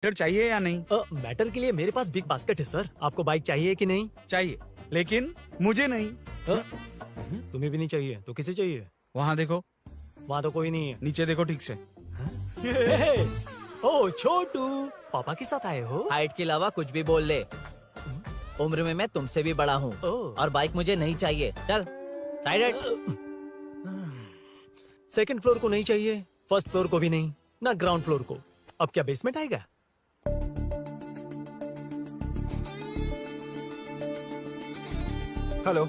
Matter चाहिए या नहीं? मैटर के लिए मेरे पास बिग बास्केट है सर। आपको बाइक चाहिए कि नहीं? चाहिए, लेकिन मुझे नहीं। तुम्हें भी नहीं चाहिए तो किसे चाहिए? वहाँ देखो, वहाँ तो कोई नहीं है। नीचे देखो ठीक से। ओ छोटू, पापा के साथ आए हो? हाइट के अलावा कुछ भी बोल ले। उम्र में मैं तुमसे भी बड़ा हूँ और बाइक मुझे नहीं चाहिए। चल साइड। सेकंड फ्लोर को नहीं चाहिए, फर्स्ट फ्लोर को भी नहीं, ना ग्राउंड फ्लोर को। अब क्या बेसमेंट आएगा? हेलो।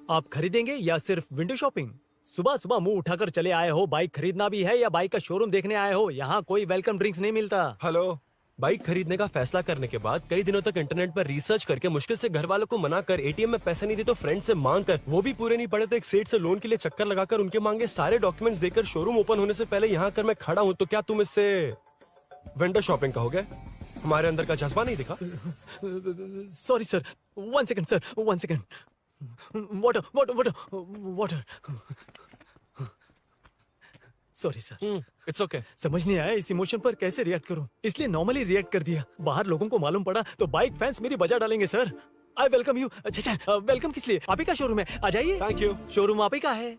आप खरीदेंगे या सिर्फ विंडो शॉपिंग? सुबह सुबह मुंह उठाकर चले आए हो। बाइक खरीदना भी है या बाइक का शोरूम देखने आए हो? यहाँ कोई वेलकम ड्रिंक्स नहीं मिलता। हेलो। बाइक खरीदने का फैसला करने के बाद कई दिनों तक इंटरनेट पर रिसर्च करके मुश्किल से घर वालों को मना कर, एटीएम में पैसे नहीं दी तो फ्रेंड से मांग कर, वो भी पूरे नहीं पड़े तो एक सेठ से लोन के लिए चक्कर लगाकर उनके मांगे सारे डॉक्यूमेंट्स देकर शोरूम ओपन होने से पहले यहाँ कर मैं खड़ा हूँ, तो क्या तुम इससे विंडो शॉपिंग कहोगे? हमारे अंदर का जज्बा नहीं दिखा? Sorry sir, 1 second sir, 1 second. Water water water water. Sorry sir. It's okay. समझ नहीं आया इस इमोशन पर कैसे रिएक्ट करूं, इसलिए नॉर्मली रिएक्ट कर दिया। बाहर लोगों को मालूम पड़ा तो बाइक फैंस मेरी बजा डालेंगे सर। I welcome you. अच्छा, वेलकम किस लिए? आप ही का शोरूम है, आ जाइए। Thank you. शोरूम आप ही का है।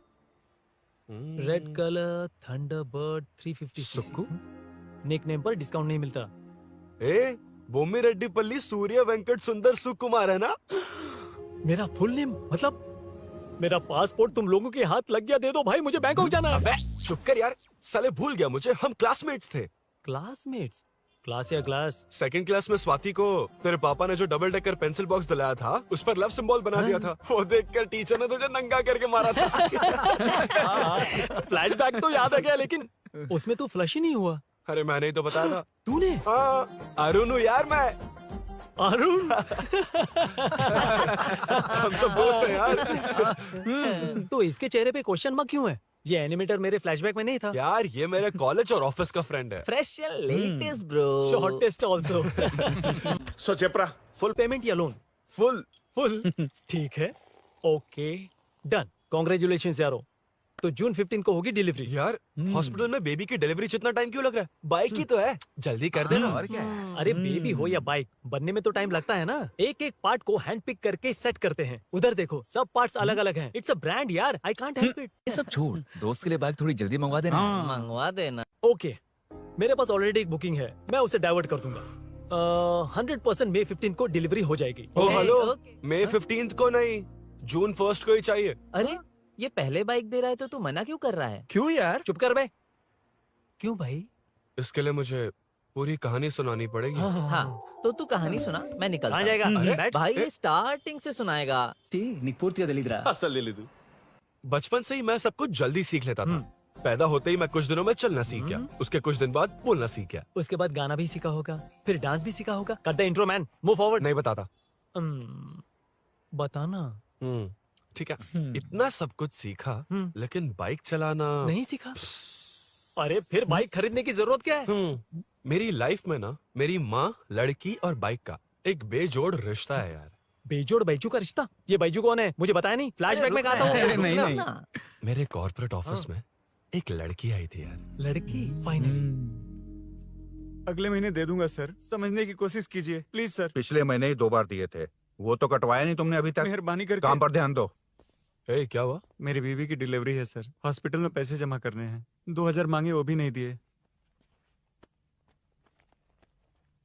Red colour Thunderbird 350 Sukku? Nick name पर डिस्काउंट नहीं मिलता। ए, बोम्मी रेड्डी पल्ली सूर्य वेंकट सुंदर सुकुमार है ना? मेरा फुल नेम मतलब? मेरा पासपोर्ट तुम लोगों के हाथ लग गया, दे दो भाई, मुझे बैंकॉक जाना है। अबे चुप कर यार, साले भूल गया मुझे, हम क्लासमेट्स थे। क्लासमेट्स? क्लास या क्लास? सेकंड क्लास में स्वाति को तेरे पापा ने जो डबल डेकर पेंसिल बॉक्स दिलाया था उस पर लव सिंबल बना दिया था। वो देखकर टीचर ने तुझे नंगा करके मारा था। फ्लैशबैक तो याद आ गया, लेकिन उसमें तो फ्लश ही नहीं हुआ। अरे मैंने ही तो बताया था। तूने? हाँ, अरुण हूँ यार मैं। अरुण? हम सब दोस्त हैं यार। तो इसके चेहरे पे क्वेश्चन मार्क क्यों है? ये एनिमेटर मेरे फ्लैशबैक में नहीं था। यार ये मेरे कॉलेज और ऑफिस का फ्रेंड है। Fresh latest bro. Shortest also. So चेपरा, फुल पेमेंट या लोन? फुल। फुल। ठीक है, ओके डन। कांग्रेचुलेशंस यारो। तो जून 15 को होगी डिलीवरी। यार हॉस्पिटल में बेबी की डिलीवरी से इतना टाइम क्यों लग रहा है? बाइक ही तो है, जल्दी कर देना। और क्या है? अरे बेबी हो या बाइक, बनने में तो टाइम लगता है ना। एक एक पार्ट को हैंड पिक करके सेट करते हैं। उधर देखो, सब पार्ट्स अलग अलग हैं। इट्स अ ब्रांड यार, आई कांट हेल्प इट। ये सब छोड़, दोस्त के लिए बाइक थोड़ी जल्दी मंगवा देना। मंगवा देना। ओके, मेरे पास ऑलरेडी एक बुकिंग है, मैं उसे डाइवर्ट कर दूंगा। 100% मई 15 को डिलीवरी हो जाएगी। ओ हेलो, ओके। मई 15 को नहीं, जून 1 को ही चाहिए। अरे ये पहले बाइक दे रहा है तो तू मना क्यों कर रहा है? क्यों यार? चुप कर बे। क्यों भाई? इसके लिए मुझे पूरी कहानी सुनानी पड़ेगी। हाँ तो तू कहानी सुना, मैं निकलता कहाँ हूँ। जाएगा? बैठ। भाई ये स्टार्टिंग से सुनाएगा। నీకు పూర్తిగా తెలీదురా అసలు తెలీదు. बचपन से ही मैं सब कुछ जल्दी सीख लेता था। पैदा होते ही मैं कुछ दिनों में चलना सीख गया, उसके कुछ दिन बाद बोलना सीख गया। उसके बाद गाना भी सीखा होगा, फिर डांस भी सीखा होगा। Cut the intro man, move forward. नहीं बताता। बताना। ठीक है, इतना सब कुछ सीखा लेकिन बाइक चलाना नहीं सीखा? अरे फिर बाइक खरीदने की जरूरत क्या है? मेरी लाइफ में ना मेरी माँ, लड़की और बाइक का एक बेजोड़ रिश्ता है यार। बेजोड़ बैजू का रिश्ता? ये बैजू कौन है? मुझे बताया नहीं। फ्लैशबैक में कहा था वो? अरे नहीं। मेरे कॉर्पोरेट ऑफिस में एक लड़की आई थी यार। लड़की? फाइनली। अगले महीने दे दूंगा सर, समझने की कोशिश कीजिए प्लीज सर। पिछले महीने ही 2 बार दिए थे, वो तो कटवाया नहीं तुमने अभी तक। मेहरबानी करके। काम पर ध्यान दो। ए, क्या हुआ? मेरी बीवी की डिलीवरी है सर, हॉस्पिटल में पैसे जमा करने हैं। 2000 मांगे, वो भी नहीं दिए।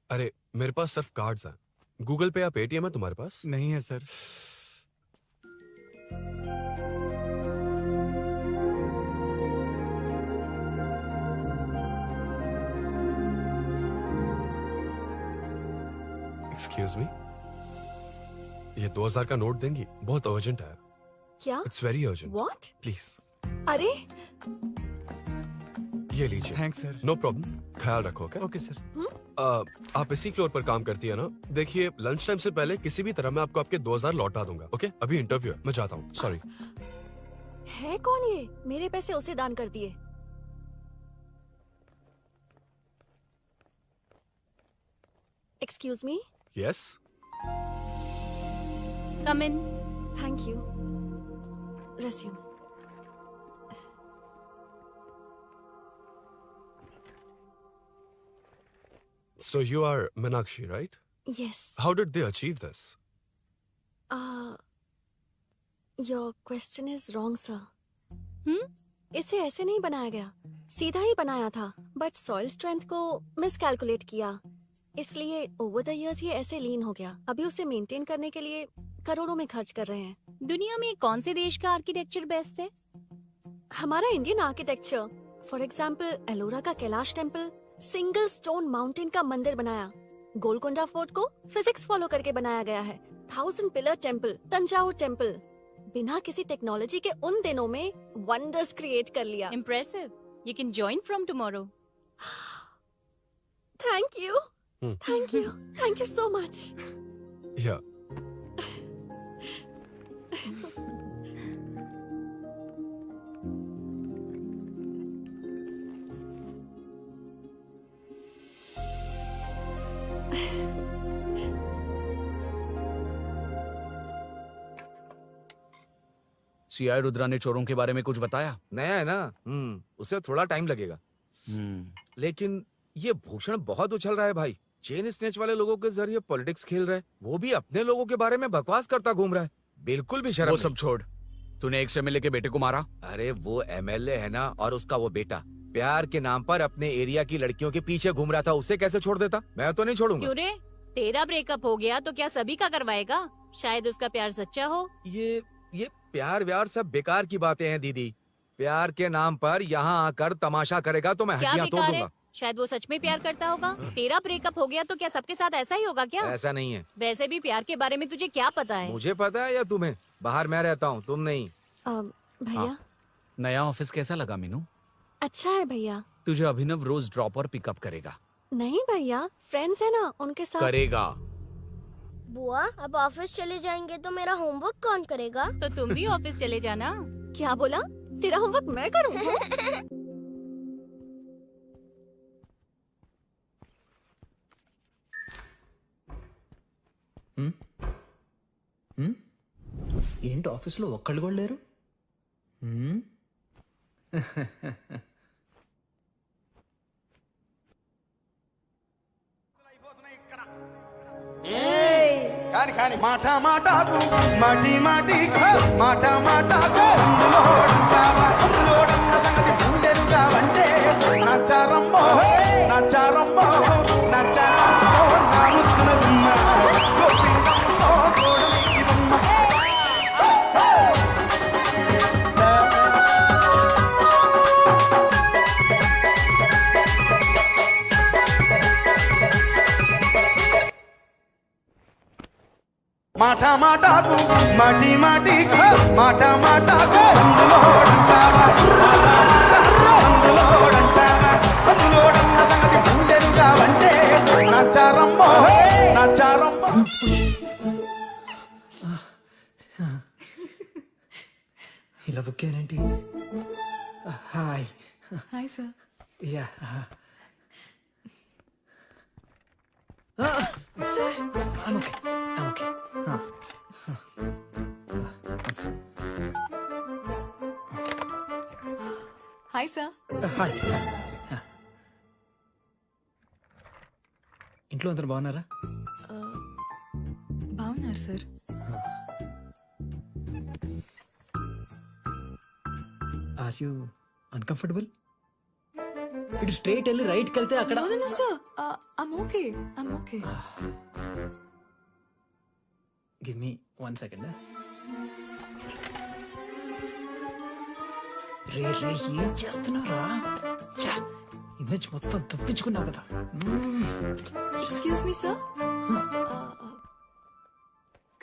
अरे मेरे पास सिर्फ कार्ड्स हैं। गूगल पे या पेटीएम है तुम्हारे पास? नहीं है सर। एक्सक्यूज मी, ये 2000 का नोट देंगी? बहुत अर्जेंट है। क्या? It's very urgent. What? Please अरे ये लीजिए। Thanks sir. नो प्रॉब्लम, ख्याल रखो। Okay okay sir. आप इसी फ्लोर पर काम करती है ना? देखिए लंच टाइम से पहले किसी भी तरह मैं आपको आपके 2000 लौटा दूंगा। ओके, अभी इंटरव्यू है, मैं जाता हूँ। सॉरी। है कौन ये? मेरे पैसे उसे दान कर दिए। Excuse me. Yes. Come in. Thank you. Resume. So you are Meenakshi, right? Yes. How did they achieve this? Your question is wrong, sir. इसे ऐसे नहीं बनाया गया, सीधा ही बनाया था, बट सॉइल स्ट्रेंथ को मिसकैलकुलेट किया, इसलिए ओवर द इयर्स ये ऐसे लीन हो गया। अभी उसे मेंटेन करने के लिए करोड़ों में खर्च कर रहे हैं। दुनिया में कौन से देश का आर्किटेक्चर बेस्ट है? हमारा Indian architecture, for example Ellora का Kailash temple, single stone mountain का मंदिर बनाया। गोलकोंडा फोर्ट को फिजिक्स फॉलो करके बनाया गया है। 1000 पिलर टेम्पल, तंजावुर टेम्पल, बिना किसी टेक्नोलॉजी के उन दिनों में वंडर्स क्रिएट कर लिया। Impressive. You can join from tomorrow. Thank you, thank you, thank you so much. Yeah. CI Rudra ने चोरों के बारे में कुछ बताया? नया है ना, उसे थोड़ा टाइम लगेगा। लेकिन ये भूषण बहुत उछल रहा है भाई। चेन स्नेच वाले लोगों के जरिए पॉलिटिक्स खेल रहा है, वो भी अपने लोगों के बारे में बकवास करता घूम रहा है। बिल्कुल भी शर्म वो नहीं। सब छोड़, तूने एक एमएलए के बेटे को मारा? अरे वो एमएलए है ना, और उसका वो बेटा प्यार के नाम पर अपने एरिया की लड़कियों के पीछे घूम रहा था, उसे कैसे छोड़ देता? मैं तो नहीं छोड़ूंगा। क्यों रे? तेरा ब्रेकअप हो गया तो क्या सभी का करवाएगा? शायद उसका प्यार सच्चा हो। ये प्यार व्यार सब बेकार की बातें हैं दीदी। प्यार के नाम पर यहाँ आकर तमाशा करेगा तो मैं क्या हड्डियां तोड़ बेकार है? दूंगा। शायद वो सच में प्यार करता होगा। तेरा ब्रेकअप हो गया तो क्या सबके साथ ऐसा ही होगा क्या? ऐसा नहीं है। वैसे भी प्यार के बारे में तुझे क्या पता है? मुझे पता है या तुम्हें? बाहर मैं रहता हूँ, तुम नहीं। भैया नया ऑफिस कैसा लगा मीनू? अच्छा है भैया। तुझे अभिनव रोज ड्रॉप और पिकअप करेगा? नहीं भैया, फ्रेंड्स है ना, उनके साथ करेगा। बुआ अब ऑफिस चले जाएंगे तो मेरा होमवर्क कौन करेगा? तो तुम भी ऑफिस चले जाना। क्या बोला? तेरा होमवर्क मैं करूँगा? ఏంటి ఆఫీస్లో ఒక్కళ్ళు కూడా లేరు? కాని కాని మాట మాటకు మాటి మాటికి మాట మాటకు అందులోడన్న సంగతి గుండెలుగా వంటే నచ్చారమ్మో నచ్చారమ్మో నచ్చారమ్మో నా ముద్దుల గుమ్మ గోపికమ్మో గోడమికి బొమ్మ. మాట మాటకు మాటి మాటికి మాట మాటకు అందులోడన్న సంగతి గుండెలుగా వంటే నచ్చారమ్మో నచ్చారమ్మో. ఇలా బుక్ అయ్యానేంటి? Hi hi sir. Yeah sir okay okay. Hi sir. Hi. ఇంట్లో అందరు బాగున్నారా? బాగున్నారు సార్. Are you uncomfortable? ఇటు స్ట్రైట్ వెళ్ళి రైట్కి వెళ్తే అక్కడ. No, sir. I'm okay. I'm okay. Give me 1 second. రే రే ఏం చేస్తున్నావురా? ఇమేజ్ మొత్తం తప్పించుకున్నావు కదా. Excuse me, sir.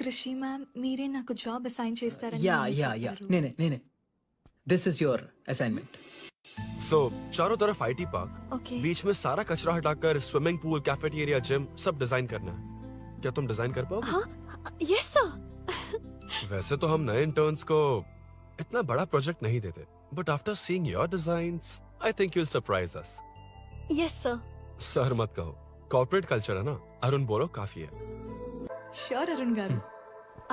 కృషి మ్యామ్ మీరే నాకు జాబ్ అసైన్ చేస్తారని యా యా యా నేనే. This is your assignment. So चारों तरफ IT पार्क, Okay. बीच में सारा कचरा हटाकर स्विमिंग पूल, कैफेटेरिया, जिम सब डिजाइन करना है। क्या तुम डिजाइन कर पाओगे? हाँ, यस सर। वैसे तो हम नए इंटर्न्स को इतना बड़ा प्रोजेक्ट नहीं देते, but after seeing your designs I think you will surprise us. Yes sir. Sir मत कहो, कॉर्पोरेट कल्चर है ना। अरुण बोलो काफी है। ష్యూర్ అరుణ్ గారు.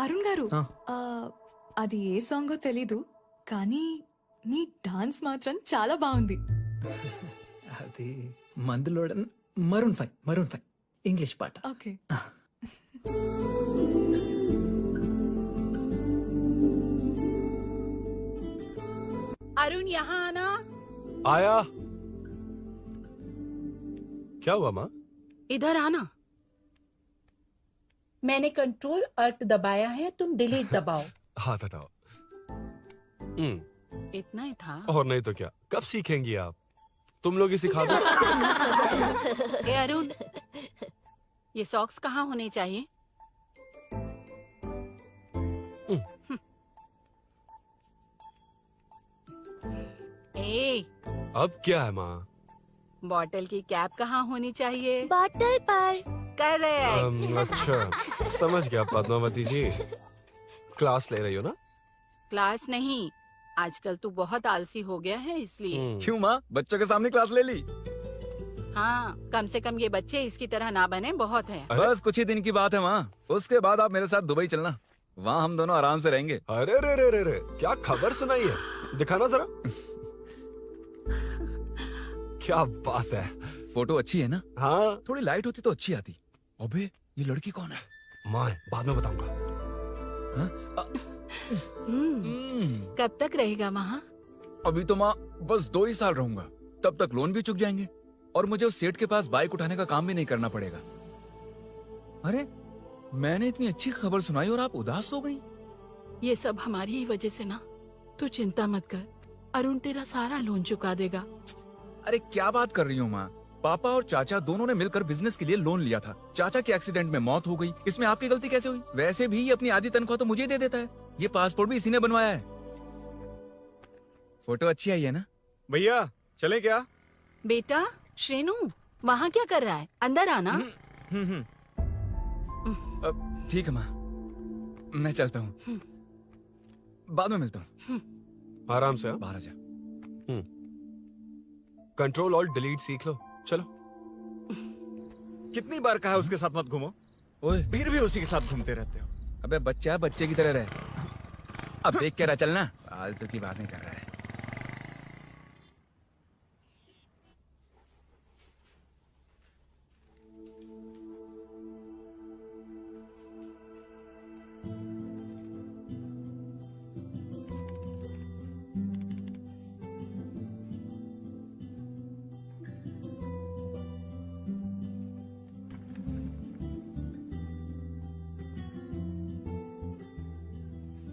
అరుణ్ గారు అది ఏ సాంగో తెలీదు కానీ మీ డాన్స్ మాత్రం చాలా బాగుంది. అది మందులోడ మరూన్ 5 ఇంగ్లీష్ పాట. ఓకే. अरुण यहाँ आना. आया. क्या हुआ माँ? इधर आना. मैंने कंट्रोल अल्ट दबाया है, तुम डिलीट दबाओ. हाथ हटाओ. इतना ही था. और नहीं तो क्या, कब सीखेंगी आप? तुम लोग ही सिखा दो. ए अरुण, ये सॉक्स कहाँ होने चाहिए? ए, अब क्या है माँ? बॉटल की कैप कहाँ होनी चाहिए? बॉटल पर. करेक्ट. अच्छा, समझ गया पद्मावती जी. क्लास ले रही हो ना? क्लास नहीं, आजकल तू बहुत आलसी हो गया है इसलिए. क्यों माँ, बच्चों के सामने क्लास ले ली? हाँ, कम से कम ये बच्चे इसकी तरह ना बने, बहुत है. बस कुछ ही दिन की बात है माँ, उसके बाद आप मेरे साथ दुबई चलना, वहाँ हम दोनों आराम से रहेंगे. अरे रे रे रे रे, क्या खबर सुनाई है, दिखाना जरा. क्या बात है. फोटो अच्छी है ना? हाँ. थोड़ी लाइट होती तो अच्छी आती. अबे ये लड़की कौन है? माँ, बाद में बताऊंगा. कब तक रहेगा वहाँ? अभी तो माँ बस 2 ही साल रहूंगा, तब तक लोन भी चुक जाएंगे और मुझे उस सेठ के पास बाइक उठाने का काम भी नहीं करना पड़ेगा. अरे मैंने इतनी अच्छी खबर सुनाई और आप उदास हो गई. ये सब हमारी ही वजह से ना. तू चिंता मत कर, अरुण तेरा सारा लोन चुका देगा. अरे क्या बात कर रही हो माँ, पापा और चाचा दोनों ने मिलकर बिजनेस के लिए लोन लिया था. चाचा की एक्सीडेंट में मौत हो गई, इसमें आपकी गलती कैसे हुई? वैसे भी ये अपनी आधी तनख्वाह तो मुझे दे देता है. ये पासपोर्ट भी इसी ने बनवाया है. फोटो अच्छी आई है ना? भैया चले क्या? बेटा श्रेनु, वहाँ क्या कर रहा है? अंदर आना. ठीक है माँ, मैं चलता हूँ, बाद में मिलता हूँ. आराम से. बाहर आ जा. कंट्रोल और डिलीट सीख लो. चलो. कितनी बार कहा उसके साथ मत घूमो, ओए फिर भी उसी के साथ घूमते रहते हो. अबे बच्चा बच्चे की तरह रहे. अब देख के रहा चलना, फालतू की बातें कर रहा है.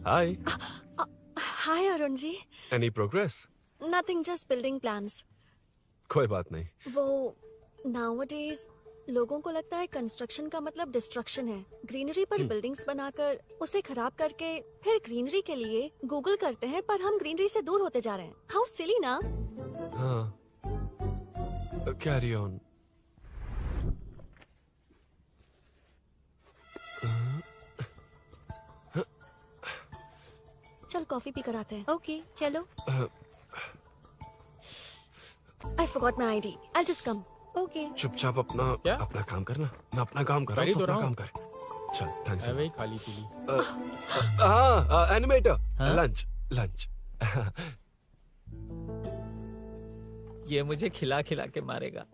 Hi. Hi Arun ji. Any progress? Nothing, just building plans. कोई बात नहीं. वो nowadays लोगों को लगता है कंस्ट्रक्शन का मतलब डिस्ट्रक्शन है. ग्रीनरी पर बिल्डिंग्स बनाकर उसे खराब करके फिर ग्रीनरी के लिए गूगल करते हैं, पर हम ग्रीनरी से दूर होते जा रहे हैं. हाउ सिली ना? हाँ. Carry on. चल कॉफी पी कर आते हैं. ओके चलो. I forgot my ID. I'll just come. Okay. चुपचाप अपना काम करना. मैं अपना काम कर रहा हूँ, अपना काम कर. चल, थैंक्स. वही खाली पीली. हाँ, एनिमेटर. लंच. ये मुझे खिला खिला के मारेगा.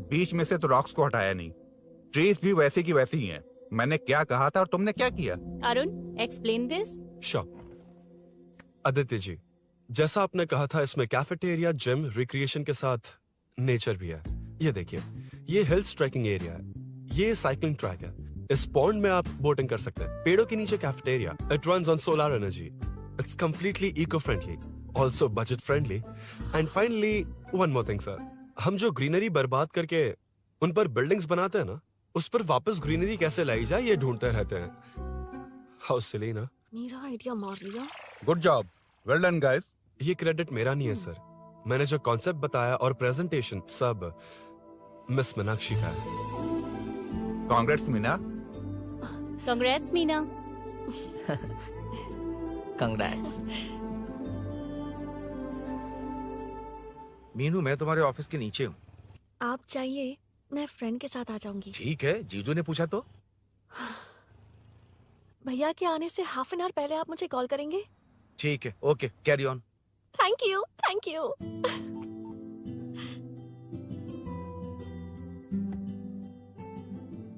बीच में से तो रॉक्स को हटाया नहीं, ट्रीज भी वैसे की वैसी ही हैं. मैंने क्या कहा था और तुमने क्या किया? Arun, explain this. Sure. Aditya ji, जैसा आपने कहा था, इसमें कैफेटेरिया, जिम, रिक्रिएशन के साथ नेचर भी है. ये देखिए, ये हिल्स ट्रैकिंग एरिया है, ये साइकिलिंग ट्रैक है. इस पॉन्ड में आप बोटिंग कर सकते हैं. पेड़ों के नीचे cafeteria. It runs on solar energy. It's completely eco friendly, also budget friendly. And finally one more thing sir, हम जो ग्रीनरी बर्बाद करके उन पर बिल्डिंग्स बनाते हैं ना, उस पर वापस ग्रीनरी कैसे लाई जाए ये ढूंढते रहते हैं. हाउ सिली ना? मेरा आइडिया मार लिया. Good job, well done guys. ये क्रेडिट मेरा नहीं है सर. मैंने जो कॉन्सेप्ट बताया और प्रेजेंटेशन सब मिस मीनाक्षी का है. Congrats Meena. Congrats Meena. Congrats. Meenu, मैं तुम्हारे ऑफिस के नीचे हूँ. आप चाहिए मैं फ्रेंड के साथ आ जाऊंगी. ठीक है, जीजू ने पूछा तो. भैया के आने से हाफ एन आवर पहले आप मुझे कॉल करेंगे? ठीक है, okay, carry on. Thank you, thank you.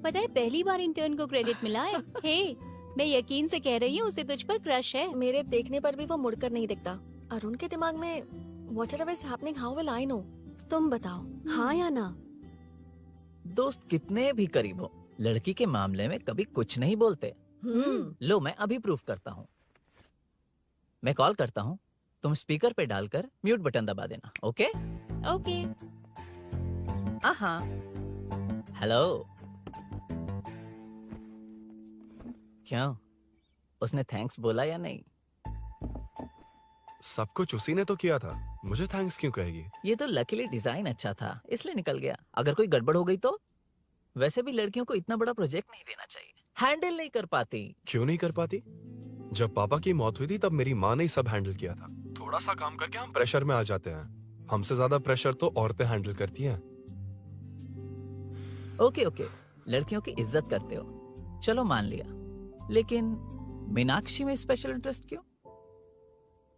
पता है पहली बार इंटर्न को क्रेडिट मिला है। हे, मैं यकीन से कह रही हूँ उसे तुझ पर क्रश है। मेरे देखने पर भी वो मुड़कर नहीं दिखता। अरुण के दिमाग में whatever is happening, how will I know? तुम बताओ, हाँ या ना? दोस्त कितने भी करीब हो, लड़की के मामले में कभी कुछ नहीं बोलते। लो मैं अभी प्रूफ करता हूँ। मैं कॉल करता हूँ, तुम स्पीकर पे डालकर म्यूट बटन दबा देना। Okay okay. हाँ। हेलो। क्यों, उसने थैंक्स बोला या नहीं? सब कुछ उसी ने तो किया था, मुझे थैंक्स क्यों कहेगी? ये तो लकीली डिजाइन अच्छा था इसलिए निकल गया। अगर कोई गड़बड़ हो गई तो? वैसे भी लड़कियों को इतना बड़ा प्रोजेक्ट नहीं देना चाहिए, हैंडल नहीं कर पाती। क्यों नहीं कर पाती? जब पापा की मौत हुई थी तब मेरी माँ ने ही सब हैंडल किया था। थोड़ा सा काम करके हम प्रेशर में आ जाते हैं। हमसे ज्यादा प्रेशर तो औरतें हैंडल करती हैं। ओके ओके, लड़कियों की इज्जत करते हो, चलो मान लिया। लेकिन मीनाक्षी में स्पेशल इंटरेस्ट क्यों?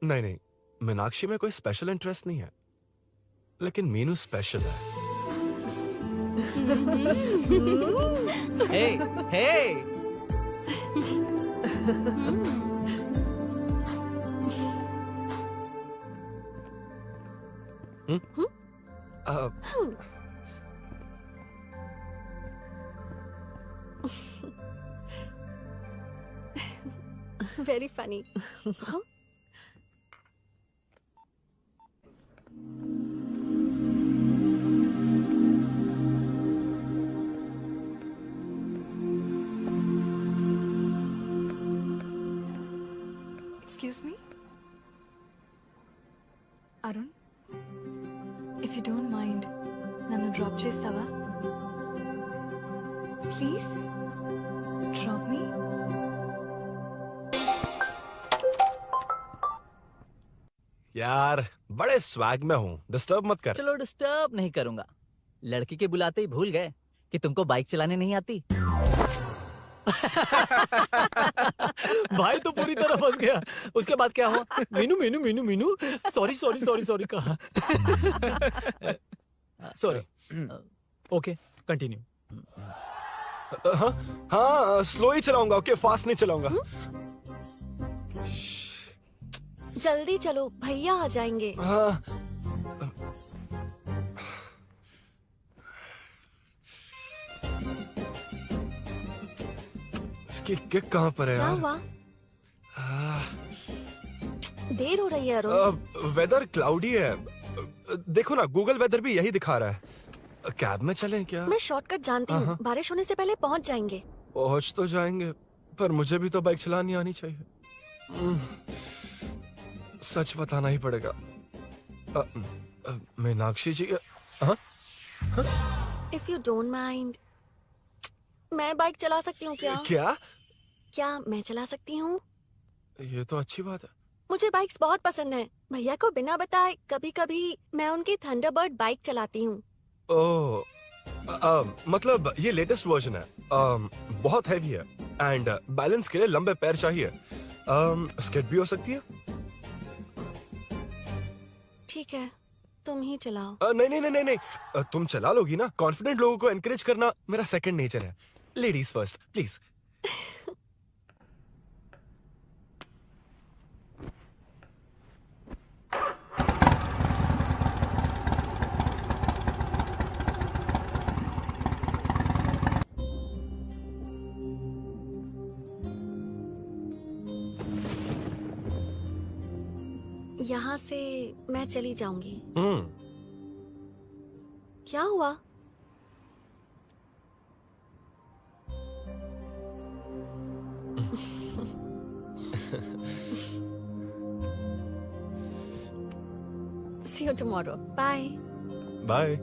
नहीं नहीं, मीनाक्षी में कोई स्पेशल इंटरेस्ट नहीं है, लेकिन मीनू स्पेशल है। हे हे। Very funny. Huh? Excuse me? Arun? If you don't mind, nanu drop chestava? Please? Drop me? यार बड़े स्वैग में हूँ, डिस्टर्ब मत कर। चलो डिस्टर्ब नहीं करूंगा। लड़की के बुलाते ही भूल गए कि तुमको बाइक चलाने नहीं आती। भाई तो पूरी तरह फंस गया। उसके बाद क्या हुआ? Meenu Meenu Meenu Meenu sorry sorry sorry sorry कहा। सॉरी। Okay continue. हाँ स्लो ही चलाऊंगा, ओके फास्ट नहीं चलाऊंगा। जल्दी चलो, भैया आ जाएंगे। हाँ। इसकी किक कहाँ पर है क्या यार? हुआ? देर हो रही है अरुण। वेदर क्लाउडी है। देखो ना, गूगल वेदर भी यही दिखा रहा है। कैब में चलें क्या? मैं शॉर्टकट जानती हूँ, बारिश होने से पहले पहुँच जाएंगे। पहुँच तो जाएंगे, पर मुझे भी तो बाइक चलानी आनी चाहिए। सच बताना ही पड़ेगा। मीनाक्षी जी। If you don't mind, मैं बाइक चला सकती हूँ क्या? क्या मैं चला सकती हूँ? ये तो अच्छी बात है। मुझे बाइक्स बहुत पसंद है। भैया को बिना बताए कभी कभी मैं उनकी थंडरबर्ड बाइक चलाती हूँ। ओह, मतलब ये लेटेस्ट वर्जन है। बहुत हैवी है एंड बैलेंस के लिए लंबे पैर चाहिए। स्किड भी हो सकती है। ठीक है, तुम ही चलाओ। नहीं नहीं नहीं नहीं, तुम चला लोगी ना। कॉन्फिडेंट लोगों को एनकरेज करना मेरा सेकंड नेचर है। Ladies first please. यहाँ से मैं चली जाऊंगी। क्या हुआ? See you tomorrow. Bye. Bye.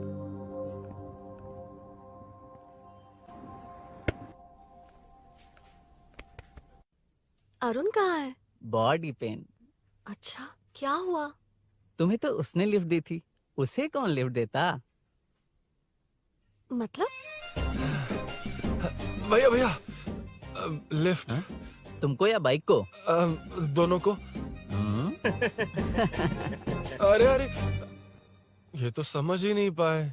Arun कहाँ है? Body pain. अच्छा, क्या हुआ? तुम्हें तो उसने लिफ्ट दी थी, उसे कौन लिफ्ट देता? मतलब? भैया भैया लिफ्ट। तुमको या बाइक को? दोनों को। अरे अरे, ये तो समझ ही नहीं पाए।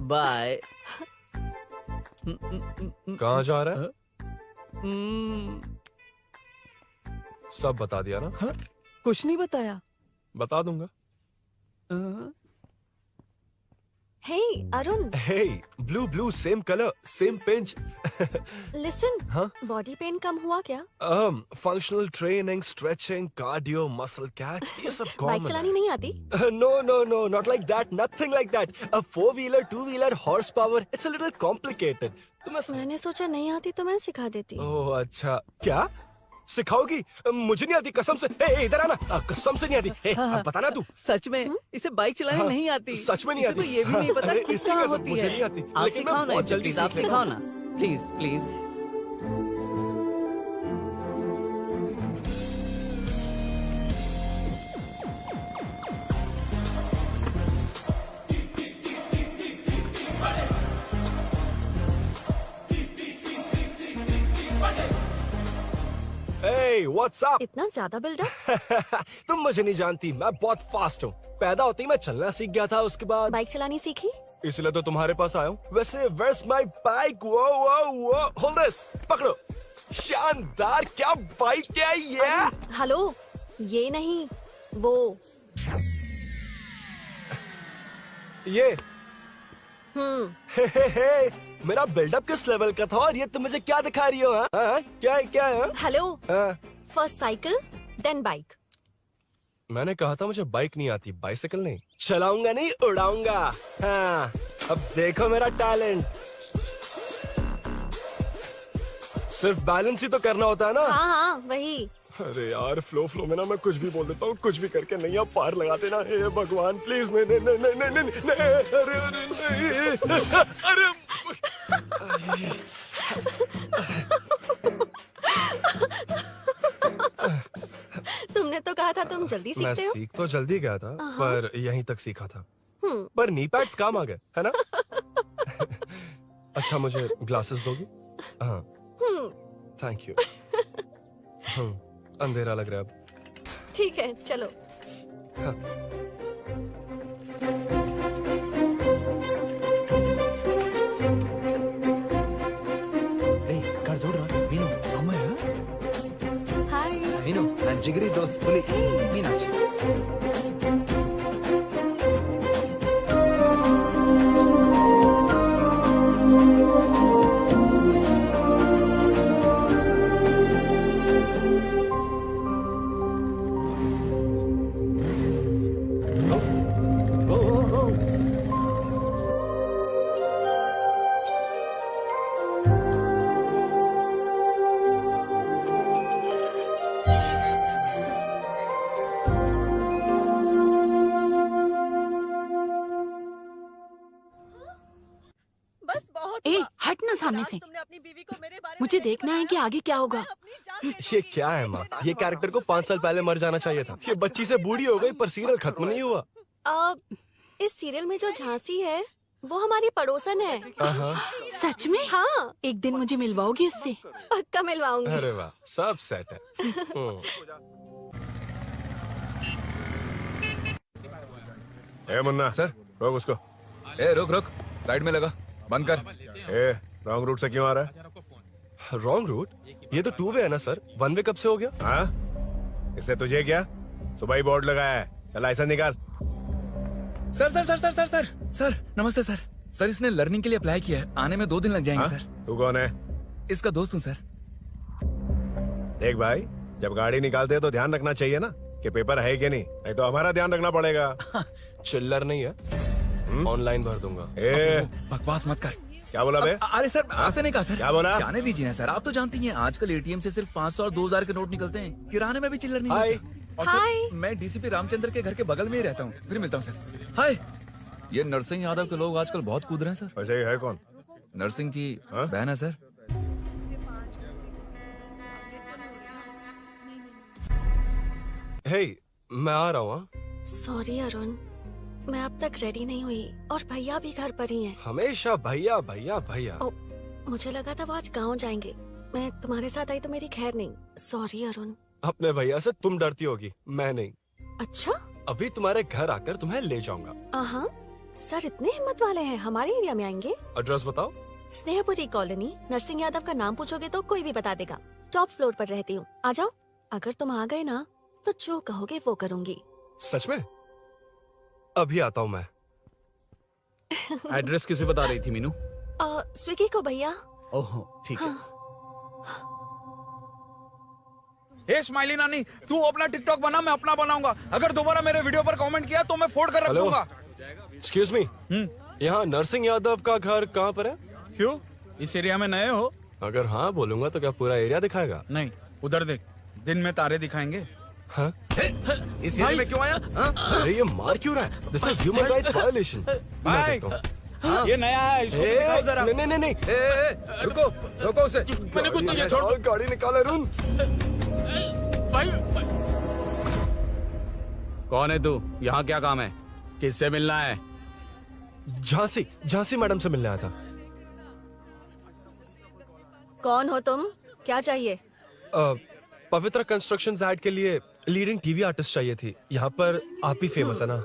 बाय। कहाँ जा रहा है? सब बता दिया ना? कुछ नहीं बताया। बता दूंगा। Hey, Arun. Hey, blue, same color, same pinch. Listen. हाँ? Body pain कम हुआ क्या? Functional training, stretching, cardio, muscle catch, ये सब कॉमन है। बाइक चलानी नहीं आती? No, not like that, nothing like that. A 4-wheeler, 2-wheeler, horsepower, it's a little complicated. मैंने सोचा नहीं आती तो मैं सिखा देती। ओह अच्छा, क्या? सिखाओगी? मुझे नहीं आती कसम से। इधर आना, कसम से नहीं आती। बताना तू। सच में इसे बाइक चलानी नहीं आती। सच में नहीं आती। तो ये भी नहीं पता कि इसकी कहाँ कसम होती मुझे है। नहीं आती। आप लेकिन मैं सिखाओ ना बहुत इसे, जल्दी प्लीज आप सीख सिखाओ लूंगा। ना, प्लीज। Hey, what's up? इतना ज्यादा बिल्डअप? तुम मुझे नहीं जानती, मैं बहुत फास्ट हूँ। पैदा होते ही मैं चलना सीख गया था, उसके बाद बाइक चलानी सीखी? इसलिए तो तुम्हारे पास आया हूँ। वैसे where's my bike? वो hold this, पकड़ो। शानदार, क्या बाइक है ये? हेलो, ये नहीं, वो। ये हे, मेरा बिल्डअप किस लेवल का था और ये तुम मुझे क्या दिखा रही हो? हाँ? क्या है? Hello, first cycle then bike. मैंने कहा था मुझे बाइक नहीं आती, बाइसिकल नहीं। चलाऊंगा नहीं, उड़ाऊंगा। हाँ, अब देखो मेरा टैलेंट। सिर्फ बैलेंस ही तो करना होता है ना? हाँ, वही। अरे यार, फ्लो में ना मैं कुछ भी बोल देता हूँ, कुछ भी करके नहीं आप पार लगा देना। हे भगवान प्लीज, नहीं, अरे तुमने तो कहा था तुम जल्दी मैं सीखते हो। सीख तो जल्दी गया था, पर यहीं तक सीखा था। हम्म। पर नी पैड्स काम आ गए, है ना? अच्छा, मुझे ग्लासेस दोगी? हाँ, थैंक यू। अंधेरा लग रहा है अब। ठीक है, चलो। हाँ। कर जोड़ रहा मीनू। हाय मीनू, ना जिगरी दोस्त पुली मीनाक्षी। ए, हट ना सामने से। मुझे देखना है कि आगे क्या होगा। ये क्या है माँ? ये कैरेक्टर को 5 साल पहले मर जाना चाहिए था। ये बच्ची से बूढ़ी हो गई पर सीरियल खत्म नहीं हुआ। इस सीरियल में जो झांसी है वो हमारी पड़ोसन है। सच में? हाँ। एक दिन मुझे मिलवाओगी उससे? पक्का मिलवाऊंगी। अरे वाह, सब सेट है। ए मुन्ना सर, रोक उसको। रुक, साइड में लगा, बंद कर। रॉन्ग रूट से क्यों आ रहा है? Wrong route? ये तो 2 वे है ना सर, 1 वे कब से हो गया? हाँ, इससे तुझे क्या? सुबह ही बोर्ड लगाया है, चल लाइसेंस निकाल। सर, नमस्ते सर। सर, इसने लर्निंग के लिए अप्लाई किया है, आने में 2 दिन लग जाएंगे। सर, तू कौन है? इसका दोस्त हूँ सर। देख भाई, जब गाड़ी निकालते हैं तो ध्यान रखना चाहिए ना कि पेपर है कि नहीं तो हमारा ध्यान रखना पड़ेगा। चिल्लर नहीं है, ऑनलाइन भर दूंगा। बकवास मत कर। क्या बोला बे? अरे सर, आपसे नहीं कहा सर। क्या बोला? जाने दीजिए ना सर, आप तो जानती हैं आजकल एटीएम से सिर्फ 500 और 2000 के नोट निकलते हैं, किराने में भी चिल्लर नहीं मिलता। और सर, मैं डीसीपी रामचंद्र के घर के बगल में ही रहता हूँ। फिर मिलता हूँ सर। हाय, ये नरसिंह यादव के लोग आजकल बहुत कूद रहे हैं सर। अच्छा, ये है कौन? नरसिंह की बहन है सर। हे, मैं आ रहा हूँ। सॉरी अरुण, मैं अब तक रेडी नहीं हुई और भैया भी घर पर ही हैं। हमेशा भैया भैया भैया। मुझे लगा था वो आज गाँव जाएंगे। मैं तुम्हारे साथ आई तो मेरी खैर नहीं। सॉरी अरुण। अपने भैया से तुम डरती होगी, मैं नहीं। अच्छा? अभी तुम्हारे घर आकर तुम्हें ले जाऊंगा। हाँ, सर इतने हिम्मत वाले हैं, हमारे एरिया में आएंगे? एड्रेस बताओ। स्नेहपुरी कॉलोनी, नरसिंह यादव का नाम पूछोगे तो कोई भी बता देगा। टॉप फ्लोर पर रहती हूँ, आ जाओ। अगर तुम आ गए ना तो जो कहोगे वो करूँगी। सच में? अभी आता हूँ मैं। एड्रेस किसे बता रही थी मीनू? स्विगी को भैया। ओह ठीक है। हे स्माइली नानी, तू अपना टिकटॉक बना, मैं अपना बनाऊंगा। अगर दोबारा मेरे वीडियो पर कमेंट किया तो मैं फोड़ कर रख दूंगा। एक्सक्यूज मी, यहाँ नरसिंह यादव का घर कहाँ पर है? क्यों, इस एरिया में नए हो? अगर हाँ बोलूंगा तो क्या पूरा एरिया दिखाएगा? नहीं, उधर देख, दिन में तारे दिखाएंगे। हाँ? इस एरिया में क्यों आया? अरे ये मार क्यों रहा है? This is human rights violation. भाई, ये नया है, इसको दिखाओ जरा। नहीं। रुको रुको उसे। मैंने कुछ नहीं किया, छोड़। गाड़ी निकाल अरुण। भाई कौन है तू? यहाँ क्या काम है? किससे मिलना है? झांसी मैडम से मिलने आया था। कौन हो तुम? क्या चाहिए? पवित्र कंस्ट्रक्शंस ऐड के लिए लीडिंग टीवी आर्टिस्ट चाहिए थी। यहाँ पर आप ही फेमस है ना?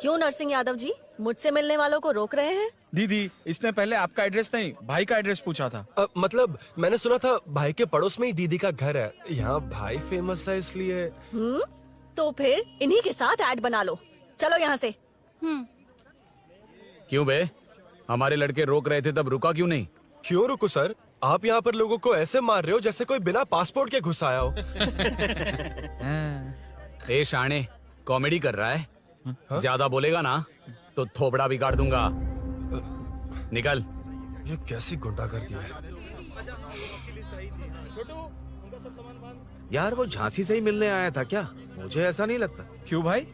क्यों नरसिंह यादव जी मुझसे मिलने वालों को रोक रहे हैं? दीदी, इसने पहले आपका एड्रेस नहीं, भाई का एड्रेस पूछा था। मतलब मैंने सुना था भाई के पड़ोस में ही दीदी का घर है। यहाँ भाई फेमस है इसलिए। तो फिर इन्हीं के साथ ऐड बना लो। चलो यहाँ से। क्यों बे? हमारे लड़के रोक रहे थे तब रुका क्यों नहीं? क्यों रुको सर? आप यहाँ पर लोगों को ऐसे मार रहे हो जैसे कोई बिना पासपोर्ट के घुस आया हो। ए शाणे, कॉमेडी कर रहा है? ज्यादा बोलेगा ना तो थोपड़ा बिगाड़ दूंगा। निकल। ये कैसी गुंडागर्दी है? यार वो झांसी से ही मिलने आया था क्या? मुझे ऐसा नहीं लगता। क्यों भाई?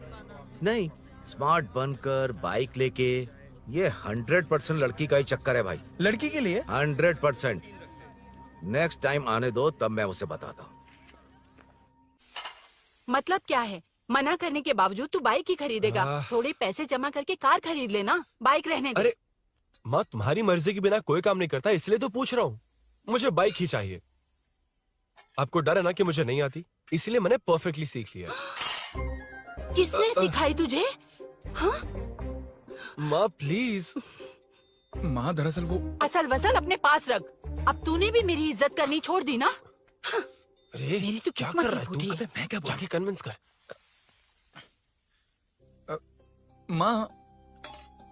नहीं, स्मार्ट बनकर बाइक लेके, ये 100% लड़की का ही चक्कर है भाई। लड़की के लिए? 100%। नेक्स्ट टाइम आने दो, तब मैं उसे बताता हूँ। मतलब क्या है? मना करने के बावजूद तू बाइक ही खरीदेगा? थोड़े पैसे जमा करके कार खरीद लेना, बाइक रहने दे। अरे माँ, तुम्हारी मर्जी के बिना कोई काम नहीं करता, इसलिए तो पूछ रहा हूँ। मुझे बाइक ही चाहिए। आपको डर है ना कि मुझे नहीं आती, इसलिए मैंने परफेक्टली सीख लिया। किसने सिखाई तुझे? हाँ? माँ प्लीज। माँ दरअसल वो असल वसल अपने पास रख। अब तूने भी मेरी इज्जत करनी छोड़ दी ना? अरे मेरी तो क्या किस्मत कर ही रहा है फूटी तू? है। मैं क्या जाके कन्विंस कर। माँ,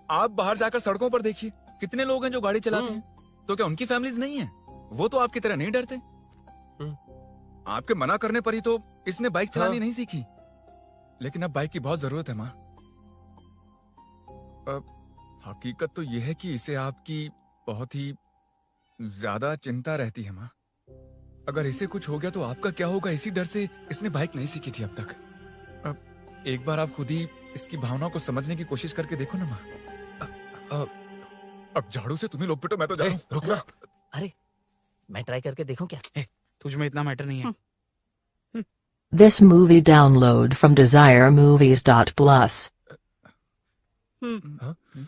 आप बाहर जाकर सड़कों पर देखिए, कितने लोग हैं जो गाड़ी चलाते हैं। तो क्या उनकी फैमिलीज नहीं है? वो तो आपकी तरह नहीं डरते। आपके मना करने पर ही तो इसने बाइक चलानी नहीं सीखी। लेकिन अब बाइक की बहुत जरूरत है माँ। हकीकत तो यह है कि इसे आपकी बहुत ही ज्यादा चिंता रहती है माँ। अगर इसे कुछ हो गया तो आपका क्या होगा, इसी डर से इसने बाइक नहीं सीखी थी अब तक। अब एक बार आप खुद ही इसकी भावनाओं को समझने की कोशिश करके देखो ना माँ। अब झाड़ू से तुम्हें लोग पिटो, मैं तो जा रहा हूं। रुकना। अरे मैं ट्राई करके देखूं क्या? तुझ में इतना मैटर नहीं है। This movie download from desiremovies.plus.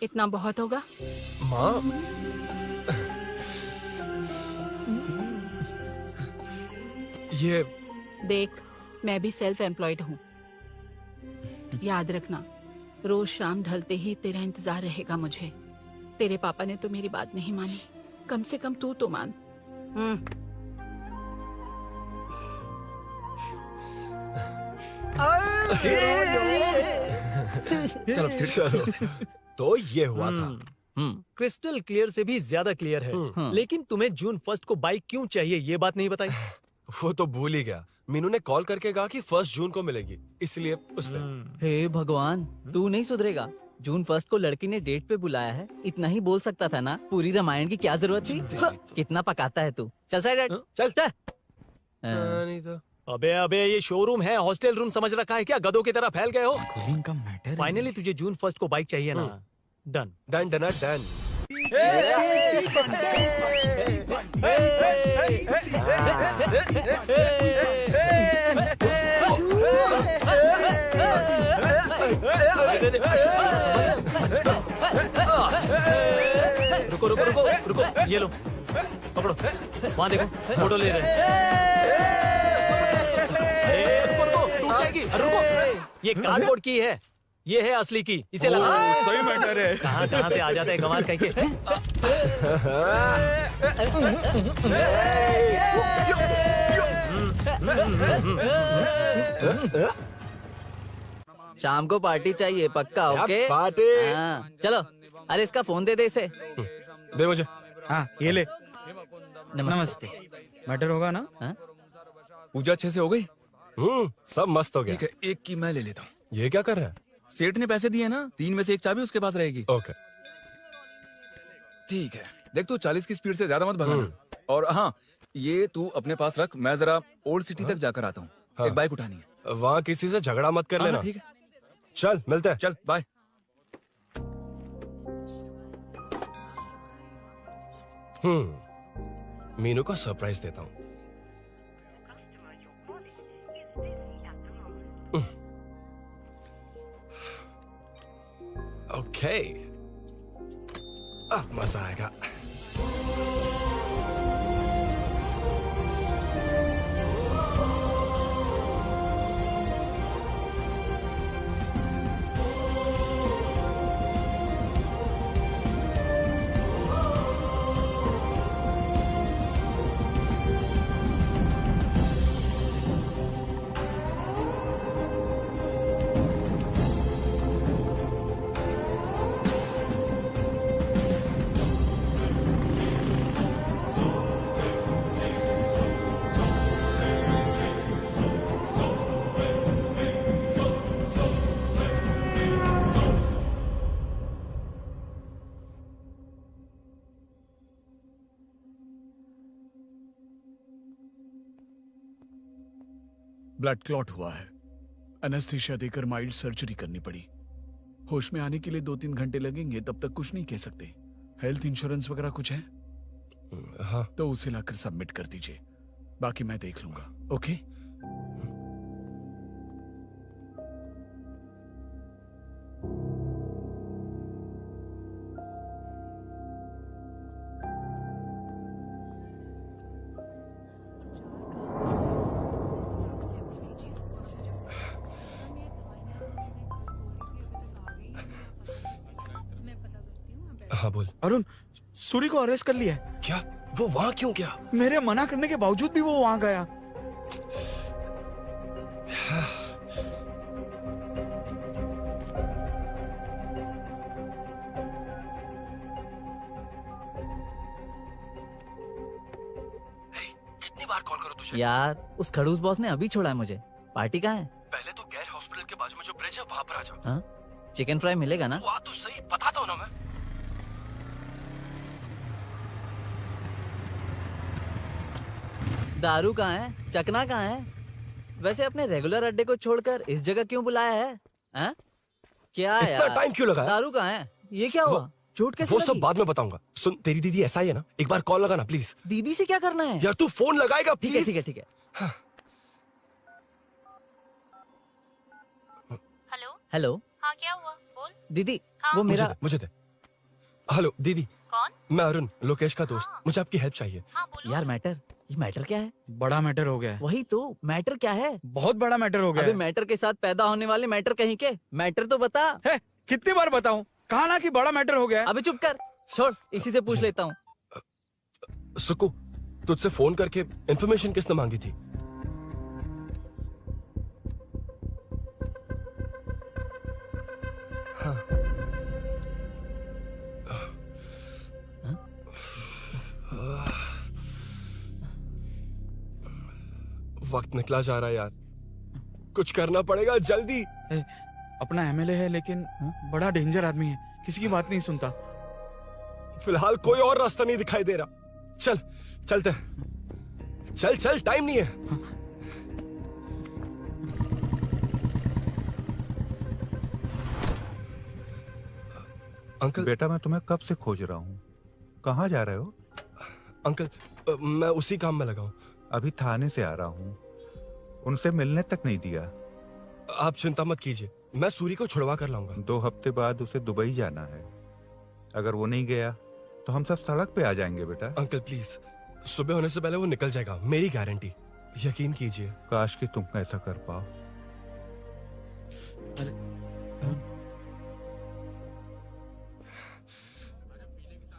इतना बहुत होगा? माँ, ये देख, मैं भी सेल्फ एम्प्लॉयड हूँ। याद रखना, रोज शाम ढलते ही तेरा इंतजार रहेगा मुझे। तेरे पापा ने तो मेरी बात नहीं मानी, कम से कम तू तो मान। चलो सीट। तो ये हुआ था। क्रिस्टल क्लियर से भी ज्यादा क्लियर है। लेकिन तुम्हें जून 1 को बाइक क्यों चाहिए, ये बात नहीं बताई। वो तो भूल ही गया। मीनू ने कॉल करके कहा कि 1 जून को मिलेगी, इसलिए उसने। हे भगवान, तू नहीं सुधरेगा। जून 1 को लड़की ने डेट पे बुलाया है, इतना ही बोल सकता था ना। पूरी रामायण की क्या जरूरत थी? कितना पकाता है तू। चल साइड चल। नहीं तो अबे ये शोरूम है, हॉस्टल रूम समझ रखा है क्या? गधों की तरह फैल गए हो। का मैटर। फाइनली तुझे जून 1 को बाइक चाहिए ना? Done done done done. रे रे रुको रुको रुको रुको, ये लो पकड़ो, वहाँ देखो फोटो ले रहे हैं। रुको रुको, टूट जाएगी, रुको, ये कार्डबोर्ड की है, ये है असली की, इसे लगा। सही मैटर है। कहाँ कहाँ से आ जाते हैं गंवार कहीं के। शाम को पार्टी चाहिए पक्का, ओके? पार्टी। हाँ, चलो। अरे इसका फोन दे दे इसे। दे मुझे। हाँ ये ले। नमस्ते। मैटर होगा ना? पूजा अच्छे से हो गई? सब मस्त हो गया। ठीक है, एक की मैं ले लेता हूँ। ये क्या कर रहा है? सेठ ने पैसे दिए ना, 3 में से 1 चाबी उसके पास रहेगी। ओके ठीक है, देख तू 40 की स्पीड से ज्यादा मत भगाना। और हाँ, ये तू अपने पास रख, मैं जरा ओल्ड सिटी तक जाकर आता हूँ। एक बाइक उठानी है। वहाँ किसी से झगड़ा मत कर लेना। ठीक है, चल मिलते हैं। चल बाय। मीनू को सरप्राइज देता हूँ। ओके, अब मजा आएगा। ब्लड क्लॉट हुआ है, एनेस्थीसिया देकर माइल्ड सर्जरी करनी पड़ी। होश में आने के लिए 2-3 घंटे लगेंगे, तब तक कुछ नहीं कह सकते। हेल्थ इंश्योरेंस वगैरह कुछ है? हाँ। तो उसे लाकर सबमिट कर दीजिए, बाकी मैं देख लूंगा। ओके? हाँ बोल। अरुण, सूरी को अरेस्ट कर लिया है। क्या? वो वहाँ क्यों गया? मेरे मना करने के बावजूद भी वो वहाँ गया। कितनी बार कॉल करो तुझे? यार उस खड़ूस बॉस ने अभी छोड़ा है मुझे। पार्टी कहाँ है? पहले तो गैर हॉस्पिटल के बाजू में जो ब्रिज है वहाँ पर आ जा। हाँ? चिकन फ्राई मिलेगा ना? तू आ तो सही, बताता हूँ ना मैं। दारू कहाँ है? चकना कहाँ है? वैसे अपने रेगुलर अड्डे को छोड़कर इस जगह क्यों बुलाया है? हाँ? क्या इतना यार? टाइम क्यों लगा? दारू कहाँ है? ये क्या हुआ? चोट कैसे वो लगी? सब बाद में बताऊंगा। सुन, तेरी दीदी ऐसा ही है ना, एक बार कॉल लगाना प्लीज। दीदी से क्या करना है? यार तू फोन लगाएगा ठीक है प्लीज? ठीक है ठीक है। Hello hello. हाँ क्या हुआ, बोल। दीदी हाँ? वो मेरा मुझे दे। हेलो दीदी। कौन? मैं अरुण, लोकेश का दोस्त। मुझे आपकी हेल्प चाहिए। यार मैटर, ये मैटर क्या है? बड़ा मैटर हो गया है। वही तो, मैटर क्या है? बहुत बड़ा मैटर हो गया अबे है। मैटर के साथ पैदा होने वाले मैटर कहीं के, मैटर तो बता। है, कितनी बार बताऊं? कहा ना कि बड़ा मैटर हो गया है। अबे चुप कर, छोड़, इसी से पूछ लेता हूँ। सुकू, तुझसे फोन करके इन्फॉर्मेशन किसने मांगी थी? हाँ। वक्त निकला जा रहा है यार, कुछ करना पड़ेगा जल्दी। अपना एमएलए है लेकिन बड़ा डेंजर आदमी है, किसी की बात नहीं सुनता। फिलहाल कोई और रास्ता नहीं दिखाई दे रहा। चल चलते हैं। चल चल, टाइम नहीं है। अंकल। बेटा मैं तुम्हें कब से खोज रहा हूँ, कहाँ जा रहे हो? अंकल मैं उसी काम में लगा हूँ। अभी थाने से आ रहा हूँ, उनसे मिलने तक नहीं दिया। आप चिंता मत कीजिए, मैं सूरी को छुड़वा कर लाऊंगा। 2 हफ्ते बाद उसे दुबई जाना है। अगर वो नहीं गया तो हम सब सड़क पे आ जाएंगे बेटा। अंकल प्लीज, सुबह होने से पहले वो निकल जाएगा, मेरी गारंटी, यकीन कीजिए। काश कि तुम ऐसा कर पाओ।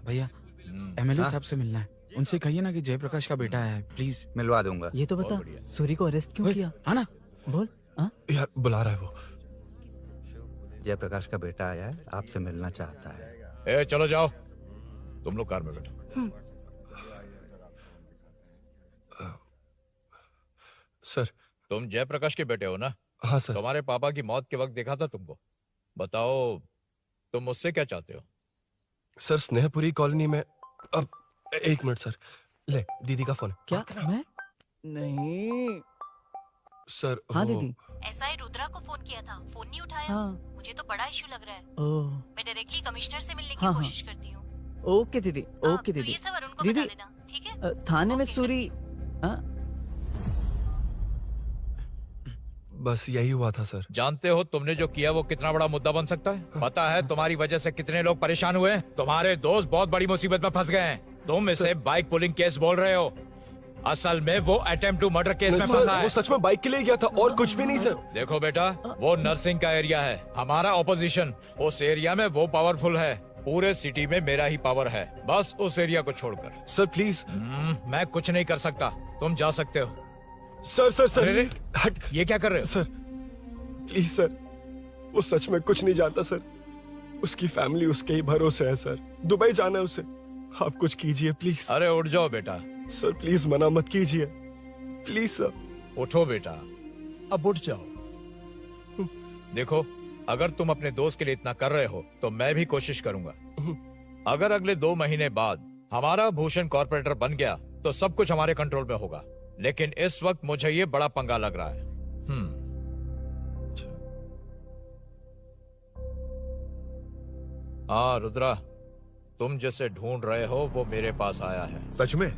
भैया एमएलए साहब से मिलना है, उनसे कहिए ना कि जयप्रकाश का बेटा है, प्लीज। मिलवा दूंगा। ये तो बता, सूरी को अरेस्ट क्यों किया? हाँ ना, बोल। यार बुला रहा है वो। जयप्रकाश का बेटा आया है, आपसे मिलना चाहता है। ए चलो जाओ, तुम लोग कार में बैठो। सर, तुम जयप्रकाश के बेटे हो ना? हाँ सर। तुम्हारे पापा की मौत के वक्त देखा था तुमको। बताओ तुम मुझसे क्या चाहते हो? सर, स्नेहपुरी कॉलोनी में। अब 1 मिनट सर, ले दीदी का फोन। क्या? मैं नहीं सर। हाँ दीदी। एसआई रुद्रा को फोन किया था, फोन नहीं उठाया। हाँ। मुझे तो बड़ा इशू लग रहा है। ओह। मैं डायरेक्टली कमिश्नर से मिलने हाँ, की कोशिश करती हूँ। ओके दीदी, ओके तो दीदी। ये सब अरुण को दीदी, बता देना, ठीक है? थाने में सूरी। बस यही हुआ था सर। जानते हो तुमने जो किया वो कितना बड़ा मुद्दा बन सकता है? पता है तुम्हारी वजह से कितने लोग परेशान हुए हैं? तुम्हारे दोस्त बहुत बड़ी मुसीबत में फंस गए हैं। तुम इसे बाइक पुलिंग केस बोल रहे हो, असल में वो अटेम्प्ट टू मर्डर केस में फंसा है। वो सच में बाइक के लिए गया था और कुछ भी नहीं सर। देखो बेटा, वो नर्सिंग का एरिया है, हमारा ऑपोजिशन उस एरिया में वो पावरफुल है। पूरे सिटी में मेरा ही पावर है, बस उस एरिया को छोड़कर। Sir please. मैं कुछ नहीं कर सकता, तुम जा सकते हो। सर सर सर अरे, हट, ये क्या कर रहे हो? सर प्लीज सर, वो सच में कुछ नहीं जानता सर। उसकी फैमिली उसके ही भरोसे है सर। दुबई जाना है उसे, आप कुछ कीजिए प्लीज। अरे उठ जाओ बेटा। सर प्लीज मना मत कीजिए, प्लीज सर। उठो बेटा, अब उठ जाओ। देखो, अगर तुम अपने दोस्त के लिए इतना कर रहे हो तो मैं भी कोशिश करूंगा। अगर अगले 2 महीने बाद हमारा भूषण कॉर्पोरेटर बन गया तो सब कुछ हमारे कंट्रोल में होगा, लेकिन इस वक्त मुझे ये बड़ा पंगा लग रहा है। हाँ रुद्रा, तुम जैसे ढूंढ रहे हो वो मेरे पास आया है। सच में?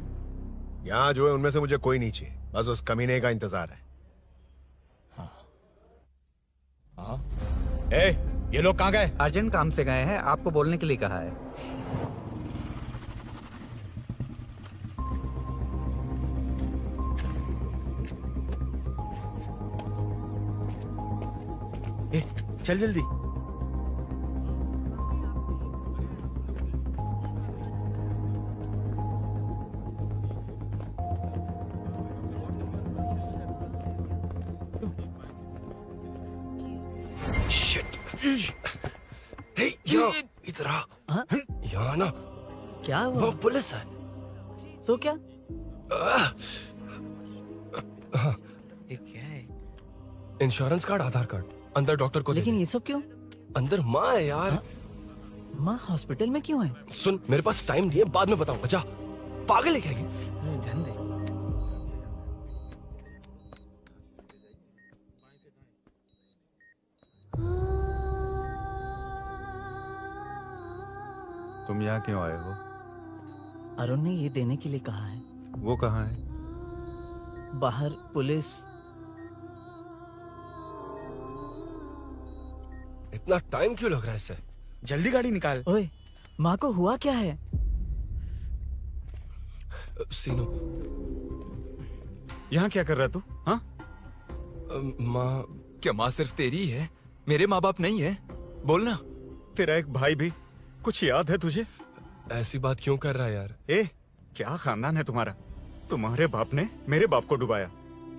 यहाँ जो है उनमें से मुझे कोई नहीं चाहिए, बस उस कमीने का इंतजार है। हाँ? ए, ये लोग कहाँ गए? अर्जेंट काम से गए हैं, आपको बोलने के लिए कहा है। ए, चल जल्दी। इधर आ। यहाँ ना क्या हुआ? वो पुलिस है। तो क्या? हाँ। ये क्या है? इंश्योरेंस कार्ड, आधार कार्ड, अंदर डॉक्टर को। लेकिन ये सब क्यों? अंदर माँ है यार। माँ हॉस्पिटल में क्यों है? सुन, मेरे पास टाइम नहीं है, बाद में बताऊंगा। जा, पागल है क्या ये? जान दे। तुम यहाँ क्यों आए हो? अरुण ने ये देने के लिए कहा है। वो कहाँ है? बाहर पुलिस। इतना टाइम क्यों लग रहा है इसे? जल्दी गाड़ी निकाल। ओए, माँ को हुआ क्या है? सीनू, यहाँ क्या कर रहा तू? हाँ? माँ। क्या माँ सिर्फ तेरी ही है? मेरे माँ बाप नहीं है? बोलना। तेरा एक भाई भी। कुछ याद है तुझे? ऐसी बात क्यों कर रहा है यार? ए, क्या खानदान है तुम्हारा? तुम्हारे बाप ने मेरे बाप को डुबाया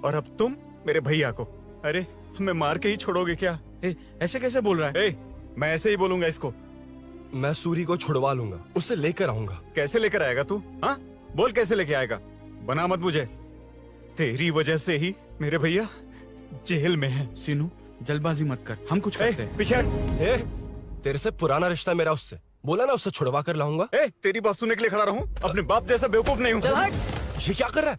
और अब तुम मेरे भैया को। अरे, हमें मार के ही छोड़ोगे क्या? ए, ऐसे कैसे बोल रहा है? ए, मैं ऐसे ही बोलूंगा इसको। मैं सूरी को छुड़वा लूंगा, उसे लेकर आऊंगा। कैसे लेकर आएगा तू? हाँ, बोल कैसे लेके आएगा? बना मत मुझे। तेरी वजह से ही मेरे भैया जेल में है। सीनू, जल्दबाजी मत कर, हम कुछ करते हैं। पीछे हट। तेरे से पुराना रिश्ता मेरा उससे। बोला ना उससे छुड़वा कर लाऊंगा। तेरी बात सुनने के लिए खड़ा रहूं? अपने बाप जैसा बेवकूफ नहीं हूं। चल हट। ये क्या कर रहा है?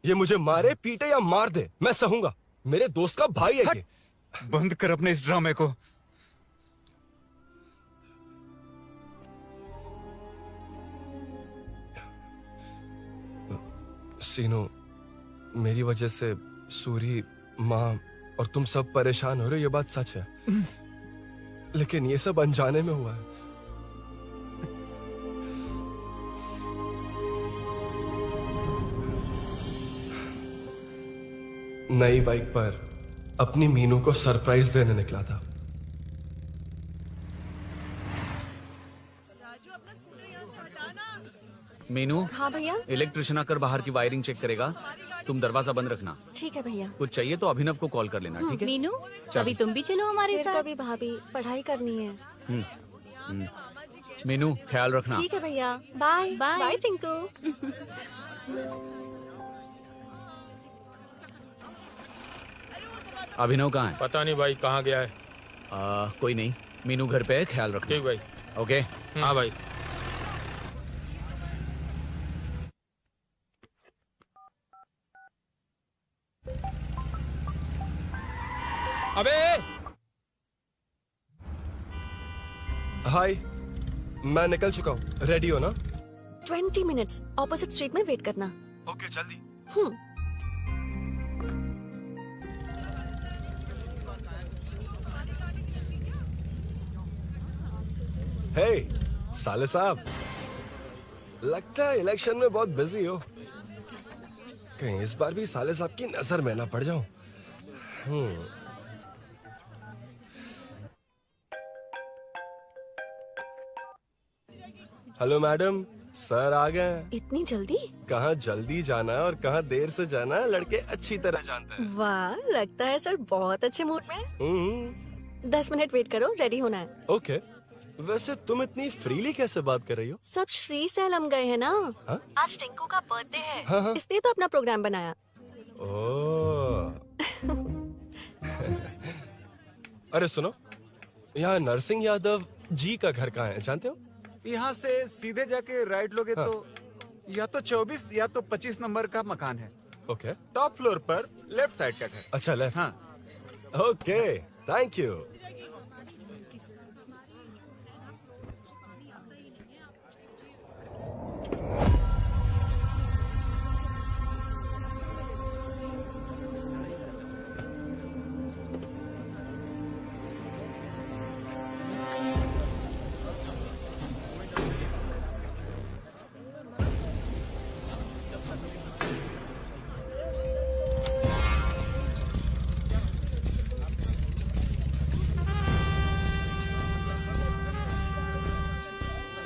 ये मुझे मारे पीटे या मार दे, मैं सहूंगा। मेरे दोस्त का भाई है ये। बंद कर अपने इस ड्रामे को। सीनू, मेरी वजह से सूरी, माँ, और तुम सब परेशान हो रहे हो, ये बात सच है। लेकिन ये सब अनजाने में हुआ है। नई बाइक पर अपनी मीनू को सरप्राइज देने निकला था। मीनू। हाँ भैया। इलेक्ट्रिशियन आकर बाहर की वायरिंग चेक करेगा, तुम दरवाजा बंद रखना। ठीक है भैया। कुछ चाहिए तो अभिनव को कॉल कर लेना, ठीक है? मीनू, चलो। कभी तुम भी चलो हमारे फिर साथ। कभी भाभी, पढ़ाई करनी है। मीनू ख्याल रखना। ठीक है भैया, बाय बाय। बाय टिंकू। अभिनव कहाँ है? पता नहीं भाई, कहाँ गया है। कोई नहीं, मीनू घर पे है, ख्याल रखना। ठीक भाई। ओके। हाँ भाई। अबे हाय, मैं निकल चुका हूँ, रेडी हो ना? 20 मिनट्स ऑपोजिट स्ट्रीट में वेट करना। ओके, जल्दी। हे साले साहब, लगता है इलेक्शन में बहुत बिजी हो। कहीं इस बार भी साले साहब की नजर में ना पड़ जाऊं। हेलो मैडम, सर आ गए। इतनी जल्दी? कहाँ जल्दी जाना है और कहाँ देर से जाना है, लड़के अच्छी तरह जानते हैं। वाह, लगता है सर बहुत अच्छे मूड में हैं। 10 मिनट वेट करो, रेडी होना है। ओके। वैसे तुम इतनी फ्रीली कैसे बात कर रही हो? सब श्री सैलम गए हैं ना। हाँ? आज टिंकू का बर्थडे है, हाँ। इसलिए तो अपना प्रोग्राम बनाया। ओह। अरे सुनो, यहाँ नरसिंह यादव जी का घर कहाँ है, जानते हो? यहाँ से सीधे जाके राइट लोगे तो या तो 24 या तो 25 नंबर का मकान है। ओके। टॉप फ्लोर पर लेफ्ट साइड का घर। अच्छा, लेफ्ट। हाँ। Okay, thank you.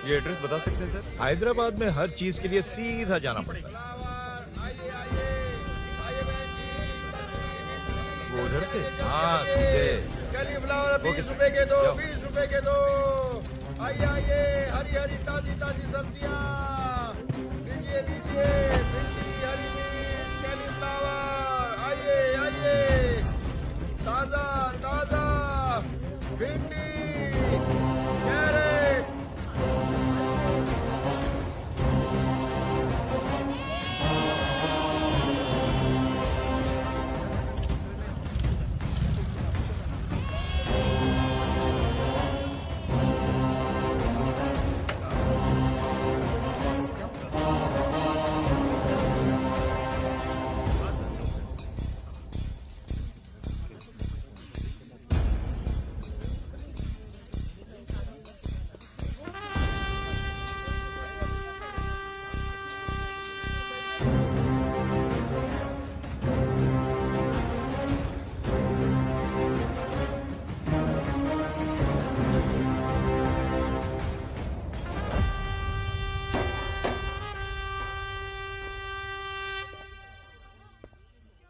ये एड्रेस बता सकते हैं सर? हैदराबाद में हर चीज के लिए सीधा जाना पड़ेगा। वो उधर से? हाँ, सीधे। ₹20 के दो, ₹20 के दो। आइए आइए, हरी हरी ताजी ताजी सब्जियाँ लीजिए लीजिए। भिंडी, हरी मिर्च, कैलीफ्लावर। आइए आइए, ताजा ताजा भिंडी, कैरेट।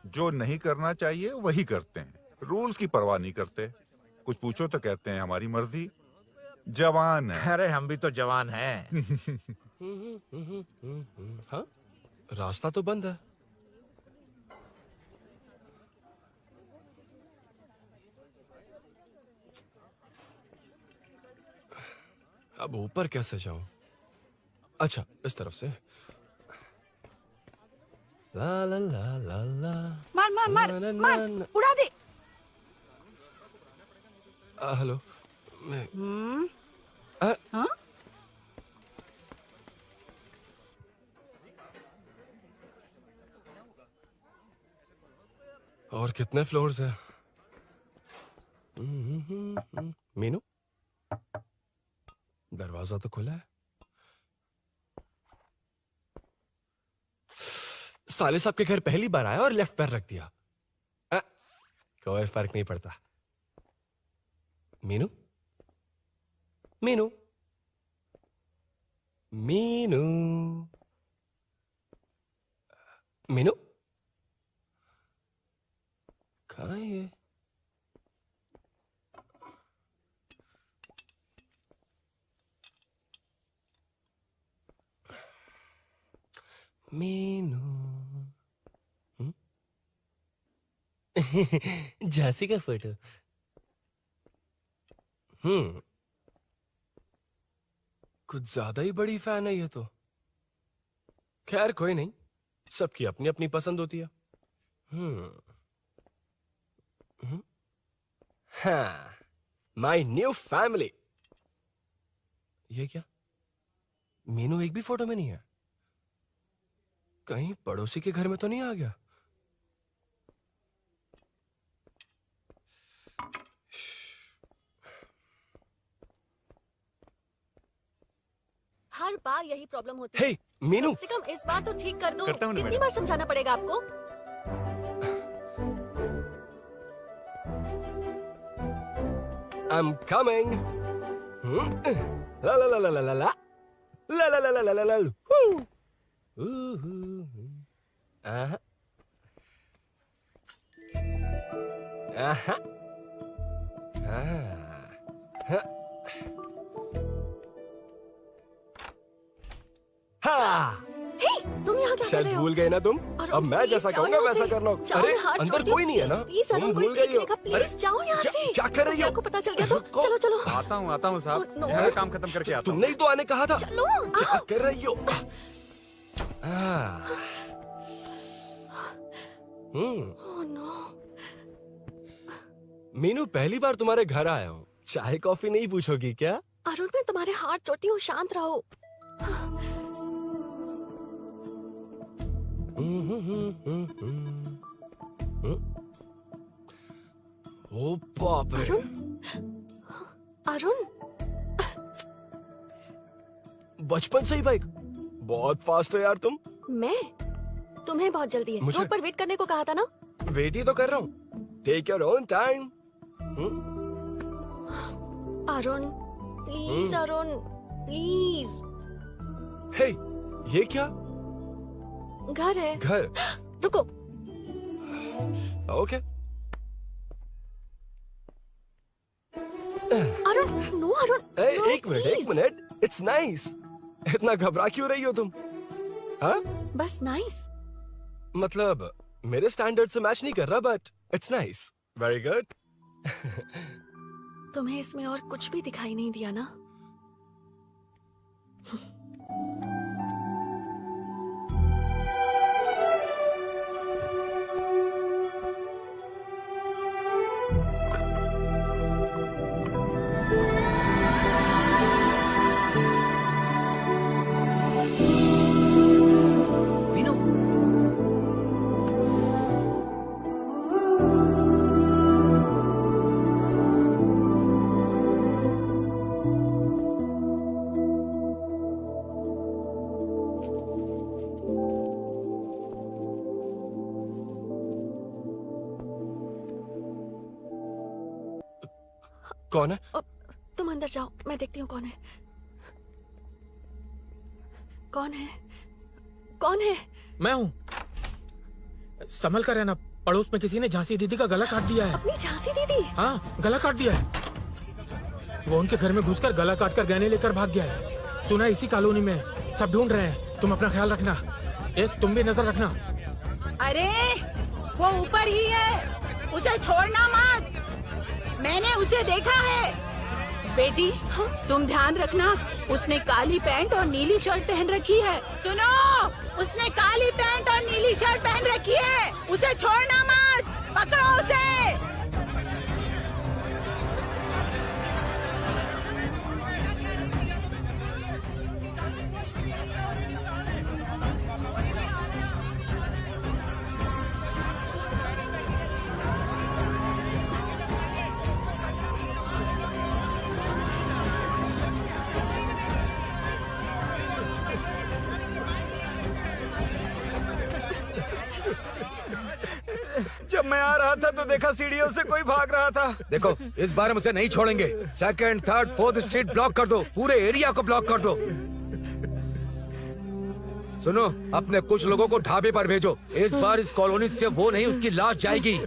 जो नहीं करना चाहिए वही करते हैं, रूल्स की परवाह नहीं करते। कुछ पूछो तो कहते हैं हमारी मर्जी। जवान है। अरे हम भी तो जवान हैं। हाँ, रास्ता तो बंद है। अब ऊपर कैसे जाऊं? अच्छा, इस तरफ से। ला ला ला ला ला। मार मार मार मार, उड़ा दे। हेलो। हाँ? और कितने फ्लोर्स हैं? दरवाजा तो खुला है। साले साहब के घर पहली बार आया और लेफ्ट पैर रख दिया। कोई फर्क नहीं पड़ता। मीनू, मीनू, मीनू, मीनू, कहाँ है ये? मीनू, झांसी का फोटो। कुछ ज्यादा ही बड़ी फैन है ये तो। खैर कोई नहीं, सबकी अपनी अपनी पसंद होती है। हाँ, माई न्यू फैमिली। ये क्या? मीनू एक भी फोटो में नहीं है। कहीं पड़ोसी के घर में तो नहीं आ गया? हर बार यही प्रॉब्लम होती है। हे, मीनू। कम से कम इस बार तो ठीक कर दो। करता हूँ ना कितनी मैडम। बार समझाना पड़ेगा आपको? I'm coming. La la la la la la la. La la la la la la la. Woo. Aha. Aha. हाँ। हे, तुम यहाँ क्या कर शायद रहे हो? भूल गए ना तुम। अब मैं जैसा जाओ कहूंगा यहाँ वैसा से। करना। जाओ अरे यहाँ, अंदर छोड़ दो, कोई नहीं है ना? प्लीज, तुम अरुण, भूल कोई गई हो। देखेगा, प्लीज जाओ यहाँ से। क्या कर रही हो? आपको पता चल गया तो चलो चलो। आता हूँ साहब। यहाँ का काम खत्म करके आता हूँ। तुमने ही तो आने कहा था। चलो, क्या कर रही हो? Oh no. मीनू, पहली बार तुम्हारे घर आया हूँ। चाय कॉफी नहीं पूछोगी क्या? अरुण, मैं तुम्हारे हाथ जोड़ती हूँ, शांत रहो। ओ बाप रे। अरुण, बचपन से ही बाइक। बहुत फास्ट है यार तुम। मैं? तुम्हें बहुत जल्दी है। मुझे- रोड पर वेट करने को कहा था ना? वेट ही तो कर रहा हूँ। Take your own time. Arun, please Arun, please. Hey, ये क्या? घर है। घर? रुको। ओके। अरुण, नो अरुण। ए, नो, एक मिनट, एक please। मिनट। It's nice. इतना घबरा क्यों रही हो तुम? हाँ? बस नाइस। मतलब मेरे स्टैंडर्ड से मैच नहीं कर रहा, but it's nice. Very good. तुम्हें इसमें और कुछ भी दिखाई नहीं दिया ना? कौन है? तुम अंदर जाओ, मैं देखती हूँ कौन है। कौन है? कौन है? मैं हूँ। संभल कर रहना। पड़ोस में किसी ने झांसी दीदी का गला काट दिया है। अपनी झांसी दीदी? हाँ, गला काट दिया है। वो उनके घर में घुसकर गला काट कर गहने लेकर भाग गया है। सुना इसी कॉलोनी में। सब ढूंढ रहे हैं। तुम अपना ख्याल रखना। तुम भी नजर रखना। अरे वो ऊपर ही है, उसे छोड़ना मत। मैंने उसे देखा है। बेटी, तुम ध्यान रखना, उसने काली पैंट और नीली शर्ट पहन रखी है। सुनो, उसने काली पैंट और नीली शर्ट पहन रखी है। उसे छोड़ना मत, पकड़ो उसे। मैं आ रहा था तो देखा सीढ़ियों से कोई भाग रहा था। देखो इस बार हम उसे नहीं छोड़ेंगे। Second, third, fourth street block कर दो, पूरे एरिया को ब्लॉक कर दो। सुनो, अपने कुछ लोगों को ढाबे पर भेजो। इस बार इस कॉलोनी से वो नहीं, उसकी लाश जाएगी।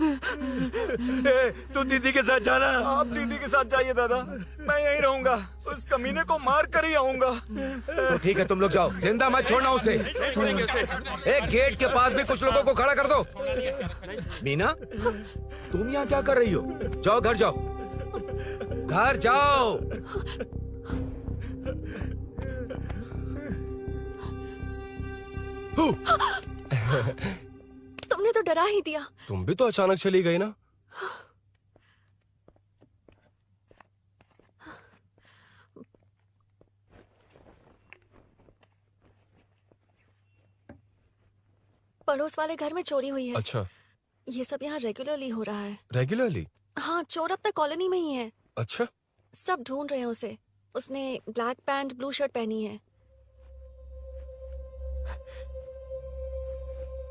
तू दीदी के साथ जाना। आप दीदी के साथ जाइए दादा, मैं यहीं रहूंगा। उस कमीने को मार कर ही आऊंगा। तो ठीक है, तुम लोग जाओ, जिंदा मत छोड़ना उसे। एक गेट के पास भी कुछ लोगों को खड़ा कर दो। मीना, तुम यहाँ क्या कर रही हो? जाओ घर जाओ, घर जाओ। तुमने तो डरा ही दिया। तुम भी तो अचानक चली गई ना। पड़ोस वाले घर में चोरी हुई है। अच्छा, ये सब यहाँ रेगुलरली हो रहा है। रेगुलरली? हाँ, चोर अब तक कॉलोनी में ही है। अच्छा, सब ढूंढ रहे हैं उसे। उसने ब्लैक पैंट ब्लू शर्ट पहनी है।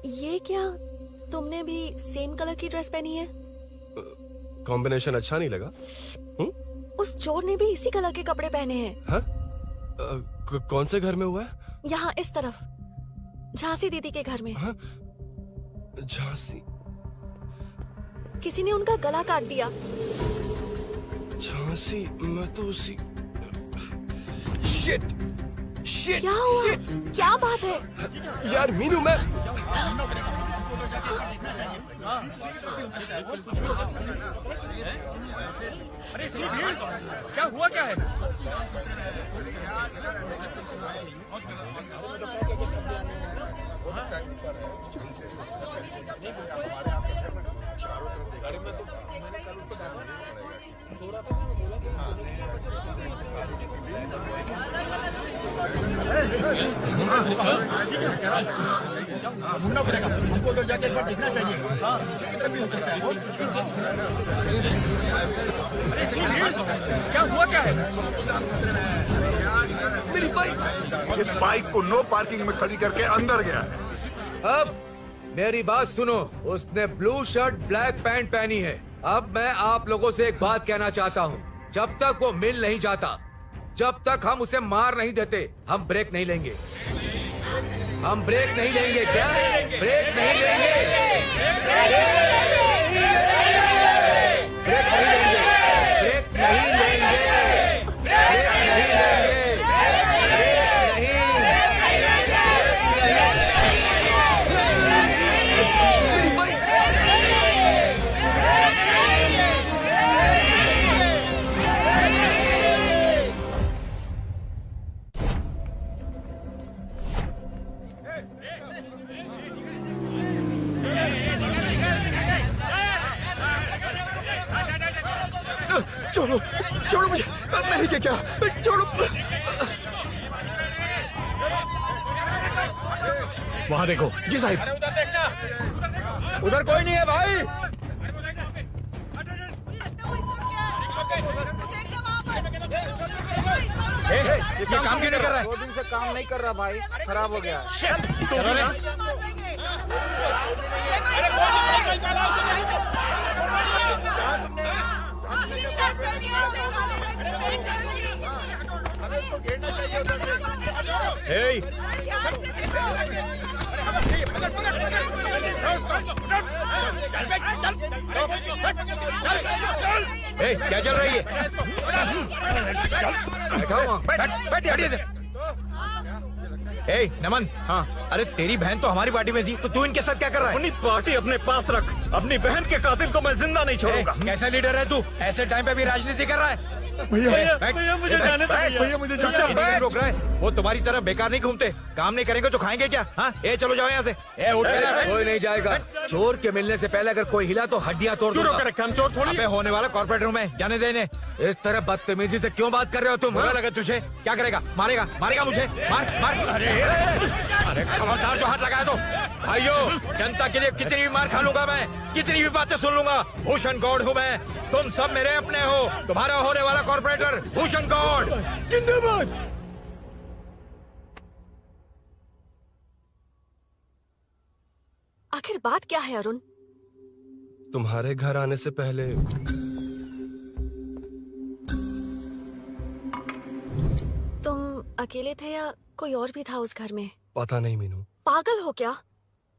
ये क्या, तुमने भी सेम कलर की ड्रेस पहनी है? कॉम्बिनेशन अच्छा नहीं लगा? उस चोर ने भी इसी कलर के कपड़े पहने हैं। हाँ? कौन से घर में हुआ है? यहाँ इस तरफ, झांसी दीदी के घर में। हाँ? झांसी? किसी ने उनका गला काट दिया। झांसी? मैं तो उसी... शिट! शिट! क्या हुआ? शिट! क्या बात है? यार मीनू, मैं... अरे क्या हुआ, क्या है? ढूंढना पड़ेगा हमको, उधर जाके एक बार देखना चाहिए। हाँ, किधर भी हो सकता है। अरे क्या हुआ, क्या है? मेरी बाइक, इस बाइक को नो पार्किंग में खड़ी करके अंदर गया है। अब मेरी बात सुनो, उसने ब्लू शर्ट ब्लैक पैंट पहनी है। अब मैं आप लोगों से एक बात कहना चाहता हूँ, जब तक वो मिल नहीं जाता, जब तक हम उसे मार नहीं देते, हम ब्रेक नहीं लेंगे। हम ब्रेक नहीं लेंगे। क्या? ब्रेक नहीं लेंगे। ब्रेक नहीं लेंगे। ब्रेक नहीं लेंगे। ब्रेक नहीं लेंगे। ब्रेक छोड़ो, छोड़ो मुझे, मैंने क्या? छोड़ो। वहाँ देखो। जी साहिब। उधर कोई नहीं है भाई। ये काम क्यों नहीं कर रहा है? 2 दिन से काम नहीं कर रहा भाई, खराब हो गया। क्या चल रही है? नमन, हाँ, अरे तेरी बहन तो हमारी पार्टी में थी, तो तू इनके साथ क्या कर रहा है? अपनी पार्टी अपने पास रख, अपनी बहन के कातिल को मैं जिंदा नहीं छोड़ूंगा। कैसा लीडर है तू? ऐसे टाइम पे भी राजनीति कर रहा है? भैया मुझे जाने दो। भैया मुझे जाने दो। रोक रहा है? वो तुम्हारी तरह बेकार नहीं घूमते, काम नहीं करेंगे तो खाएंगे क्या? हाँ, चलो जाओ यहाँ से। कोई नहीं जाएगा। चोर के मिलने से पहले अगर कोई हिला तो हड्डियां तोड़ दूंगा। हम चोर थोड़ी। होने वाला कॉर्पोरेट रूम है, जाने देने। इस तरह बदतमीजी से क्यों बात कर रहे हो तुम? बुरा लगा तुझे? क्या करेगा? मारेगा? मारेगा मुझे? मार मार। अरे खबरदार जो हाथ लगाया तो। भाइयों, जनता के लिए कितनी भी मार खा लूंगा मैं, कितनी भी बातें सुन लूंगा। भूषण गौड़ हूँ मैं, तुम सब मेरे अपने हो। तुम्हारा होने वाला कॉर्पोरेटर भूषण गौड़ जिंदाबाद। आखिर बात क्या है अरुण? तुम्हारे घर आने से पहले तुम अकेले थे या कोई और भी था उस घर में? पता नहीं मीनू। पागल हो क्या?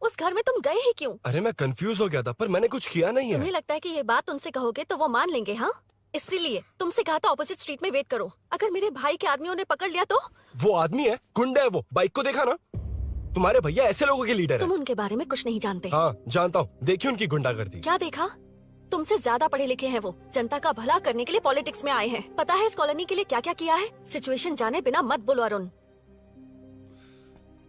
उस घर में तुम गए ही क्यों? अरे मैं कंफ्यूज हो गया था, पर मैंने कुछ किया नहीं तुम्हें है। लगता है कि ये बात उनसे कहोगे तो वो मान लेंगे? हाँ, इसीलिए तुमसे कहा था ऑपोजिट स्ट्रीट में वेट करो। अगर मेरे भाई के आदमियों ने पकड़ लिया तो? वो आदमी है, गुंडा है वो। बाइक को देखा ना? तुम्हारे भैया ऐसे लोगों के लीडर तुम है। उनके बारे में कुछ नहीं जानते। हाँ जानता हूँ, देखिए उनकी गुंडागर्दी। क्या देखा? तुमसे ज्यादा पढ़े लिखे हैं वो। जनता का भला करने के लिए पॉलिटिक्स में आए हैं। पता है इस कॉलोनी के लिए क्या क्या किया है? सिचुएशन जाने बिना मत बोलो अरुण।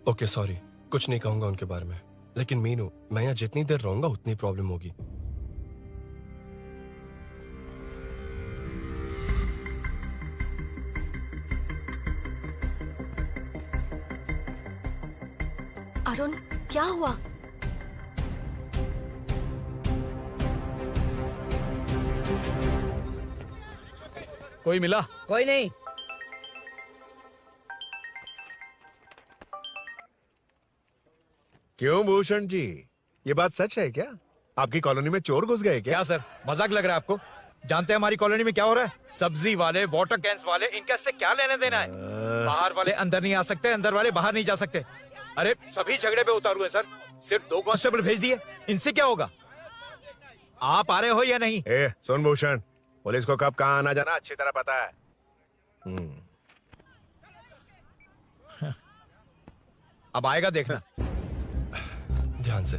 ओके सॉरी, कुछ नहीं कहूंगा उनके बारे में। लेकिन मीनू, मैं यहाँ जितनी देर रहूंगा उतनी प्रॉब्लम होगी। अरुण, क्या हुआ? कोई मिला? कोई नहीं। क्यों भूषण जी, ये बात सच है क्या? आपकी कॉलोनी में चोर घुस गए क्या? क्या सर, मजाक लग रहा है आपको? जानते हैं हमारी कॉलोनी में क्या हो रहा है? सब्जी वाले, वाटर कैंस वाले, इनका से क्या लेने देना है? बाहर वाले अंदर नहीं आ सकते, अंदर वाले बाहर नहीं जा सकते। अरे सभी झगड़े पे उतारू है सर। सिर्फ 2 कांस्टेबल भेज दिए, इनसे क्या होगा? आप आ रहे हो या नहीं? ए, सुन भूषण, पुलिस को कब कहाँ आना जाना अच्छी तरह पता है। अब आएगा देखना। ध्यान से।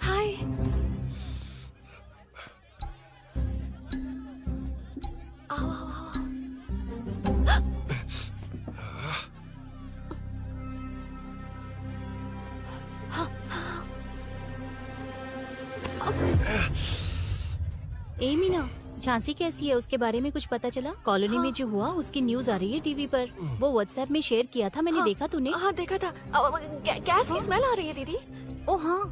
हाय। आओ आओ आओ। ए मीना, झांसी कैसी है? उसके बारे में कुछ पता चला? कॉलोनी में जो हुआ उसकी न्यूज आ रही है टीवी पर। वो व्हाट्सएप में शेयर किया था, मैंने देखा। तूने? हाँ देखा था। गैस की स्मेल आ रही है दीदी। ओ हाँ।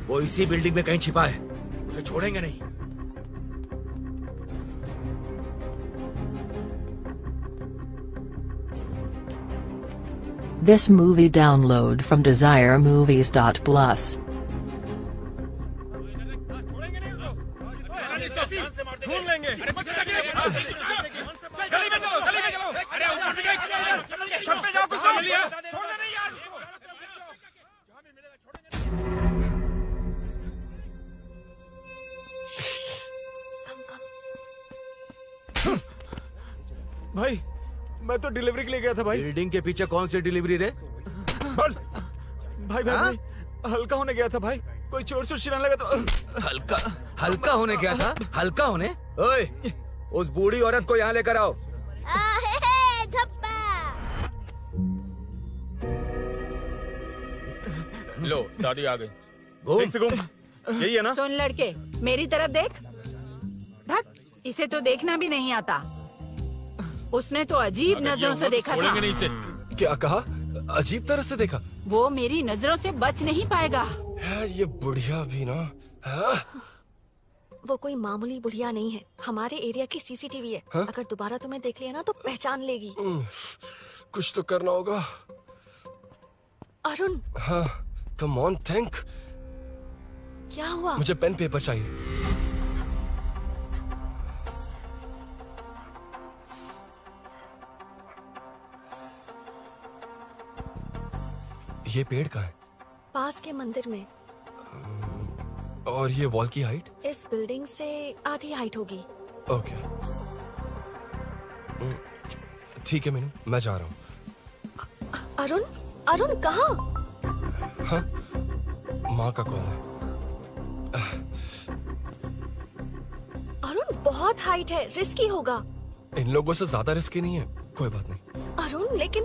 वो इसी बिल्डिंग में कहीं छिपा है, उसे छोड़ेंगे नहीं। This movie download from DesireMovies.plus. ढूंढ लेंगे। गली में चलो, गली में चलो। छत पे जाओ, कुछ छोड़ दे नहीं यार। भाई, मैं तो डिलीवरी के लिए गया था भाई। बिल्डिंग के पीछे कौन सी डिलीवरी रे? बोल। भाई भाई, हल्का होने गया था भाई। कोई चोर चोर चिल्लाने लगा तो हल्का होने गया था? हल्का होने? ओए, उस बूढ़ी औरत को यहाँ लेकर आओ। लो, दादी आ गई। घूम से घूम। यही है ना? सुन लड़के, मेरी तरफ देख। धक, इसे तो देखना भी नहीं आता। उसने तो अजीब नजरों से देखा था। नहीं इसे। क्या कहा? अजीब तरह से देखा? वो मेरी नजरों से बच नहीं पाएगा। ये बुढ़िया भी ना। वो कोई मामूली बुढ़िया नहीं है, हमारे एरिया की सीसीटीवी है। अगर दोबारा तुम्हें देख लिया ना तो पहचान लेगी। कुछ तो करना होगा। अरुण। हाँ, कम ऑन थिंक। क्या हुआ? मुझे पेन पेपर चाहिए। ये पेड़ कहाँ है? पास के मंदिर में। और ये वॉल की हाइट? इस बिल्डिंग से आधी हाइट होगी। ओके, ठीक है मीनू, मैं जा रहा हूँ। अरुण, अरुण कहाँ? हाँ, माँ का कॉल है। अरुण बहुत हाइट है, रिस्की होगा। इन लोगों से ज्यादा रिस्की नहीं है, कोई बात नहीं। अरुण लेकिन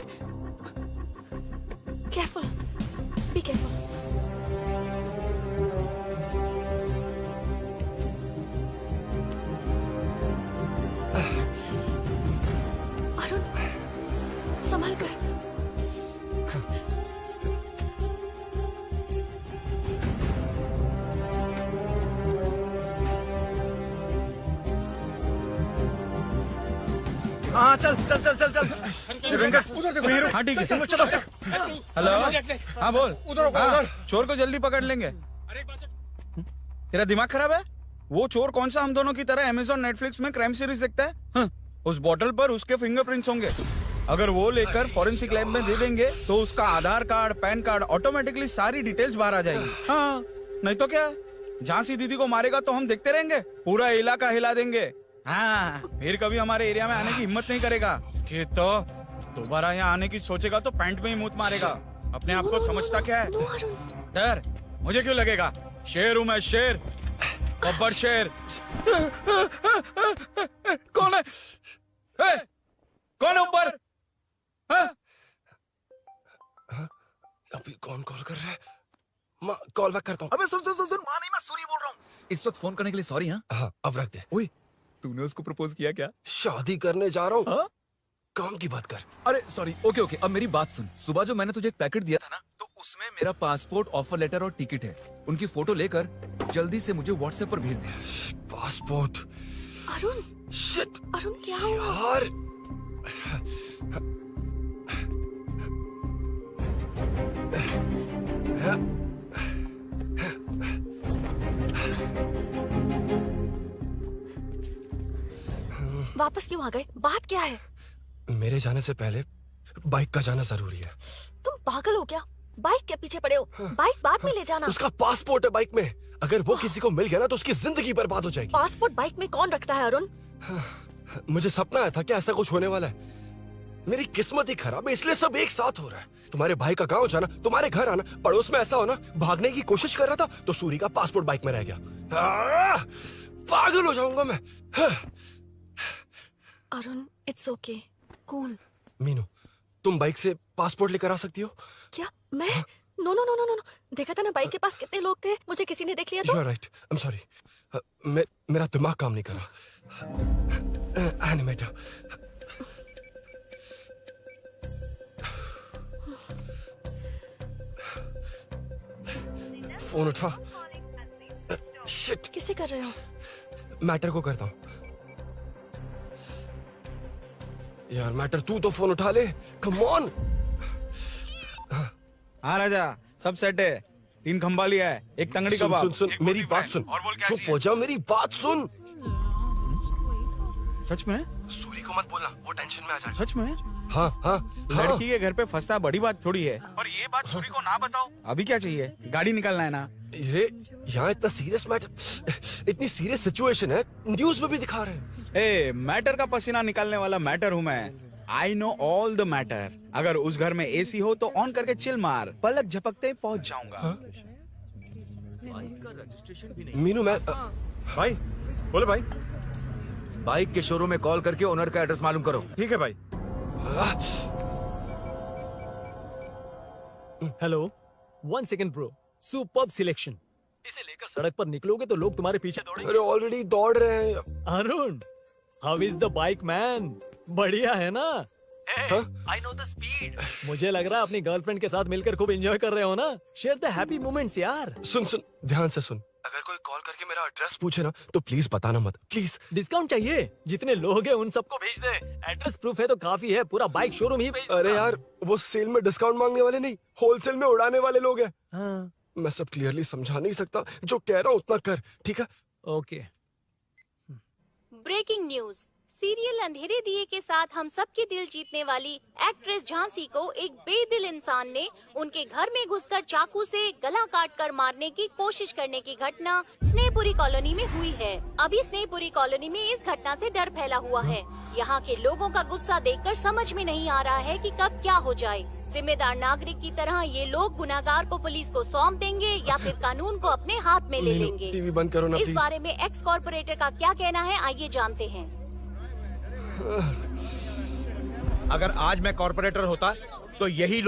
केयरफुल, बी केयरफुल। अरुण संभाल कर। हाँ चल चल चल चल चल वेंकट हाँ ठीक है चलो चलो। हेलो हाँ बोल। हाँ, चोर को जल्दी पकड़ लेंगे। तेरा दिमाग खराब है? वो चोर कौन सा हम दोनों की तरह अमेज़न नेटफ्लिक्स में क्राइम सीरीज देखता है? हाँ, उस बोतल पर उसके फिंगरप्रिंट्स होंगे। अगर वो लेकर फॉरेंसिक लैब में दे देंगे तो उसका आधार कार्ड पैन कार्ड ऑटोमेटिकली सारी डिटेल्स बाहर आ जाएगी। हाँ नहीं तो क्या, झांसी दीदी को मारेगा तो हम देखते रहेंगे, पूरा इलाका हिला देंगे। हाँ फिर कभी हमारे एरिया में आने की हिम्मत नहीं करेगा। फिर तो दोबारा यहाँ आने की सोचेगा तो पैंट में ही मूत मारेगा। अपने आप को समझता क्या है? डर मुझे क्यों लगेगा? शेर हूँ मैं, शेर, गब्बर शेर। कौन है? कौन है ऊपर? अभी कौन कॉल कर रहा है? मैं कॉल बैक करता हूँ। अबे सुन सुन सुन सुन, माँ नहीं, मैं सूरी बोल रहा हूँ। इस वक्त फोन करने के लिए सॉरी। हाँ अब रख दे। ओए तूने उसको प्रपोज किया क्या? शादी करने जा रहा हूँ। काम की बात कर। अरे सॉरी, ओके ओके, अब मेरी बात सुन। सुबह जो मैंने तुझे एक पैकेट दिया था ना, तो उसमें मेरा पासपोर्ट, ऑफर लेटर और टिकट है। उनकी फोटो लेकर जल्दी से मुझे व्हाट्सएप पर भेज दे। पासपोर्ट? अरुण शिट, अरुण क्या हुआ? यार वापस क्यों आ गए? बात क्या है? मेरे जाने से पहले बाइक का जाना जरूरी है। तुम पागल हो क्या? बाइक के पीछे पड़े हो? बाइक बाद में ले जाना। उसका पासपोर्ट है बाइक में, अगर वो किसी को मिल गया ना तो उसकी जिंदगी बर्बाद हो जाएगी। पासपोर्ट बाइक में कौन रखता है अरुण? मुझे सपना आया था कि ऐसा कुछ होने वाला है। मेरी किस्मत ही खराब है, इसलिए सब एक साथ हो रहा है। तुम्हारे भाई का गांव जाना, तुम्हारे घर आना, पड़ोस में ऐसा होना। भागने की कोशिश कर रहा था तो सूरी का पासपोर्ट बाइक में रह गया। पागल हो जाऊंगा मैं। Arun it's okay, cool. Meenu तुम बाइक से पासपोर्ट लेकर आ सकती हो? क्या मैं? No no no no no, देखा था ना बाइक के पास कितने लोग थे, मुझे किसी ने देख लिया तो। You are right, I'm sorry. मेरा दिमाग काम नहीं कर रहा। एनिमेटर। फोन उठा। शिट। किसे कर रहे हो? मैटर को करता हूँ। यार मैटर तू तो फोन उठा ले, कम ऑन। हाँ राजा, सब सेट है। 3 खंबा लिया है, एक तंगड़ी सुन, कबाब। सुन सुन मेरी बात सुन। चुप हो जा, मेरी बात सुन। सच में? सूरी को मत बोलना, वो टेंशन में आ जाए। सच में? हाँ हाँ। लड़की के घर पे फंसना बड़ी बात थोड़ी है, और ये बात सूरी को ना बताओ। अभी क्या चाहिए? गाड़ी निकालना है ना? ये यहाँ इतना सीरियस मैटर, इतनी सीरियस सिचुएशन है, न्यूज में भी दिखा रहे हैं। ए, मैटर का पसीना निकालने वाला मैटर हूँ मैं। I know all the matter. अगर उस घर में एसी हो तो ऑन करके चिल मार, पलक झपकते ही पहुंच जाऊंगा। मीनू मैं भाई बोले भाई, बाइक के शोरूम में कॉल करके ओनर का एड्रेस मालूम करो। ठीक है भाई। Hello, 1 second bro, superb selection. इसे लेकर सड़क पर निकलोगे तो लोग तुम्हारे पीछे दौड़ेंगे। अरे ऑलरेडी दौड़ रहे हैं। Arun, how is the bike man? बढ़िया है ना? I know the speed. मुझे लग रहा है अपनी गर्लफ्रेंड के साथ मिलकर खूब एंजॉय कर रहे हो ना? शेयर द हैप्पी मोमेंट्स यार। सुन सुन ध्यान से सुन, अगर कोई कॉल करके मेरा एड्रेस पूछे ना तो प्लीज बताना मत, प्लीज। डिस्काउंट चाहिए? जितने लोग हैं उन सबको भेज दे। एड्रेस प्रूफ है तो काफी है, पूरा बाइक शोरूम ही भेज दे। अरे यार वो सेल में डिस्काउंट मांगने वाले नहीं, होलसेल में उड़ाने वाले लोग हैं। हाँ। मैं सब क्लियरली समझा नहीं सकता, जो कह रहा हूँ उतना कर, ठीक है? ओके। ब्रेकिंग न्यूज, सीरियल अंधेरे दिए के साथ हम सबके दिल जीतने वाली एक्ट्रेस झांसी को एक बेदिल इंसान ने उनके घर में घुसकर चाकू से गला काटकर मारने की कोशिश करने की घटना स्नेहपुरी कॉलोनी में हुई है। अभी स्नेहपुरी कॉलोनी में इस घटना से डर फैला हुआ है। यहाँ के लोगों का गुस्सा देखकर समझ में नहीं आ रहा है कि कब क्या हो जाए। जिम्मेदार नागरिक की तरह ये लोग गुनाहगार को पुलिस को सौंप देंगे या फिर कानून को अपने हाथ में ले लेंगे। टीवी बंद करो ना इस प्लीज। बारे में एक्स कॉर्पोरेटर का क्या कहना है, आइए जानते हैं। अगर आज मैं कॉर्पोरेटर होता तो यही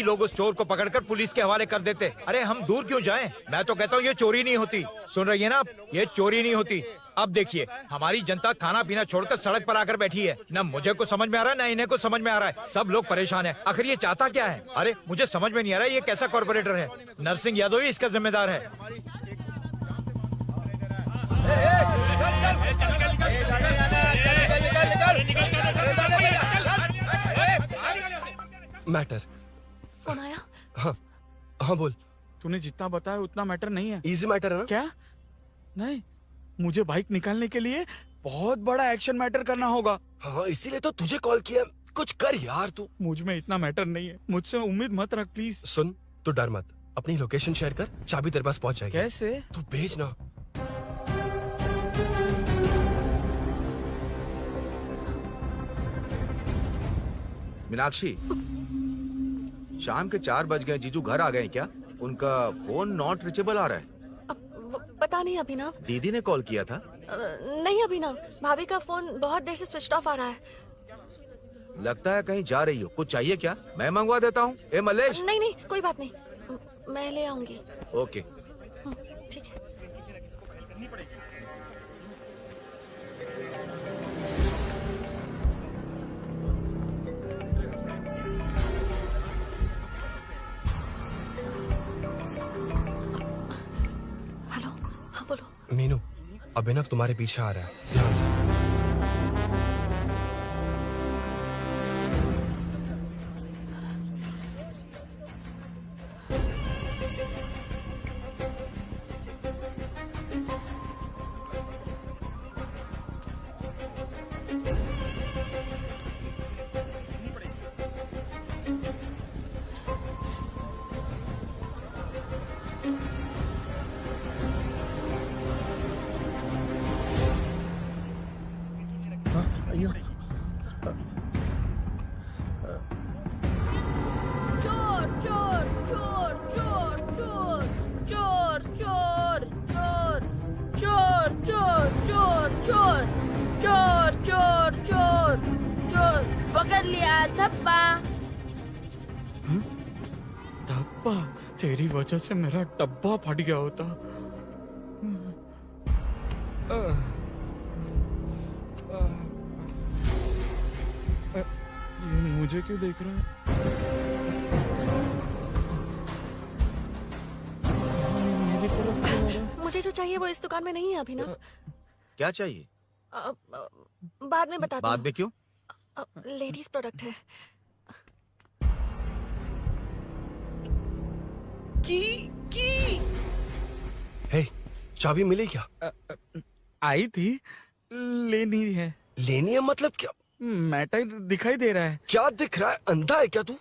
लोग उस चोर को पकड़कर पुलिस के हवाले कर देते। अरे हम दूर क्यों जाएं? मैं तो कहता हूँ ये चोरी नहीं होती। सुन रही है ना आप? ये चोरी नहीं होती। अब देखिए हमारी जनता खाना पीना छोड़कर सड़क पर आकर बैठी है। न मुझे को समझ में आ रहा है, न इन्हें को समझ में आ रहा है। सब लोग परेशान हैं। आखिर ये चाहता क्या है? अरे मुझे समझ में नहीं आ रहा है ये कैसा कॉर्पोरेटर है। नरसिंह यादव ही इसका जिम्मेदार है। मैटर। फोन आया? हाँ हाँ बोल। तूने जितना बताया उतना मैटर नहीं है। इजी मैटर है ना? क्या? नहीं, मुझे बाइक निकालने के लिए बहुत बड़ा एक्शन मैटर करना होगा। हाँ इसीलिए तो तुझे कॉल किया। कुछ कर यार तू। मुझ में इतना मैटर नहीं है, मुझसे उम्मीद मत रख प्लीज। सुन, तू डर मत, अपनी लोकेशन शेयर कर, चाबी तेरे पास पहुंच जाएगी। कैसे? तू भेज ना। मीनाक्षी, शाम के 4 बज गए, जीजू घर आ गए क्या? उनका फोन नॉट रिचेबल आ रहा है। पता नहीं अभिनव। दीदी ने कॉल किया था? नहीं अभिनव, भाभी का फोन बहुत देर से स्विच ऑफ आ रहा है। लगता है कहीं जा रही हो। कुछ चाहिए क्या? मैं मंगवा देता हूँ। ए मलेश। नहीं नहीं कोई बात नहीं, मैं ले आऊंगी। ओके ठीक है। हेलो, हाँ बोलो। मीनू, अभिनव तुम्हारे पीछे आ रहा है, ध्यान से। चोर चोर चोर चोर चोर चोर चोर चोर चोर चोर चोर चोर चोर चोर चोर पकड़ लिया धप्पा। डब्बा? तेरी वजह से मेरा डब्बा फट गया होता। ये मुझे क्यों देख रहा है? मेरी तरफ क्यों आ रहा है? मुझे जो चाहिए वो इस दुकान में नहीं है अभिनव। क्या चाहिए? बाद में बताती बाद में क्यों? लेडीज प्रोडक्ट है। की हे, चाबी मिली क्या? आई थी, लेनी है। लेनी है मतलब क्या? मैटर दिखाई दे रहा है। क्या दिख रहा है? अंधा है क्या तू?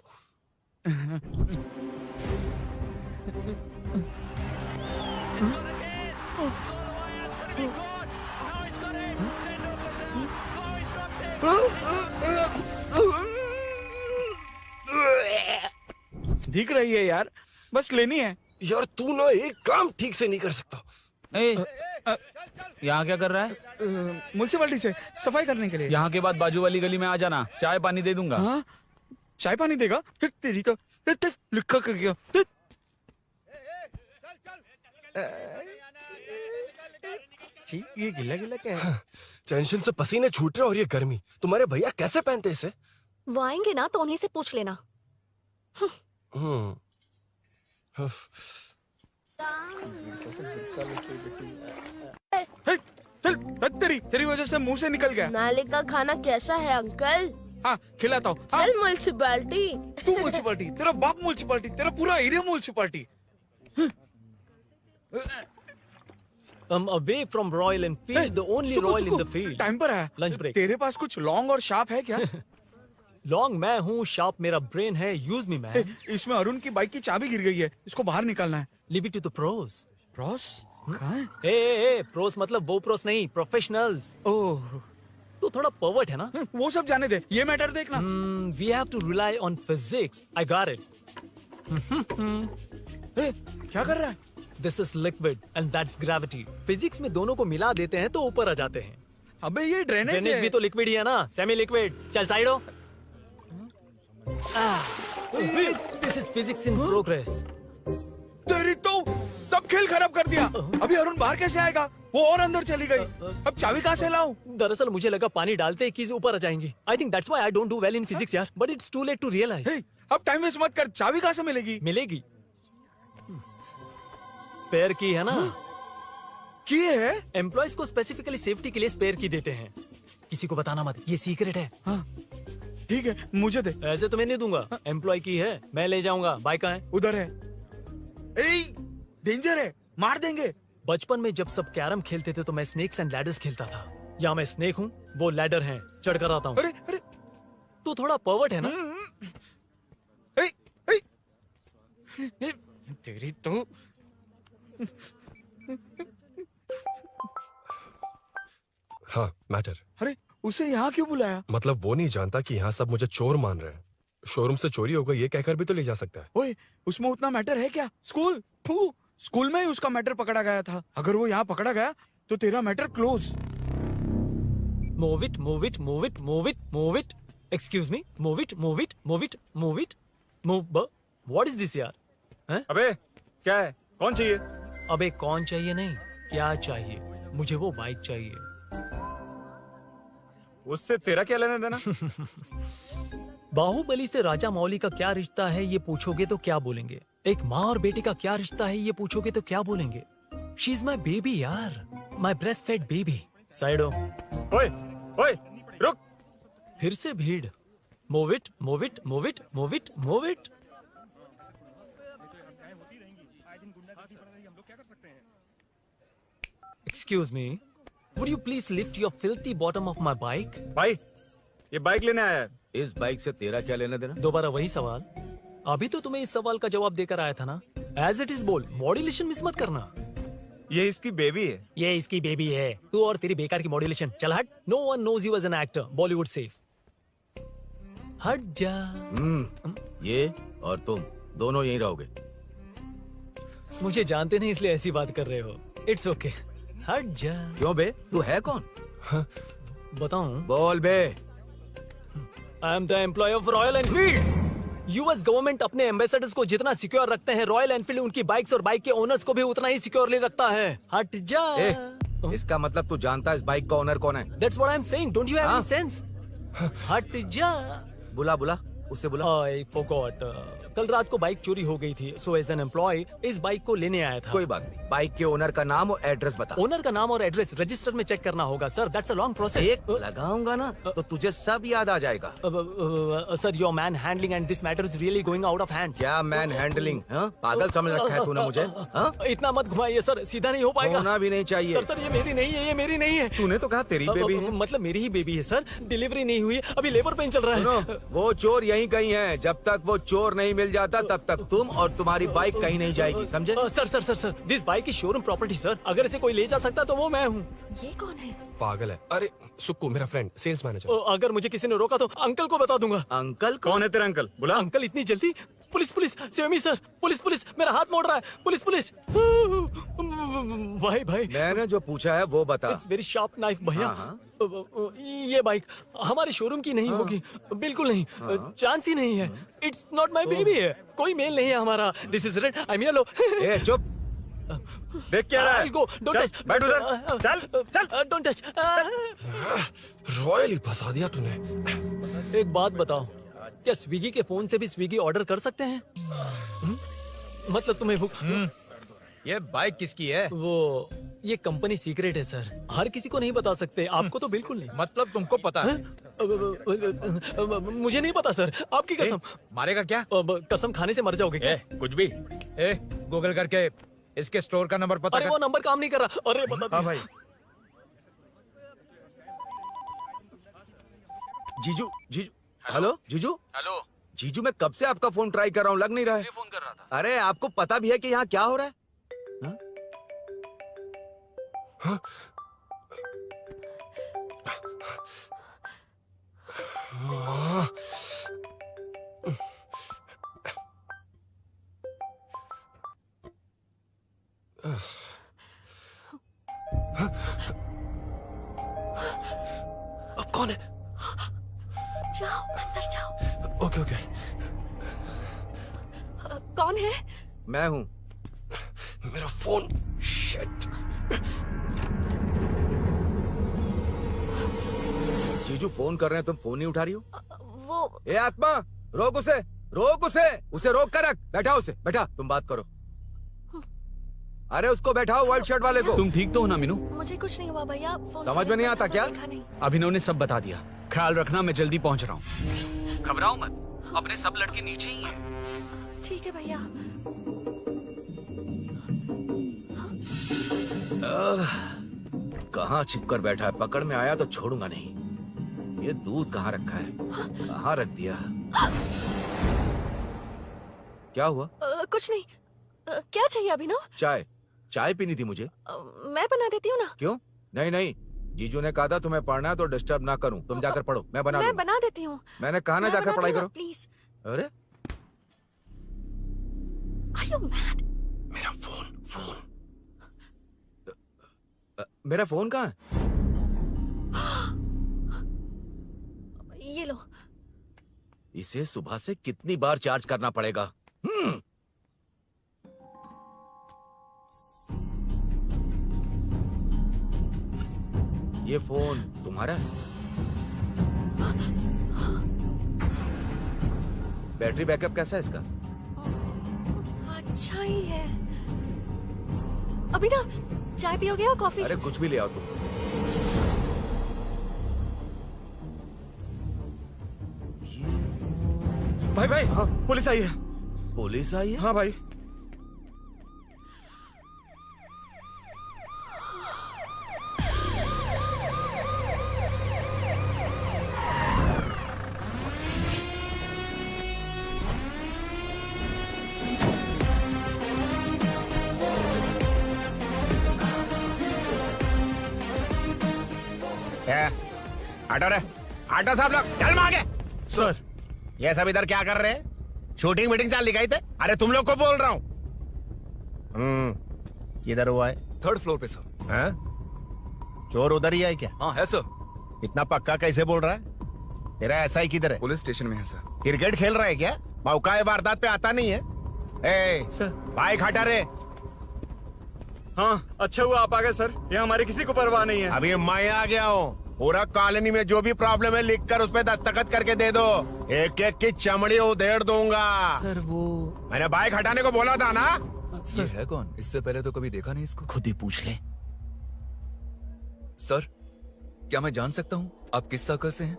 दिख रही है यार, बस लेनी है। यार तू ना एक काम ठीक से नहीं कर सकता। यहाँ क्या कर रहा है? म्युनिसिपैलिटी से सफाई करने के लिए। यहाँ के बाद बाजू वाली गली में आ जाना, चाय पानी दे दूंगा। हाँ? चाय पानी देगा? तेरी तो लिखा कर गया। ये गिला गिला क्या है? टेंशन से पसीने छूट रहे और ये गर्मी, तुम्हारे भैया कैसे पहनते इसे? वो आएंगे ना तो उन्हीं से पूछ लेना। चल, तेरी वजह से मुंह से निकल गया। नाले का खाना कैसा है अंकल? हाँ खिलाता हूँ। चल म्युनिसिपैलिटी। तू म्युनिसिपैलिटी, तेरा बाप म्युनिसिपैलिटी, तेरा पूरा area municipality. I'm away from Royal Enfield, the only Royal in the field. Time पर है। Lunch break. तेरे पास कुछ लॉन्ग और शार्प है क्या? लॉन्ग मैं हूँ, शार्प मेरा ब्रेन है, यूज मी मैन। इसमें अरुण की बाइक की चाबी गिर गई है, इसको बाहर निकालना है। Leave it to the pros. Pros? कहाँ है? ए प्रोस मतलब वो प्रोस नहीं, प्रोफेशनल्स। ओह, तू थोड़ा पर्वर्ट है ना? वो सब जाने दे, ये मैटर देखना। We have to rely on physics. I got it. क्या कर रहा है? This is liquid and that's gravity. Physics में दोनों को मिला देते हैं तो ऊपर आ जाते हैं। अबे ये ड्रेनेज है। भी तो लिक्विड ही है ना, सेमी लिक्विड। चल साइड हो। This is physics in progress. तेरी तो सब खेल खराब कर दिया। अभी अरुण बाहर कैसे आएगा? वो और अंदर चली गई। अब चाबी कहाँ से लाऊं? दरअसल मुझे लगा पानी डालते ही कीज ऊपर आ जाएंगी। I think that's why I don't do well in physics यार। But it's too late to realize. अब टाइम वेस्ट मत कर, चाबी कहाँ से मिलेगी? मिलेगी। स्पेयर की है ना? की है? एम्प्लॉयज को स्पेसिफिकली सेफ्टी के लिए स्पेयर की देते हैं। किसी को बताना मत, ये सीक्रेट है। हाँ, ठीक है, मुझे दे। ऐसे तो मैं नहीं दूंगा, एम्प्लॉय की है, मैं ले जाऊंगा। बाइक कहाँ है? उधर है। डेंजर है, मार देंगे। बचपन में जब सब कैरम खेलते थे तो मैं स्नेक्स एंड लैडर्स खेलता था। यहाँ मैं स्नेक हूँ, वो लैडर है, चढ़ कर आता हूँ। अरे अरे, तू थोड़ा पर्वर्ट है ना? तेरी तो हाँ, मैटर। अरे उसे यहाँ क्यों बुलाया? मतलब वो नहीं जानता कि यहाँ सब मुझे चोर मान रहे हैं। शोरूम से चोरी होगा ये कहकर भी तो ले जा सकता है। ओए, उसमें उतना मैटर है क्या? स्कूल में ही उसका मैटर पकड़ा गया था। अगर वो यहाँ पकड़ा गया तो तेरा matter close. Move it, move it, move it, move it, move it. Excuse me, move it, move it, move it, move it, move. What is this यार? अबे क्या है? कौन चाहिए? अबे कौन चाहिए नहीं, क्या चाहिए? मुझे वो बाइक चाहिए। उससे तेरा क्या लेना देना? बाहुबली से राजा मौली का क्या रिश्ता है ये पूछोगे तो क्या बोलेंगे? एक माँ और बेटे का क्या रिश्ता है ये पूछोगे तो क्या बोलेंगे? शी इज माई बेबी यार, माई ब्रेस्ट फेड बेबी। साइडो। ओए, ओए, रुक। फिर से भीड़। Move it, move it, move it, move it, move it. Excuse me, would you please lift your filthy bottom of my bike? भाई, ये बाइक लेने आया है। इस बाइक से तेरा क्या लेना देना? दोबारा वही सवाल। अभी तो तुम्हें इस सवाल का जवाब देकर आया था ना। एज इट इज बोल, मॉड्यूलेशन मिस मत करना। ये इसकी बेबी है। ये इसकी बेबी है। तू और तेरी बेकार की मॉड्यूलेशन। चल हट। No one knows you as an actor. Bollywood safe. हट जा। ये और तुम दोनों यहीं रहोगे। मुझे जानते नहीं इसलिए ऐसी बात कर रहे हो। It's okay. हट जा। क्यों बे? तू है कौन? बताऊं? बोल बे। I am the employee of Royal Enfield. US government अपने एम्बेसडर्स को जितना सिक्योर रखते हैं, रॉयल एनफील्ड उनकी बाइक्स और बाइक के ओनर्स को भी उतना ही सिक्योरली रखता है। हट जा। इसका मतलब तू जानता है इस बाइक का ओनर कौन है? That's what I'm saying. Don't you have any sense? हट जा। बुला बुला, उससे बुला। I forgot. कल रात को बाइक चोरी हो गई थी, so as an employee इस बाइक को लेने आया था। कोई बात नहीं, बाइक के ओनर का नाम और एड्रेस बता। ओनर का नाम और एड्रेस रजिस्टर में चेक करना होगा sir. That's a long process. एक लगाऊंगा ना तो तुझे सब याद आ जाएगा। Sir your man handling and this matter is really going out of hand. क्या मैन हैंडलिंग? पागल समझ रखा है तूने मुझे? इतना मत घुमाइए सर, सीधा नहीं हो पाएगा। होना भी नहीं चाहिए। सर ये मेरी नहीं है, ये मेरी नहीं है। तूने तो कहा तेरी बेबी है। मतलब मेरी ही बेबी है सर। डिलीवरी नहीं हुई, अभी लेबर पेन चल रहा है। वो चोर यहीं कहीं है। जब तक वो चोर नहीं मिल जाता तब तक तुम और तुम्हारी बाइक कहीं नहीं जाएगी, समझे? Sir this bike is showroom property sir. अगर इसे कोई ले जा सकता तो वो मैं हूँ। ये कौन है? पागल है। अरे सुक्कू, मेरा फ्रेंड, सेल्स मैनेजर। अगर मुझे किसी ने रोका तो अंकल को बता दूंगा। अंकल? कौन है तेरा अंकल? बुला। अंकल इतनी जल्दी? Police police, save me sir. Police police, मेरा हाथ मोड़ रहा है। Police police. भाई मैंने जो पूछा है वो बता। इट्स वेरी शार्प नाइफ भैया। ये बाइक हमारे शोरूम की नहीं होगी, बिल्कुल नहीं। चांस ही नहीं है। इट्स नॉट माई बेबी है, कोई मेल नहीं है हमारा। This is red, I am yellow. चुप। देख क्या रहा है? गो, डोंट टच। बैठ उधर। चल डोंट टच। रॉयल ही फंसा दिया तूने। एक बात बताओ, क्या स्विगी के फोन से भी स्विगी ऑर्डर कर सकते हैं? मतलब तुम्हें भूख? ये बाइक किसकी है? वो ये कंपनी सीक्रेट है सर, हर किसी को नहीं बता सकते। आपको तो बिल्कुल नहीं। मतलब तुमको पता है? मुझे नहीं पता सर, आपकी कसम। मारेगा क्या? कसम खाने से मर जाओगे क्या? कुछ भी। गूगल करके इसके स्टोर का नंबर पता अरे वो नंबर काम नहीं कर रहा। अरे बता। हाँ भाई। जीजू हेलो जीजू। हेलो जीजू, मैं कब से आपका फोन ट्राई कर रहा हूँ, लग नहीं रहा है। फोन कर रहा था। अरे आपको पता भी है कि यहाँ क्या हो रहा है? हाँ? अब कौन है? जाओ अंदर जाओ। Okay okay. कौन है? मैं हूँ। मेरा फोन। शिट। जीजू फोन कर रहे हैं, तुम फोन नहीं उठा रही हो? वो ए आत्मा, रोक उसे, उसे रोक कर रख। बैठा उसे, बैठा, तुम बात करो। अरे उसको बैठाओ, व्हाइट शर्ट वाले को। तुम ठीक तो हो ना मीनू? मुझे कुछ नहीं हुआ भैया। समझ में नहीं आता क्या? अभिनव ने सब बता दिया। ख्याल रखना, मैं जल्दी पहुंच रहा हूँ। घबराओ मत, अपने सब लड़के नीचे ही हैं। ठीक है भैया। कहाँ छिप कर बैठा है, पकड़ में आया तो छोड़ूंगा नहीं। ये दूध कहाँ रखा है, कहाँ रख दिया? क्या हुआ? कुछ नहीं। क्या चाहिए अभिनव? चाय, चाय पीनी थी मुझे। मैं बना देती हूँ ना। क्यों? नहीं नहीं, जीजू ने कहा था तुम्हें पढ़ना है तो डिस्टर्ब ना करूं, तुम जाकर पढ़ो, मैं बना मैं बना देती हूँ। मैंने कहा ना जाकर पढ़ाई करो प्लीज। अरे Are you mad? मेरा फोन मेरा फोन कहाँ है? ये लो। इसे सुबह से कितनी बार चार्ज करना पड़ेगा? ये फोन तुम्हारा है? बैटरी बैकअप कैसा है इसका? अच्छा ही है। अभिनव, चाय पियोगे या कॉफी? अरे कुछ भी ले आओ तुम। भाई भाई, हाँ, पुलिस आई है। पुलिस आई है? हाँ भाई। ऑटो रे, ऑटो साहब लोग चल मांगे। सर, ये सब इधर क्या कर रहे हैं? शूटिंग मीटिंग चाल दिखाई थे? अरे तुम लोग को बोल रहा हूँ। किधर हुआ है? 3rd फ्लोर पे सर। हैं? चोर उधर ही है क्या? हाँ है सर। इतना पक्का कैसे बोल रहा है? तेरा एसआई किधर है? पुलिस स्टेशन में है सर। क्रिकेट खेल रहा है क्या? मौका है वारदात पे आता नहीं है? ए सर, बाइक हटा रे। हाँ, अच्छा हुआ आप आ गए सर, ये हमारी किसी को परवाह नहीं है। अभी मैं आ गया हूँ। पूरा कॉलोनी में जो भी प्रॉब्लम है लिख कर उस पर दस्तखत करके दे दो। एक एक की चमड़ी उधेड़ दूंगा। सर वो मैंने बाइक हटाने को बोला था ना? ये है कौन? इससे पहले तो कभी देखा नहीं इसको। खुद ही पूछ ले। सर, क्या मैं जान सकता हूँ आप किस सर्कल से हैं?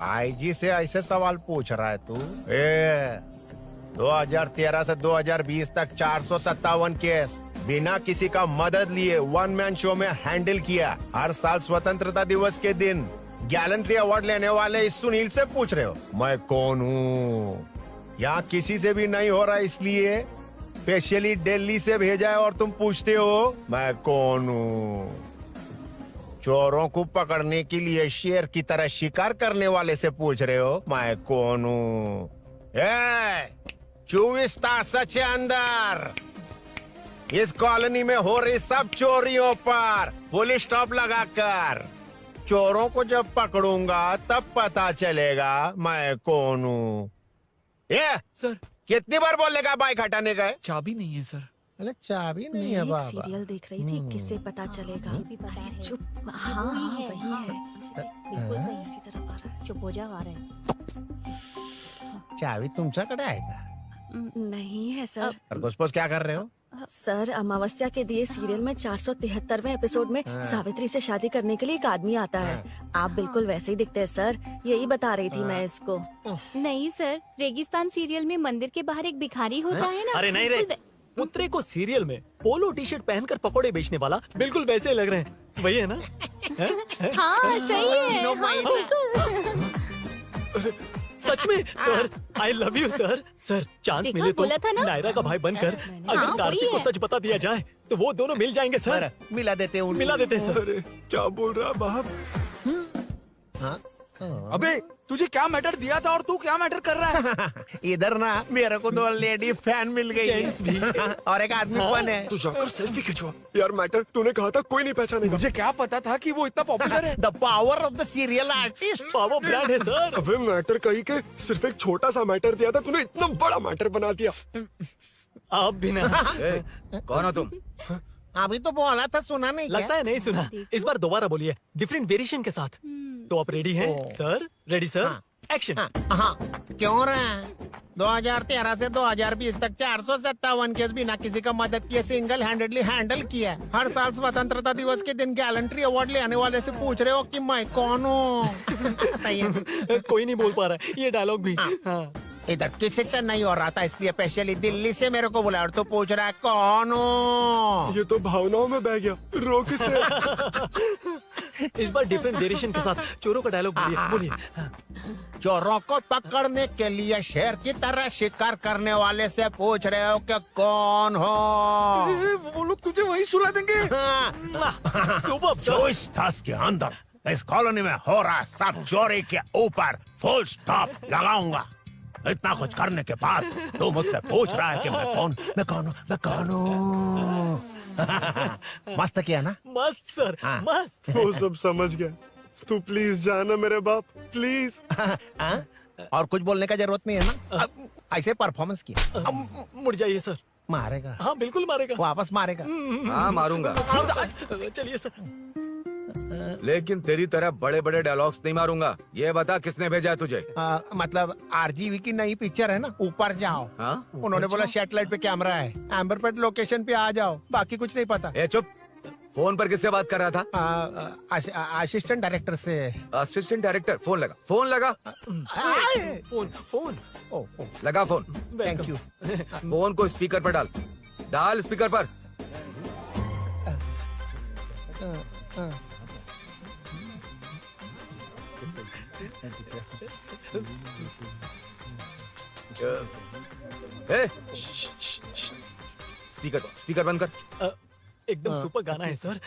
आईजी से ऐसे सवाल पूछ रहा है तू? 2013 से 2020 तक 457 केस बिना किसी का मदद लिए 1 मैन शो में हैंडल किया। हर साल स्वतंत्रता दिवस के दिन गैलेंट्री अवार्ड लेने वाले इस सुनील से पूछ रहे हो मैं कौन हूँ? यहाँ किसी से भी नहीं हो रहा, इसलिए स्पेशली दिल्ली से भेजा है और तुम पूछते हो मैं कौन हूँ? चोरों को पकड़ने के लिए शेर की तरह शिकार करने वाले से पूछ रहे हो मैं कौन हूँ? 24 तास के अंदर इस कॉलोनी में हो रही सब चोरियों पर पुलिस स्टॉप लगाकर चोरों को जब पकड़ूंगा तब पता चलेगा मैं कौन हूँ। सर, कितनी बार बोलेगा बाइक हटाने का? चाबी नहीं है सर। अरे चाबी नहीं मैं है एक बाबा। सीरियल देख रही थी, किससे पता चलेगा? अरे चुप। हाँ वही है। बिल्कुल सही। इसी तरफ आ रहा है। चुप हो जा, आ रहा है। चाबी तुमच्याकडे आहे का? नहीं है सर। और घुसपौस क्या कर रहे हो? सर, अमावस्या के दिए सीरियल में 473वें एपिसोड में हाँ। सावित्री से शादी करने के लिए एक आदमी आता है। आप बिल्कुल वैसे ही दिखते हैं सर, यही बता रही थी मैं इसको। नहीं सर, रेगिस्तान सीरियल में मंदिर के बाहर एक भिखारी होता है ना। अरे नहीं रे, पुत्रे को सीरियल में पोलो टी शर्ट पहनकर पकोड़े बेचने वाला बिल्कुल वैसे लग रहे हैं। वही है ना? हाँ सही है। हाँ, बिल्कुल। सच में sir, I love you sir. Sir, chance देखा, मिले तो बोला था ना? नायरा का भाई बनकर अगर हाँ, कार्तिक वही को है। सच बता दिया जाए तो वो दोनों मिल जाएंगे सर। मिला देते हैं मिला देते हैं सर। अरे क्या बोल रहा बाप? अबे तुझे क्या मैटर दिया था और तू क्या मैटर कर रहा है? इधर ना मेरे को 2 लेडी फैन मिल गई है। जेंट्स भी। और एक आदमी फन है। तू जाकर सेल्फी खिंचवा। यार मैटर तूने कहा था कोई नहीं पहचानेगा। मुझे क्या पता था कि वो इतना पॉपुलर है? The power of the serial artist. Power brand है सर। अबे मैटर कहीं के सिर्फ एक छोटा सा मैटर दिया था, तूने इतना बड़ा मैटर बना दिया। आप भी ना। कौन हो तुम? अभी तो बोला था, सुना नहीं लगता है नहीं सुना। इस बार दोबारा बोलिए, डिफरेंट वेरिएशन के साथ। तो आप रेडी हैं सर? Ready sir? एक्शन। हाँ, क्यों रहा? 2013 से 2020 तक 457 केस बिना किसी का मदद किए सिंगल हैंडेडली हैंडल किया है। हर साल स्वतंत्रता दिवस के दिन गैलेंट्री अवार्ड लेने वाले से पूछ रहे हो कि मैं कौन हूँ? कोई नहीं बोल पा रहा है ये डायलॉग भी। हाँ। इधर किसी से नहीं हो रहा था, इसलिए स्पेशली दिल्ली से मेरे को बुलाया और तू पूछ रहा है कौन हूँ? ये तो भावनाओं में बह गया। रोक इसे। इस बार डिफरेंट वेरिएशन के साथ चोरों का डायलॉग बोलिए। चोरों को पकड़ने के लिए शेर की तरह शिकार करने वाले से पूछ रहे हो कि कौन हो? वो लोग तुझे वही सुला देंगे। जो इस दस के अंदर इस कॉलोनी में हो रहा सब चोरी के ऊपर फुल स्टॉप लगाऊंगा। इतना कुछ करने के बाद तू मुझसे पूछ रहा है कि मैं कौन हूँ? मस्त किया ना? मस्त सर, मस्त। वो सब समझ गया। तू प्लीज जाना मेरे बाप, प्लीज। और कुछ बोलने का जरूरत नहीं है ना? ऐसे परफॉर्मेंस किया। मुड़ जाइए सर। मारेगा? हाँ बिल्कुल मारेगा। वापस मारेगा? हाँ मारूंगा। चलिए सर। लेकिन तेरी तरह बड़े बड़े डायलॉग्स नहीं मारूंगा। ये बता किसने भेजा है तुझे? मतलब आरजीवी की नई पिक्चर है ना, ऊपर जाओ। उन्होंने बोला सैटेलाइट पे कैमरा है, एम्बरपेट लोकेशन पे आ जाओ, बाकी कुछ नहीं पता। ए चुप। फोन पर किससे बात कर रहा था? असिस्टेंट डायरेक्टर से। Assistant director? फोन लगा, फोन लगा। फोन लगा फोन। Thank you. फोन को स्पीकर पर डाल, डाल स्पीकर पर। स्पीकर बंद कर। एकदम सुपर गाना है सर।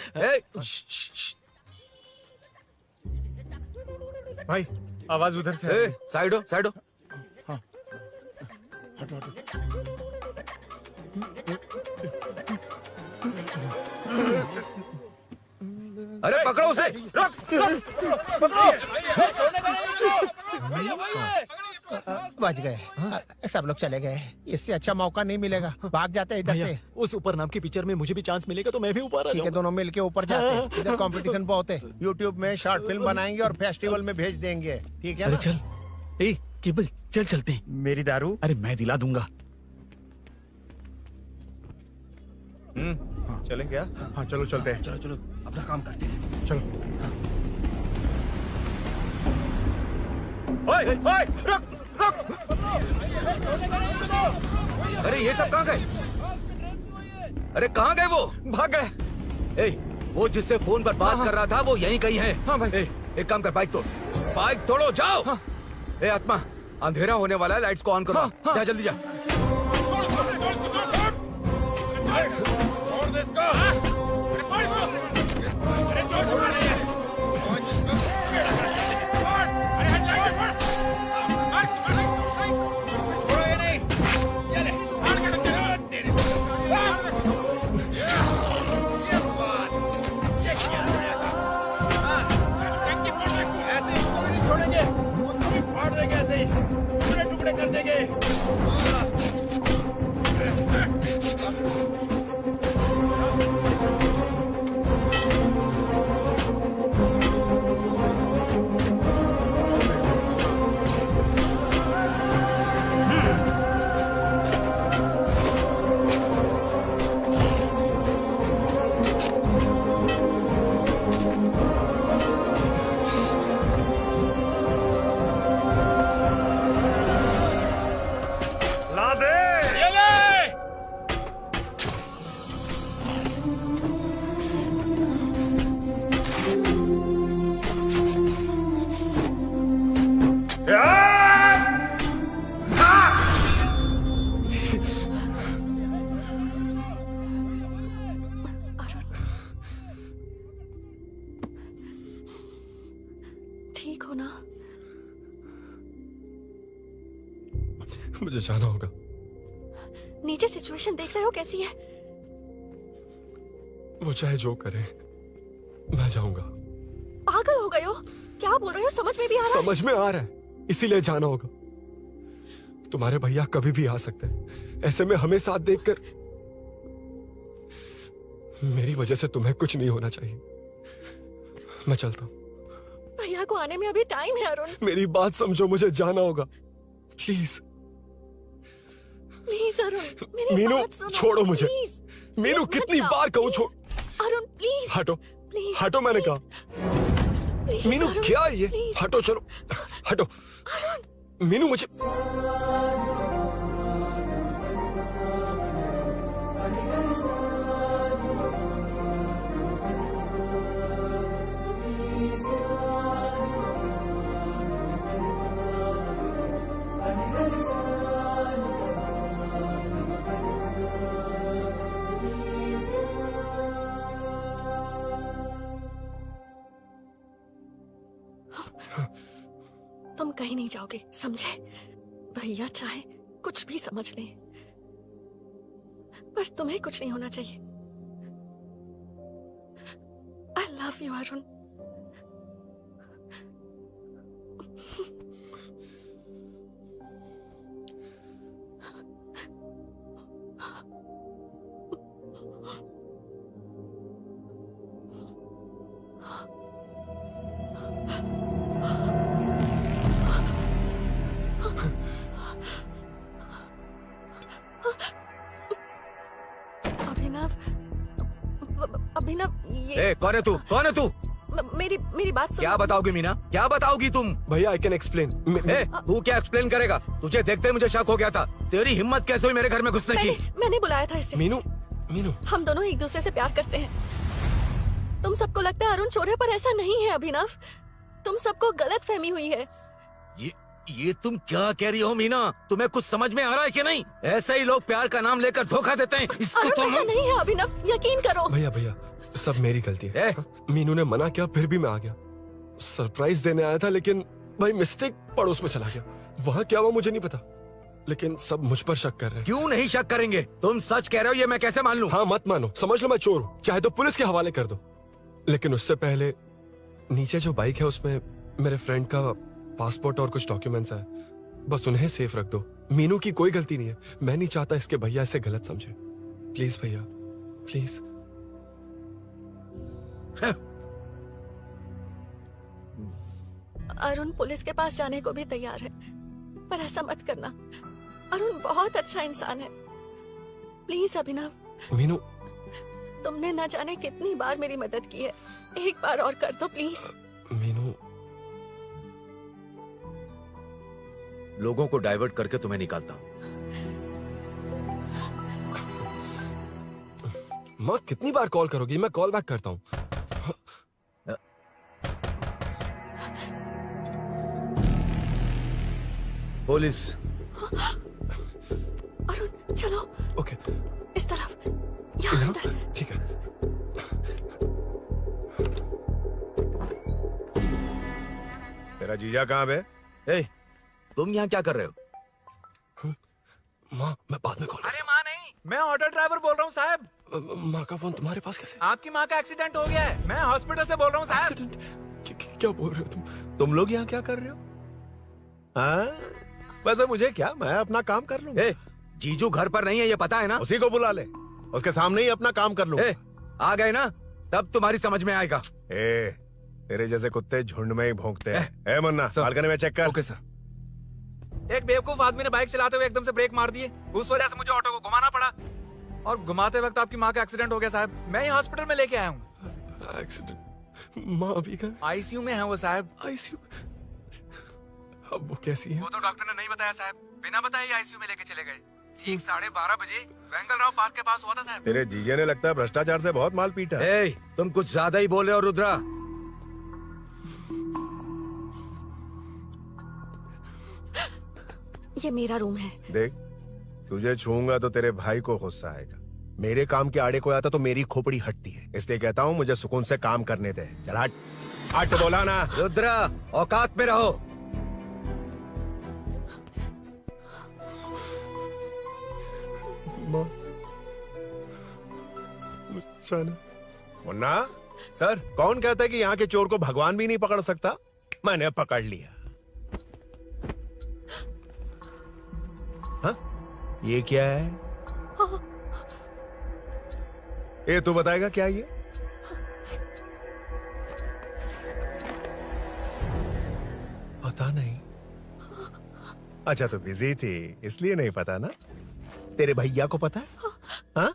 भाई आवाज उधर से। साइड हो, साइड हो। अरे पकड़ो उसे। रुक, बच गए। सब लोग चले गए। इससे अच्छा मौका नहीं मिलेगा। भाग जाते हैं इधर से। उस ऊपर नाम की पिक्चर में मुझे भी चांस मिलेगा तो मैं भी ऊपर आ ठीक है, जाऊंगा। दोनों मिलके ऊपर जाते हैं। इधर कंपटीशन बहुत है। यूट्यूब में शॉर्ट फिल्म बनाएंगे और फेस्टिवल में भेज देंगे। ठीक है अरे ना? चल, ए केबल चल चलते हैं। मेरी दारू? अरे मैं दिला दूंगा। चलें क्या? हाँ चलो चलते हैं। चलो चलो अपना काम करते हैं। चलो। ओए, ओए, रुक, रुक। अरे ये सब कहाँ गए? अरे कहाँ गए वो? भाग गए। ए, वो जिससे फोन पर बात कर रहा था वो यहीं कहीं है। हाँ भाई। एक काम कर, बाइक तोड़, बाइक तोड़ो, जाओ। ए आत्मा, अंधेरा होने वाला है, लाइट्स को ऑन करो। जा जल्दी जा। टुकड़े कर देंगे। ठीक हो ना? मुझे जाना होगा। नीचे सिचुएशन देख रहे हो कैसी है? वो चाहे जो करे, मैं जाऊंगा। पागल हो गए हो? क्या बोल रहे हो? समझ में भी आ रहा है? समझ में आ रहा है, इसीलिए जाना होगा। तुम्हारे भैया कभी भी आ सकते हैं, ऐसे में हमें साथ देखकर मेरी वजह से तुम्हें कुछ नहीं होना चाहिए। मैं चलता हूँ। भैया को आने में अभी टाइम है अरुण। मेरी बात समझो, मुझे जाना होगा, प्लीज। प्लीज अरुण, मेरी मीनू बात सुनो, छोड़ो मुझे। प्लीज, मीनू प्लीज कितनी मत बार जाओ, कहूँ छोड़। प्लीज। अरुण प्लीज हटो प्लीज, हटो मैंने कहा। प्लीज, मीनू अरुण, क्या है ये? प्लीज। हटो चलो हटो। मीनू मुझे तुम कहीं नहीं जाओगे, समझे? भैया चाहे कुछ भी समझ लें, पर तुम्हें कुछ नहीं होना चाहिए। I love you Arun. Abhinav, Abhinav, ये कौन है तू? कौन है तू? मेरी बात सुनो। क्या बताओगी मीना? क्या बताओगी तुम? भैया आई कैन एक्सप्लेन। तू क्या एक्सप्लेन करेगा? तुझे देखते ही मुझे शक हो गया था। तेरी हिम्मत कैसे हुई मेरे घर में घुसने की? मैंने बुलाया था इसे। मीनू मीनू हम दोनों एक दूसरे से प्यार करते हैं। तुम सबको लगता है अरुण चोर है, पर ऐसा नहीं है अभिनव। तुम सबको गलत फहमी हुई है। ये तुम क्या कह रही हो मीना? तुम्हें कुछ समझ में आ रहा है कि नहीं? ऐसे ही लोग प्यार का नाम लेकर धोखा देते हैं। इसको अरुण तुम ऐसा नहीं है अभिनव, यकीन करो। भैया सब मेरी गलती है। मीनू ने मना किया फिर भी मैं आ गया। सरप्राइज देने आया था लेकिन भाई मिस्टेक पड़ोस में चला गया। वहाँ क्या हुआ मुझे नहीं पता, लेकिन सब मुझ पर शक कर रहे हैं। क्यों नहीं शक करेंगे? तुम सच कह रहे हो, ये मैं कैसे मान लूं? हाँ मत मानो, समझ लो मैं चोर हूँ, चाहे तो पुलिस के हवाले कर दो। लेकिन उससे पहले नीचे जो बाइक है उसमें मेरे फ्रेंड का पासपोर्ट और कुछ डॉक्यूमेंट्स है, बस उन्हें सेफ रख दो। मीनू की कोई गलती नहीं है। मैं नहीं चाहता इसके भैया इसे गलत समझे। प्लीज भैया प्लीज। अरुण पुलिस के पास जाने को भी तैयार है, पर ऐसा मत करना। अरुण बहुत अच्छा इंसान है। प्लीज अभिनव। मीनू तुमने न जाने कितनी बार मेरी मदद की है, एक बार और कर दो प्लीज। मीनू लोगों को डाइवर्ट करके तुम्हें निकालता हूँ। माँ कितनी बार कॉल करोगी? मैं कॉल बैक करता हूँ। पुलिस। अरुण चलो। ओके इस तरफ, यहाँ अंदर। ठीक है। तेरा जीजा कहाँ पे? तुम यहाँ क्या कर रहे हो? माँ मैं बाद में कॉल। अरे माँ नहीं, मैं ऑटो ड्राइवर बोल रहा हूँ साहब। माँ का फोन तुम्हारे पास कैसे? आपकी माँ का एक्सीडेंट हो गया है, मैं हॉस्पिटल से बोल रहा हूँ साहब। क्या बोल रहे हो तुम लोग यहाँ क्या कर रहे हो? हाँ वैसे मुझे क्या, मैं अपना काम कर लूंगा। जीजू घर पर नहीं है ये पता है ना? उसी को बुला ले, उसके सामने ही अपना काम कर लूंगा। आ गए ना, तब तुम्हारी समझ में आएगा। तेरे जैसे कुत्ते झुंड में ही भौंकते हैं। मुन्ना बालकनी में चेक कर। Okay sir. एक बेवकूफ आदमी ने बाइक चलाते हुए एकदम से ब्रेक मार दिए, उस वजह से मुझे ऑटो को घुमाना पड़ा, और घुमाते वक्त आपकी माँ का एक्सीडेंट हो गया साहब। मैं ही हॉस्पिटल में लेके आया हूँ। एक्सीडेंट? माँ अभी कहाँ? आईसीयू में है वो साहब। आईसीयू? अब वो कैसी है? वो तो डॉक्टर ने नहीं बताया साहब, बिना बताए आईसीयू में लेके चले गए। ठीक 12:30 बजे वेंगल राव पार्क के पास हुआ था साहब। तेरे जीजे ने लगता है भ्रष्टाचार से बहुत माल पीटा। तुम कुछ ज्यादा ही बोल रहे हो रुद्रा। ये मेरा रूम है। देख तुझे छूऊंगा तो तेरे भाई को गुस्सा आएगा। मेरे काम के आड़े को आता तो मेरी खोपड़ी हटती है, इसलिए कहता हूँ मुझे सुकून से काम करने दे। चल हट। हट बोला ना। रुद्रा औकात में रहो। मुन्ना सर, कौन कहता है कि यहाँ के चोर को भगवान भी नहीं पकड़ सकता? मैंने पकड़ लिया। हाँ? ये क्या है? ये तू बताएगा क्या ये? पता नहीं। अच्छा तो बिजी थी इसलिए नहीं पता ना? तेरे भैया को पता है? हाँ?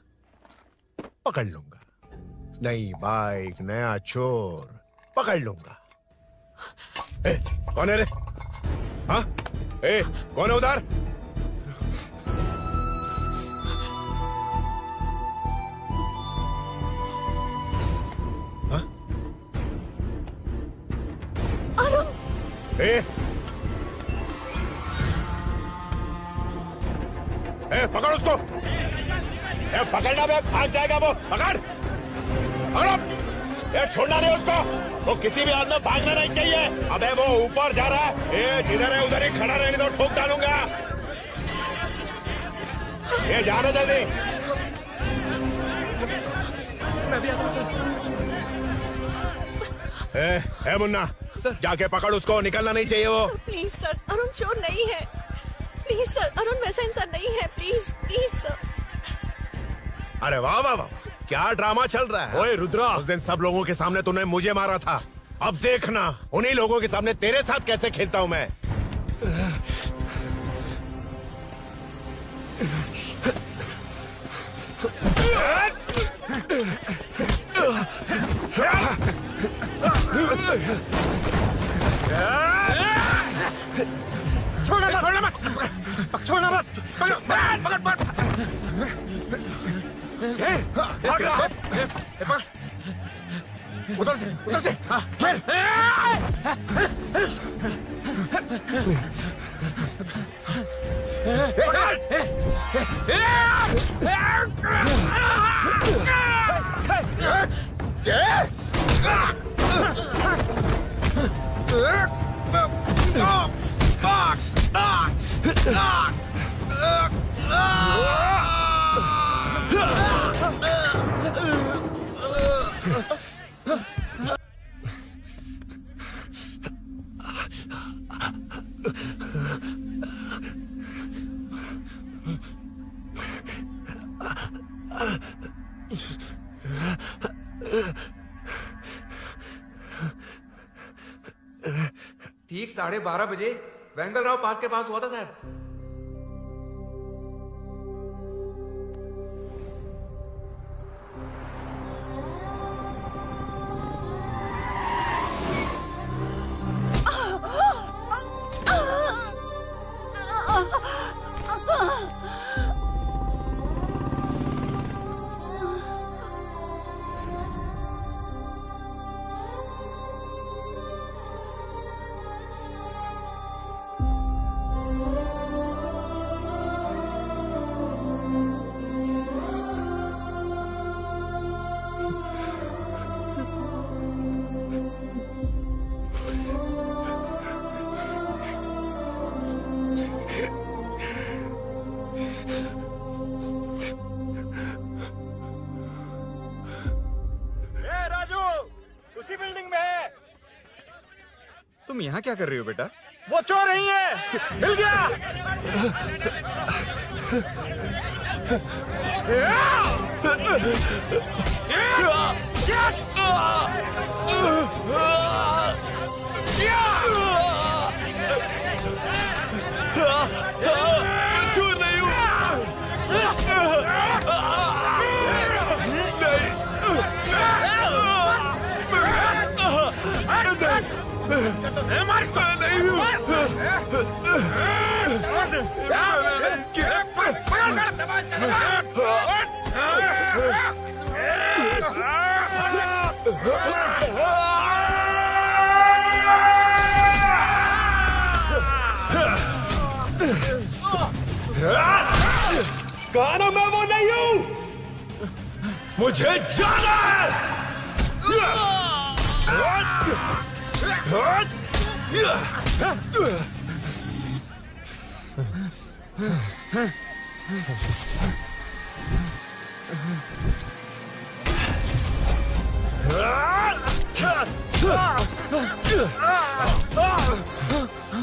पकड़ लूंगा। नई बाइक, नया चोर, पकड़ लूंगा। ए, कौन है रे? हाँ? ए, कौन है उधर? हाँ? अरुण! ए, पकड़ उसको। पकड़ना बे, भाग जाएगा वो। पकड़, छोड़ना नहीं उसको। वो किसी भी हाल में भागना नहीं चाहिए। अबे वो ऊपर जा रहा है। जिधर है उधर ही खड़ा रहने दो, ठोक डालूंगा। जाना जल्दी। मैं भी आता हूं सर। मुन्ना, जाके पकड़ उसको, निकलना नहीं चाहिए वो। प्लीज सर, अरुण चोर नहीं है। प्लीज सर, अरुण वैसा इंसान नहीं है। Please please sir. अरे वाह वाह वाह, क्या ड्रामा चल रहा है। ओए रुद्रा, उस दिन सब लोगों के सामने तूने मुझे मारा था। अब देखना उन्हीं लोगों के सामने तेरे साथ कैसे खेलता हूं मैं। छोड़ना मत, छोड़ना मत, छोड़ना मत, पकड़, पकड़, पकड़, भाग रहा है। उधर से, फिर। ठीक 12:30 बजे वेंगलराव पार्क के पास हुआ था साहब। तुम यहाँ क्या कर रही हो बेटा? वो चोर नहीं है, मिल गया। चोर नहीं हूँ। कहा ना मैं वो नहीं हूँ, मुझे जाना है।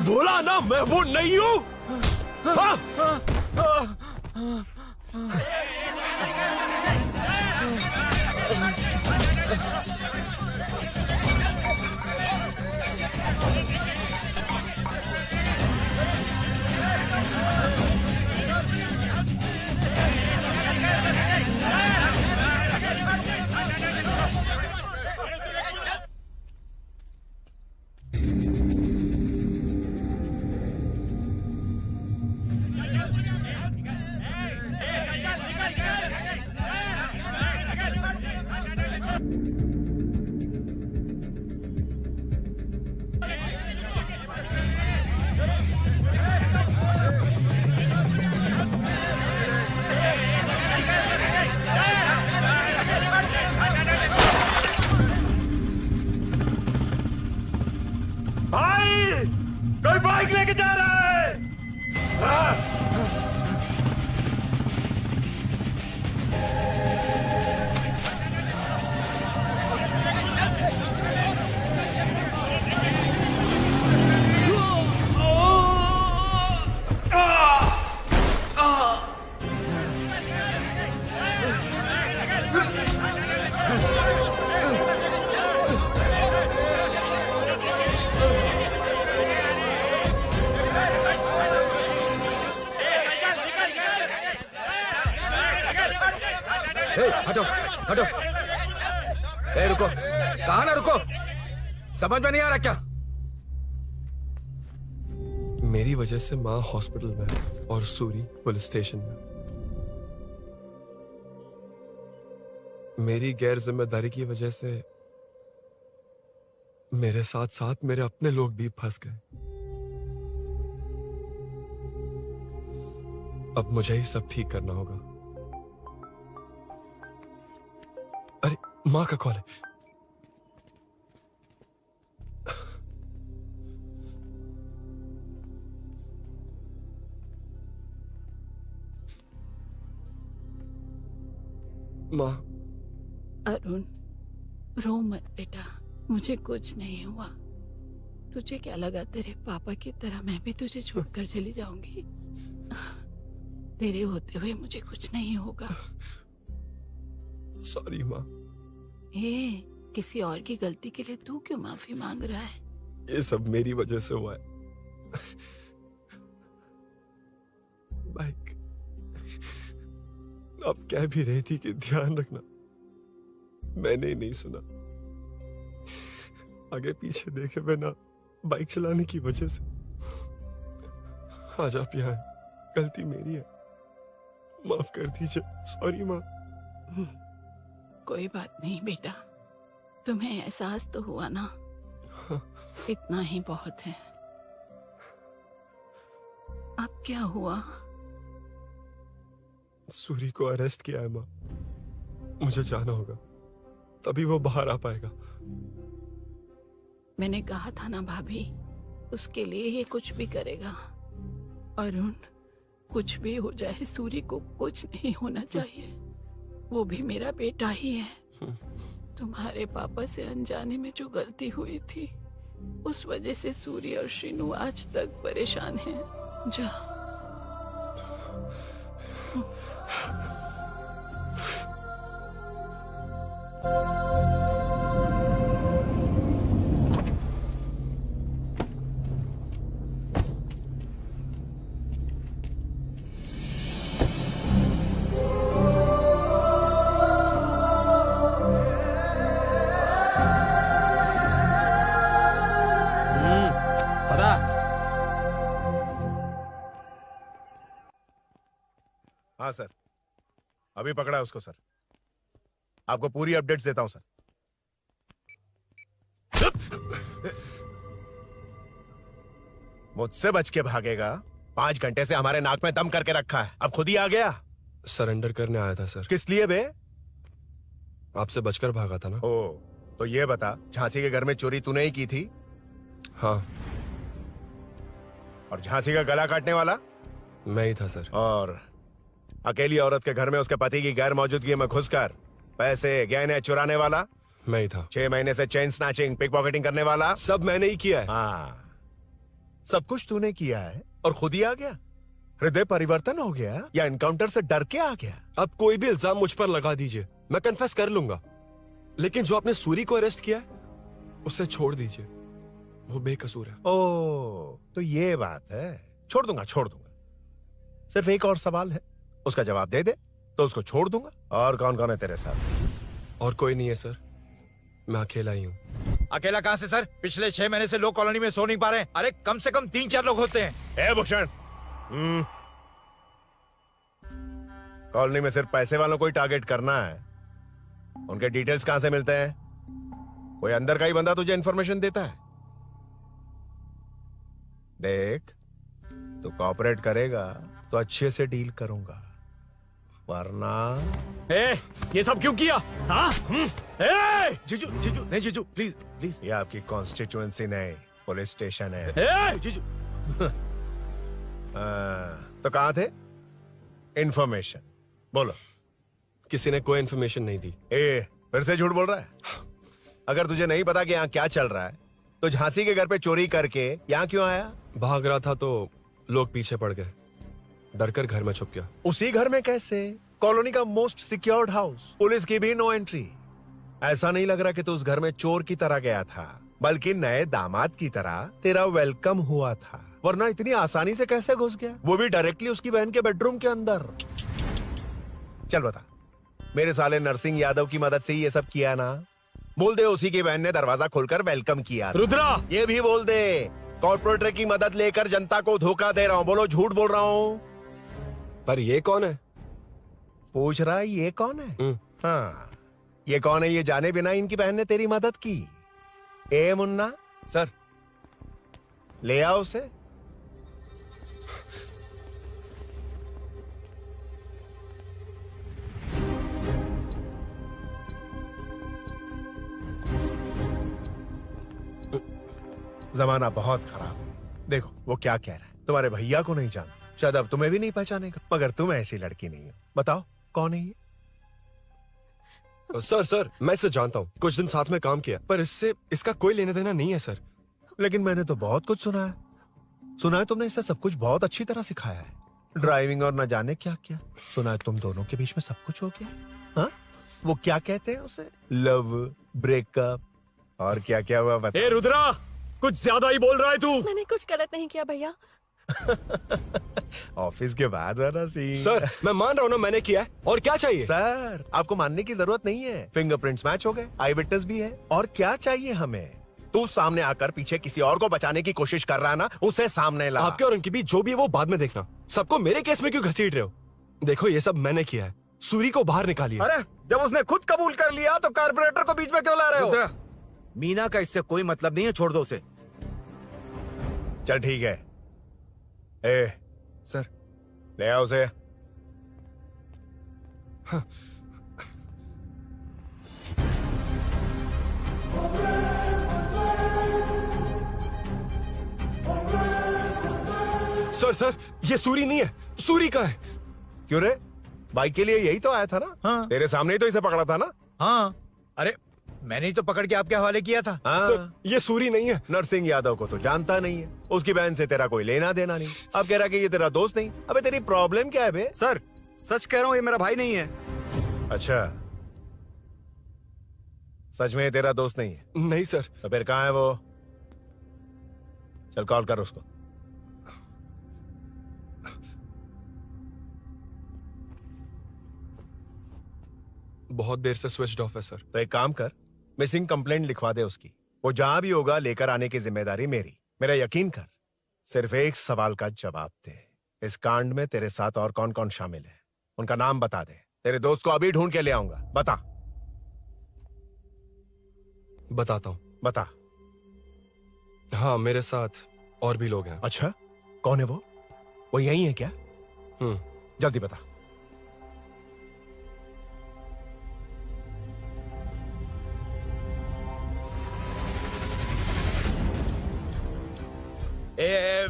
बोला ना मैं वो नहीं हूँ। भाई कोई बाइक लेके जा रहा है। हटो हटो। रुको, कहा ना रुको, समझ में नहीं आ रहा क्या? मेरी वजह से माँ हॉस्पिटल में और सूरी पुलिस स्टेशन में। मेरी गैर जिम्मेदारी की वजह से मेरे साथ साथ मेरे अपने लोग भी फंस गए। अब मुझे ही सब ठीक करना होगा। अरे माँ का कॉल है। माँ। अरुण, रो मत बेटा, मुझे कुछ नहीं हुआ। तुझे क्या लगा तेरे पापा की तरह मैं भी तुझे छोड़कर चली जाऊंगी? तेरे होते हुए मुझे कुछ नहीं होगा। सॉरी माँ। किसी और की गलती के लिए तू क्यों माफी मांग रहा है? ये सब मेरी वजह से हुआ है। बाइक अब कह भी रही थी कि ध्यान रखना, मैंने ही नहीं सुना। आगे पीछे देखे बिना बाइक चलाने की वजह से आज आप यहाँ हैं। गलती मेरी है, माफ कर दीजिए। सॉरी माँ। कोई बात नहीं बेटा, तुम्हें एहसास तो हुआ ना? इतना ही बहुत है। अब क्या हुआ? सूरी को अरेस्ट किया है माँ। मुझे जाना होगा, तभी वो बाहर आ पाएगा। मैंने कहा था ना भाभी, उसके लिए ये कुछ भी करेगा। अरुण, कुछ भी हो जाए सूरी को कुछ नहीं होना चाहिए। वो भी मेरा बेटा ही है। तुम्हारे पापा से अनजाने में जो गलती हुई थी, उस वजह से सूरी और श्रीनु आज तक परेशान हैं। जा। हाँ सर, अभी पकड़ा है उसको सर। आपको पूरी अपडेट्स देता हूं सर। मुझसे बच के भागेगा? 5 घंटे से हमारे नाक में दम करके रखा है, अब खुद ही आ गया। सरेंडर करने आया था सर। किस लिए बे? आपसे बचकर भागा था ना। ओ, तो ये बता, झांसी के घर में चोरी तूने ही की थी? हाँ। और झांसी का गला काटने वाला? मैं ही था सर। और अकेली औरत के घर में उसके पति की गैर मौजूदगी में घुसकर पैसे गहने चुराने वाला? मैं ही था। 6 महीने से चेन स्नैचिंग, पिक पॉकेटिंग करने वाला? सब मैंने ही किया है। हाँ, सब कुछ तूने किया है और खुद ही आ गया? हृदय परिवर्तन हो गया या एनकाउंटर से डर के आ गया? अब कोई भी इल्जाम मुझ पर लगा दीजिए, मैं कन्फेस कर लूंगा। लेकिन जो आपने सूरी को अरेस्ट किया है, उसे छोड़ दीजिए, वो बेकसूर है। ओ, तो ये बात है। छोड़ दूंगा, छोड़ दूंगा। सिर्फ एक और सवाल है, उसका जवाब दे दे तो उसको छोड़ दूंगा। और कौन कौन है तेरे साथ? और कोई नहीं है सर, मैं अकेला ही हूँ। अकेला कहाँ से सर? पिछले 6 महीने से लोग कॉलोनी में सो नहीं पा रहे हैं। अरे कम से कम 3-4 लोग होते हैं। ए भूषण, कॉलोनी में सिर्फ पैसे वालों को ही टारगेट करना है। उनके डिटेल्स कहां से मिलते हैं? कोई अंदर का ही बंदा तुझे इंफॉर्मेशन देता है? देख, तू कोऑपरेट करेगा तो अच्छे से डील करूंगा, वरना ये सब क्यों किया? हाँ? जीजू जीजू नहीं जीजू, प्लीज प्लीज। ये आपकी कॉन्स्टिट्यूएंसी नहीं, पुलिस स्टेशन है। जीजू तो कहां थे? इंफॉर्मेशन बोलो। किसी ने कोई इंफॉर्मेशन नहीं दी। फिर से झूठ बोल रहा है? अगर तुझे नहीं पता कि यहाँ क्या चल रहा है तो झांसी के घर पे चोरी करके यहाँ क्यों आया? भाग रहा था तो लोग पीछे पड़ गए, डर कर घर में छुप गया। उसी घर में कैसे? कॉलोनी का मोस्ट सिक्योर्ड हाउस, पुलिस की भी नो एंट्री। ऐसा नहीं लग रहा कि तू उस घर में चोर की तरह गया था, बल्कि नए दामाद की तरह तेरा वेलकम हुआ था। वरना इतनी आसानी से कैसे घुस गया, वो भी डायरेक्टली उसकी बहन के बेडरूम के अंदर? चल बता, मेरे साले नरसिंह यादव की मदद से ही ये सब किया ना? बोल दे उसी की बहन ने दरवाजा खोलकर वेलकम किया। रुद्रा, ये भी बोल दे कॉर्पोरेटर की मदद लेकर जनता को धोखा दे रहा हूँ। बोलो झूठ बोल रहा हूँ? पर ये कौन है? पूछ रहा है ये कौन है? हाँ, ये कौन है ये जाने बिना इनकी बहन ने तेरी मदद की। ए मुन्ना सर, ले आओ उसे। जमाना बहुत खराब है। देखो वो क्या कह रहा है। तुम्हारे भैया को नहीं जानता, शायद अब तुम्हें भी नहीं पहचानेगा, मगर तुम ऐसी लड़की नहीं हो। बताओ कौन है ये? सर मैं इसे जानता हूँ, कुछ दिन साथ में काम किया, पर इससे इसका कोई लेना देना नहीं है सर। लेकिन मैंने तो बहुत कुछ सुना है। सुना है तुमने इसे सब कुछ बहुत अच्छी तरह सिखाया है, ड्राइविंग और न जाने क्या क्या। सुना है तुम दोनों के बीच में सब कुछ हो गया। हाँ, वो क्या कहते हैं उसे, लव, ब्रेकअप और क्या क्या हुआ बता। ए रुद्रा, कुछ ज्यादा ही बोल रहा है तू। मैंने कुछ गलत नहीं किया भैया। ऑफिस के बाद वाला सीन। सर मैं मान रहा हूँ ना मैंने किया है, और क्या चाहिए? सर आपको मानने की जरूरत नहीं है, फिंगरप्रिंट्स मैच हो गए, आई विटनेस भी है, और क्या चाहिए हमें? तू सामने आकर पीछे किसी और को बचाने की कोशिश कर रहा है ना, उसे सामने ला। आपके और उनके बीच जो भी है वो बाद में देखना, सबको मेरे केस में क्यों घसीट रहे हो? देखो ये सब मैंने किया है, सूरी को बाहर निकालिए। अरे जब उसने खुद कबूल कर लिया तो कारपोरेटर को बीच में क्यों ला रहे हो? मीना का इससे कोई मतलब नहीं है, छोड़ दो उसे। चल ठीक है। ए सर, ले आओ उसे। हाँ। सर ये सूरी नहीं है, सूरी का है। क्यों रे, बाइक के लिए यही तो आया था ना? हाँ। तेरे सामने ही तो इसे पकड़ा था ना? हाँ, अरे मैंने ही तो पकड़ के आपके हवाले किया था। हाँ। सर ये सूरी नहीं है। नरसिंह यादव को तो जानता नहीं है, उसकी बहन से तेरा कोई लेना देना नहीं, अब कह रहा कि ये तेरा दोस्त नहीं। अबे तेरी प्रॉब्लम क्या है बे? सर सच कह रहा हूँ, ये मेरा भाई नहीं है। अच्छा, सच में ये तेरा दोस्त नहीं है? नहीं सर। तो फिर कहाँ है वो? चल कॉल कर उसको। बहुत देर से स्विच ऑफ है सर। तो एक काम कर, मिसिंग कंप्लेंट लिखवा दे उसकी। वो जहां भी होगा लेकर आने की जिम्मेदारी मेरी। मेरा यकीन कर, सिर्फ एक सवाल का जवाब दे, इस कांड में तेरे साथ और कौन कौन शामिल है, उनका नाम बता दे। तेरे दोस्त को अभी ढूंढ के ले आऊंगा। बता। बताता हूँ। बता। हाँ मेरे साथ और भी लोग हैं। अच्छा, कौन है वो? वो यही है क्या? जल्दी बता।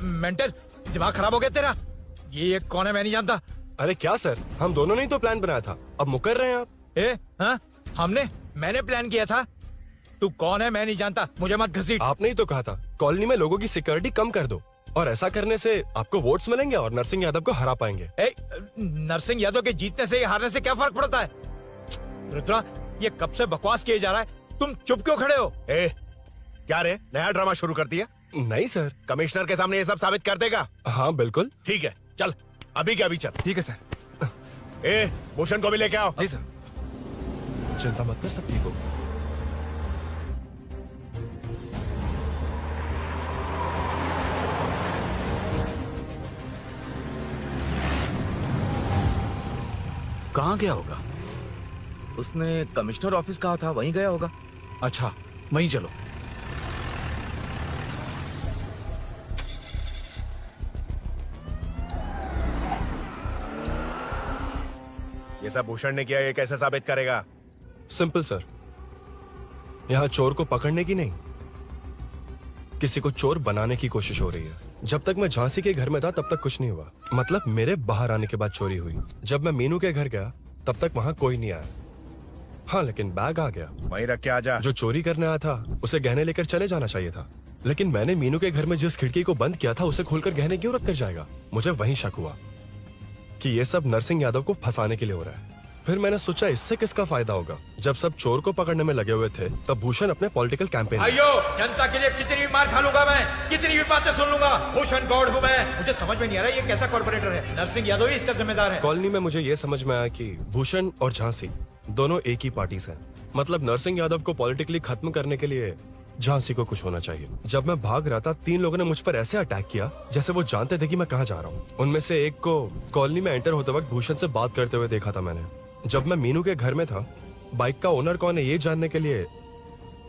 मेंटल, दिमाग खराब हो गया तेरा? ये कौन है मैं नहीं जानता। अरे क्या सर, हम दोनों ने ही तो प्लान बनाया था, अब मुकर रहे हैं आप? हाँ, मैंने प्लान किया था। तू कौन है मैं नहीं जानता, मुझे मत घसीट। आपने ही तो कहा था कॉलोनी में लोगों की सिक्योरिटी कम कर दो, और ऐसा करने से आपको वोट्स मिलेंगे और नरसिंह यादव को हरा पाएंगे। नरसिंह यादव के जीतने से या हारने से क्या फर्क पड़ता है? रुद्रा, ये कब से बकवास किए जा रहा है, तुम चुप क्यों खड़े हो? क्या रे, नया ड्रामा शुरू कर दिया? नहीं सर। कमिश्नर के सामने ये सब साबित कर देगा? हाँ बिल्कुल। ठीक है, चल अभी के अभी चल। ठीक है सर। भूषण को भी लेके आओ। जी सर। चिंता मत कर, सब ठीक होगा। कहाँ गया होगा? उसने कमिश्नर ऑफिस कहा था, वहीं गया होगा। अच्छा, वहीं चलो। ये सब भूषण ने किया, ये कैसे साबित करेगा? सिंपल सर, यहाँ चोर को पकड़ने की नहीं, किसी को चोर बनाने की कोशिश हो रही है। जब तक मैं झांसी के घर में था तब तक कुछ नहीं हुआ, मतलब मेरे बाहर आने के बाद चोरी हुई। जब मैं मीनू के घर गया तब तक वहां कोई नहीं आया। हाँ, लेकिन बैग आ गया। वहीं रख के आ जा। जो चोरी करने आया था उसे गहने लेकर चले जाना चाहिए था, लेकिन मैंने मीनू के घर में जिस खिड़की को बंद किया था उसे खोलकर गहने क्यों रख कर जाएगा? मुझे वहीं शक हुआ कि ये सब नरसिंह यादव को फंसाने के लिए हो रहा है। फिर मैंने सोचा इससे किसका फायदा होगा। जब सब चोर को पकड़ने में लगे हुए थे तब भूषण अपने पॉलिटिकल कैंपेन भाइयों, जनता के लिए कितनी भी मार खा लूंगा मैं, कितनी भी बातें सुन लूंगा, भूषण गॉड हूँ मैं। मुझे समझ में नहीं आ रहा ये कैसा कॉर्पोरेटर है। नरसिंह यादव ही इसका जिम्मेदार है। कॉलोनी में मुझे ये समझ में आया कि भूषण और झांसी दोनों एक ही पार्टी से हैं। मतलब नरसिंह यादव को पॉलिटिकली खत्म करने के लिए झांसी को कुछ होना चाहिए। जब मैं भाग रहा था 3 लोगों ने मुझ पर ऐसे अटैक किया जैसे वो जानते थे कि मैं कहाँ जा रहा हूँ। उनमें से एक को कॉलोनी में एंटर होते वक्त भूषण से बात करते हुए देखा था मैंने। जब मैं मीनू के घर में था, बाइक का ओनर कौन है ये जानने के लिए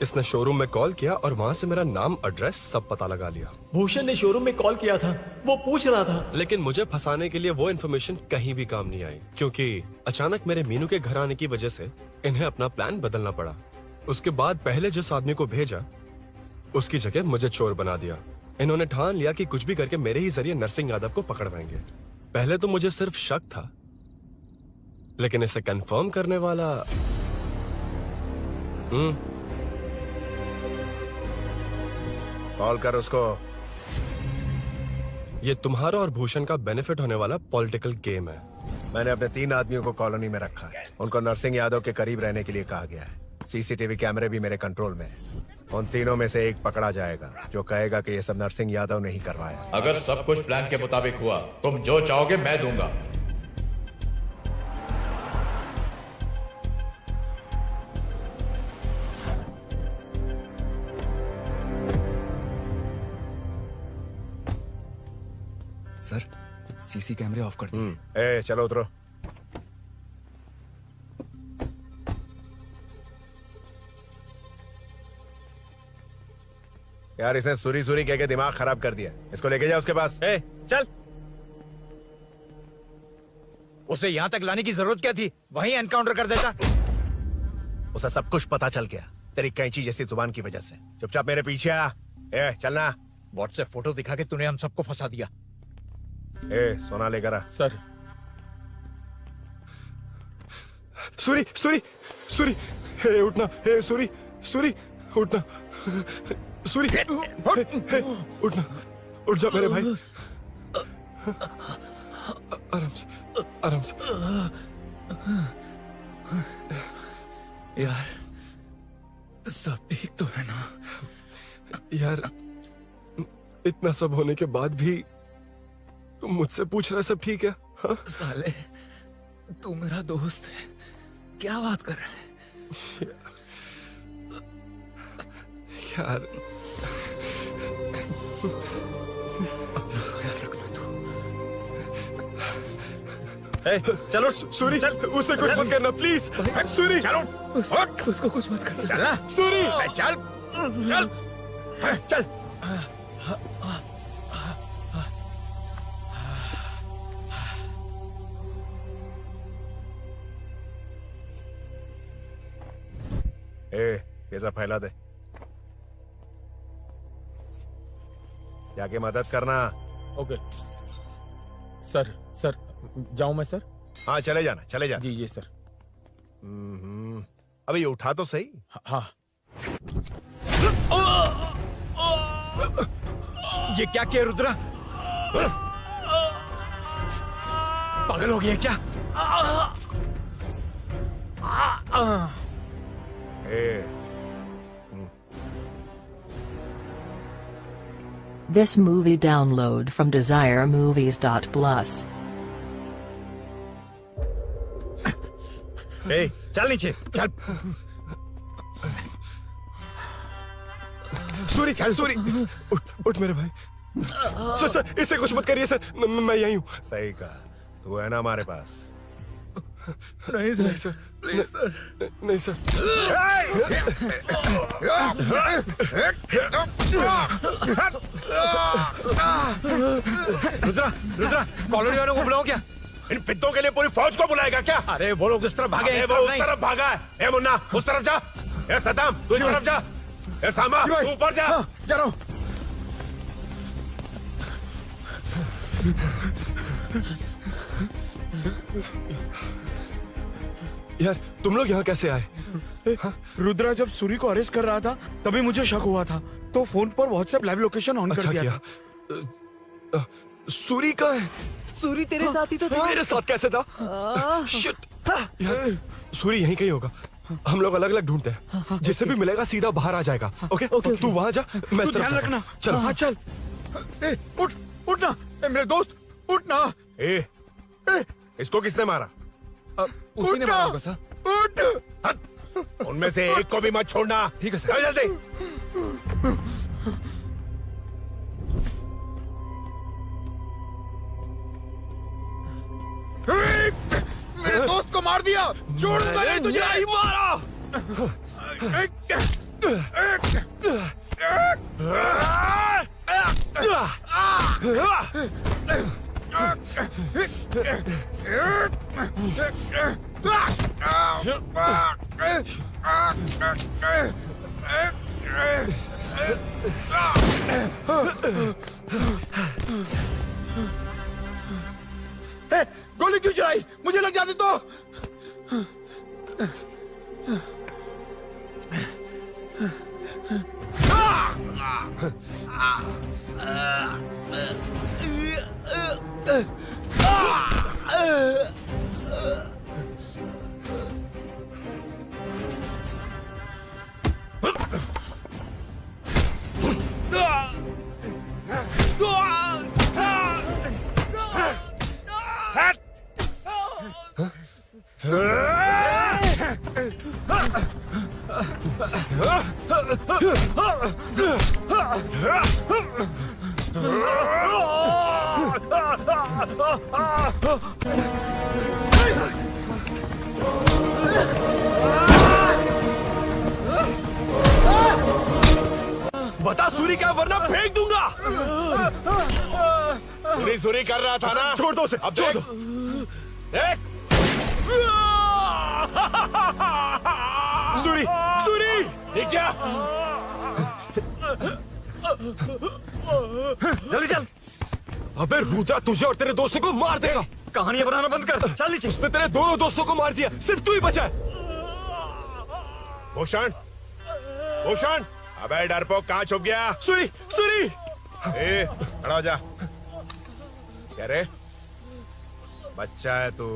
इसने शोरूम में कॉल किया और वहाँ से मेरा नाम, एड्रेस सब पता लगा लिया। भूषण ने शोरूम में कॉल किया था, वो पूछ रहा था। लेकिन मुझे फंसाने के लिए वो इन्फॉर्मेशन कहीं भी काम नहीं आई, क्योंकि अचानक मेरे मीनू के घर आने की वजह से इन्हें अपना प्लान बदलना पड़ा। उसके बाद पहले जिस आदमी को भेजा उसकी जगह मुझे चोर बना दिया। इन्होंने ठान लिया कि कुछ भी करके मेरे ही जरिए नरसिंह यादव को पकड़वाएंगे। पहले तो मुझे सिर्फ शक था, लेकिन इसे कंफर्म करने वाला कॉल कर उसको। ये तुम्हारा और भूषण का बेनिफिट होने वाला पॉलिटिकल गेम है। मैंने अपने 3 आदमियों को कॉलोनी में रखा है। उनको नरसिंह यादव के करीब रहने के लिए कहा गया है। सीसीटीवी कैमरे भी मेरे कंट्रोल में है। उन तीनों में से एक पकड़ा जाएगा जो कहेगा कि ये सब नरसिंह यादव ने ही करवाया। अगर सब कुछ प्लान के मुताबिक हुआ, तुम जो चाहोगे मैं दूंगा। सर, सीसी कैमरे ऑफ कर दिए। ए, चलो उतरो। यार इसने सुरी सुरी कह के दिमाग खराब कर दिया। इसको लेके जाओ उसके पास। ए, चल। उसे यहाँ तक लाने की जरूरत क्या थी? वहीं एनकाउंटर कर देता। उसे सब कुछ पता चल गया तेरी कैंची जैसी जुबान की वजह से। चुपचाप मेरे पीछे आ। ए, चलना। व्हाट्सएप फोटो दिखा के तूने हम सबको फंसा दिया। ए, सोना लेकर आ। सर। सूरी, सूरी, सूरी, हे उठना, हे सूरी, सूरी, उठना, सूरी, हे, उठना, उठ जा मेरे भाई। आराम से, आराम से। यार, सब ठीक तो है ना? यार, इतना सब होने के बाद भी तुम मुझसे पूछ रहा है सब ठीक है? हाँ? साले, तू मेरा दोस्त है, क्या बात कर रहा है? यार, चलो सूरी, चल, उसे कुछ मत करना प्लीज। सूरी, चलो, उसको कुछ मत करना। चल, सूरी, चल, चल, चल। ए, ये सब फैला दे। जाके मदद करना। Okay sir. सर जाऊं मैं सर? हाँ, चले जाना, चले जाना। जी सर। अबे ये उठा तो सही। हाँ। ये क्या किया रुद्रा? पागल हो गया क्या? This movie download from DesireMovies.plus. ए, चल नीचे, चल। सूरी, चल, सूरी, उठ, उठ मेरे भाई। सर, सर, इसे कुछ मत करिए सर, मैं यहीं हूँ। सही कहा, तू है ना हमारे पास। नहीं सर, प्लीज सर, नहीं सर। रुद्रा, रुद्रा, कॉलोनी वालों को बुलाओ क्या? इन पिद्दों के लिए पूरी फौज को बुलाएगा क्या? अरे वो लोग उस तरफ भागे, अरे वो उस तरफ भागा है। ए मुन्ना, उस तरफ जा। ए सदाम, तू इस तरफ जा। ए सामा, तू ऊपर जा। जा रहा हूँ। यार तुम लोग यहाँ कैसे आए? रुद्रा जब सूरी को अरेस्ट कर रहा था तभी मुझे शक हुआ था, तो फोन पर व्हाट्सएप लाइव लोकेशन ऑन कर दिया। सूरी का है? सूरी तेरे साथ ही तो था। मेरे साथ कैसे था? शिट। यार सूरी यहीं कहीं होगा, हम लोग अलग अलग ढूंढते हैं। जिसे भी मिलेगा सीधा बाहर आ जाएगा। ओके तू वहां जा, मैं ध्यान रखना। चल। हाँ चल। उठ, उठना मेरे दोस्त, उठना। इसको किसने मारा? उसी ने मारा होगा सर। उठ। उनमें से एक को भी मत छोड़ना। ठीक है सर। जल्दी। मेरे दोस्त को मार दिया, छोड़ूंगा नहीं तुझे। नहीं मारा। गोली क्यों चलाई? मुझे लग जाती तो। बता सूरी क्या, वरना फेंक दूंगा। सूरी कर रहा था ना? छोड़ दो उसे, अब छोड़ दो। देख। सूरी, सूरी, देख जा। जल्दी चल। अबे रुद्रा तुझे और तेरे दोस्तों को मार देगा। कहानियां बनाना बंद कर। चल नीचे। उसने तेरे दोनों दोस्तों को मार दिया, सिर्फ तू ही बचा है। भूषण, भूषण, अबे डरपोक कहाँ छुप गया? सूरी, सूरी। खड़ा हो जा। क्या रे? बच्चा है तू,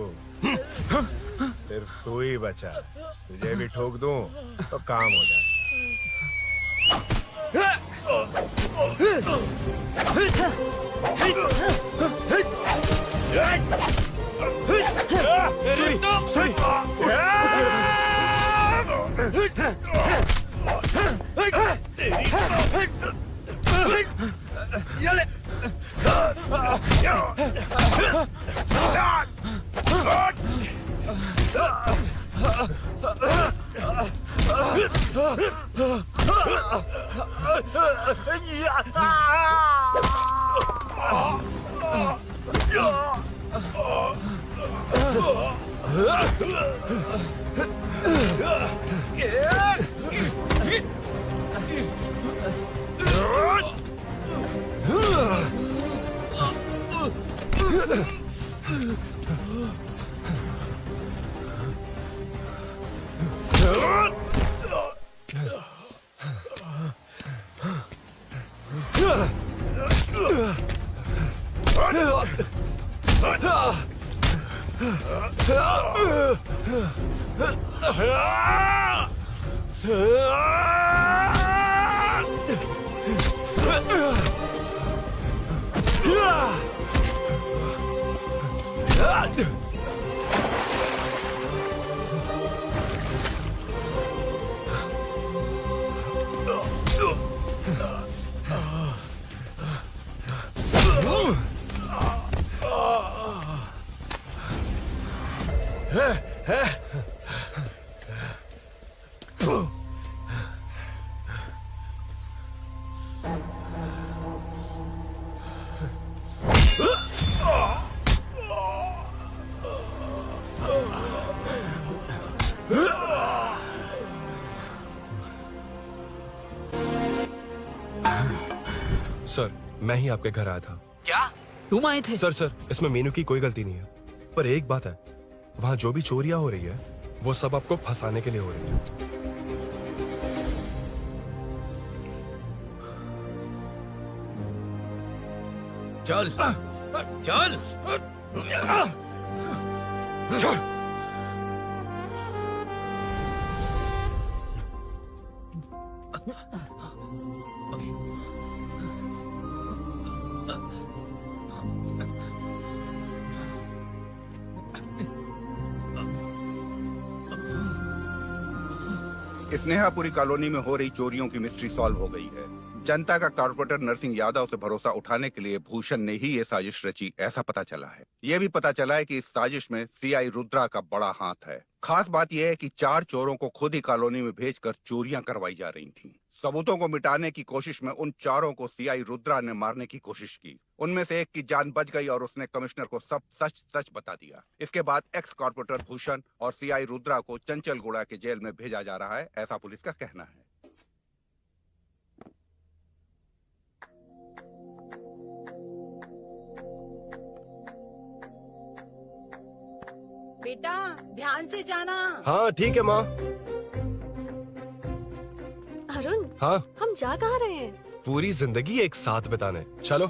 सिर्फ तू ही बचा है। तुझे भी ठोक दूं तो काम हो जाए। सर, मैं ही आपके घर आया था। क्या तुम आए थे? सर, इसमें मीनू की कोई गलती नहीं है, पर एक बात है, वहाँ जो भी चोरियां हो रही है वो सब आपको फंसाने के लिए हो रही है। चल चल चल। स्नेहापुरी कॉलोनी में हो रही चोरियों की मिस्ट्री सॉल्व हो गई है। जनता का कॉर्पोरेटर नरसिंह यादव से भरोसा उठाने के लिए भूषण ने ही ये साजिश रची, ऐसा पता चला है। ये भी पता चला है कि इस साजिश में सीआई रुद्रा का बड़ा हाथ है। खास बात यह है कि 4 चोरों को खुद ही कॉलोनी में भेजकर चोरियां करवाई जा रही थीं। सबूतों को मिटाने की कोशिश में उन 4 को सीआई रुद्रा ने मारने की कोशिश की। उनमें से एक की जान बच गई और उसने कमिश्नर को सब सच सच बता दिया। इसके बाद एक्स कॉर्पोरेटर भूषण और सीआई रुद्रा को चंचलगुड़ा के जेल में भेजा जा रहा है, ऐसा पुलिस का कहना है। बेटा ध्यान से जाना। हाँ ठीक है माँ। अरुण, हाँ, हम जा कहाँ रहे हैं? पूरी जिंदगी एक साथ बिताने। चलो।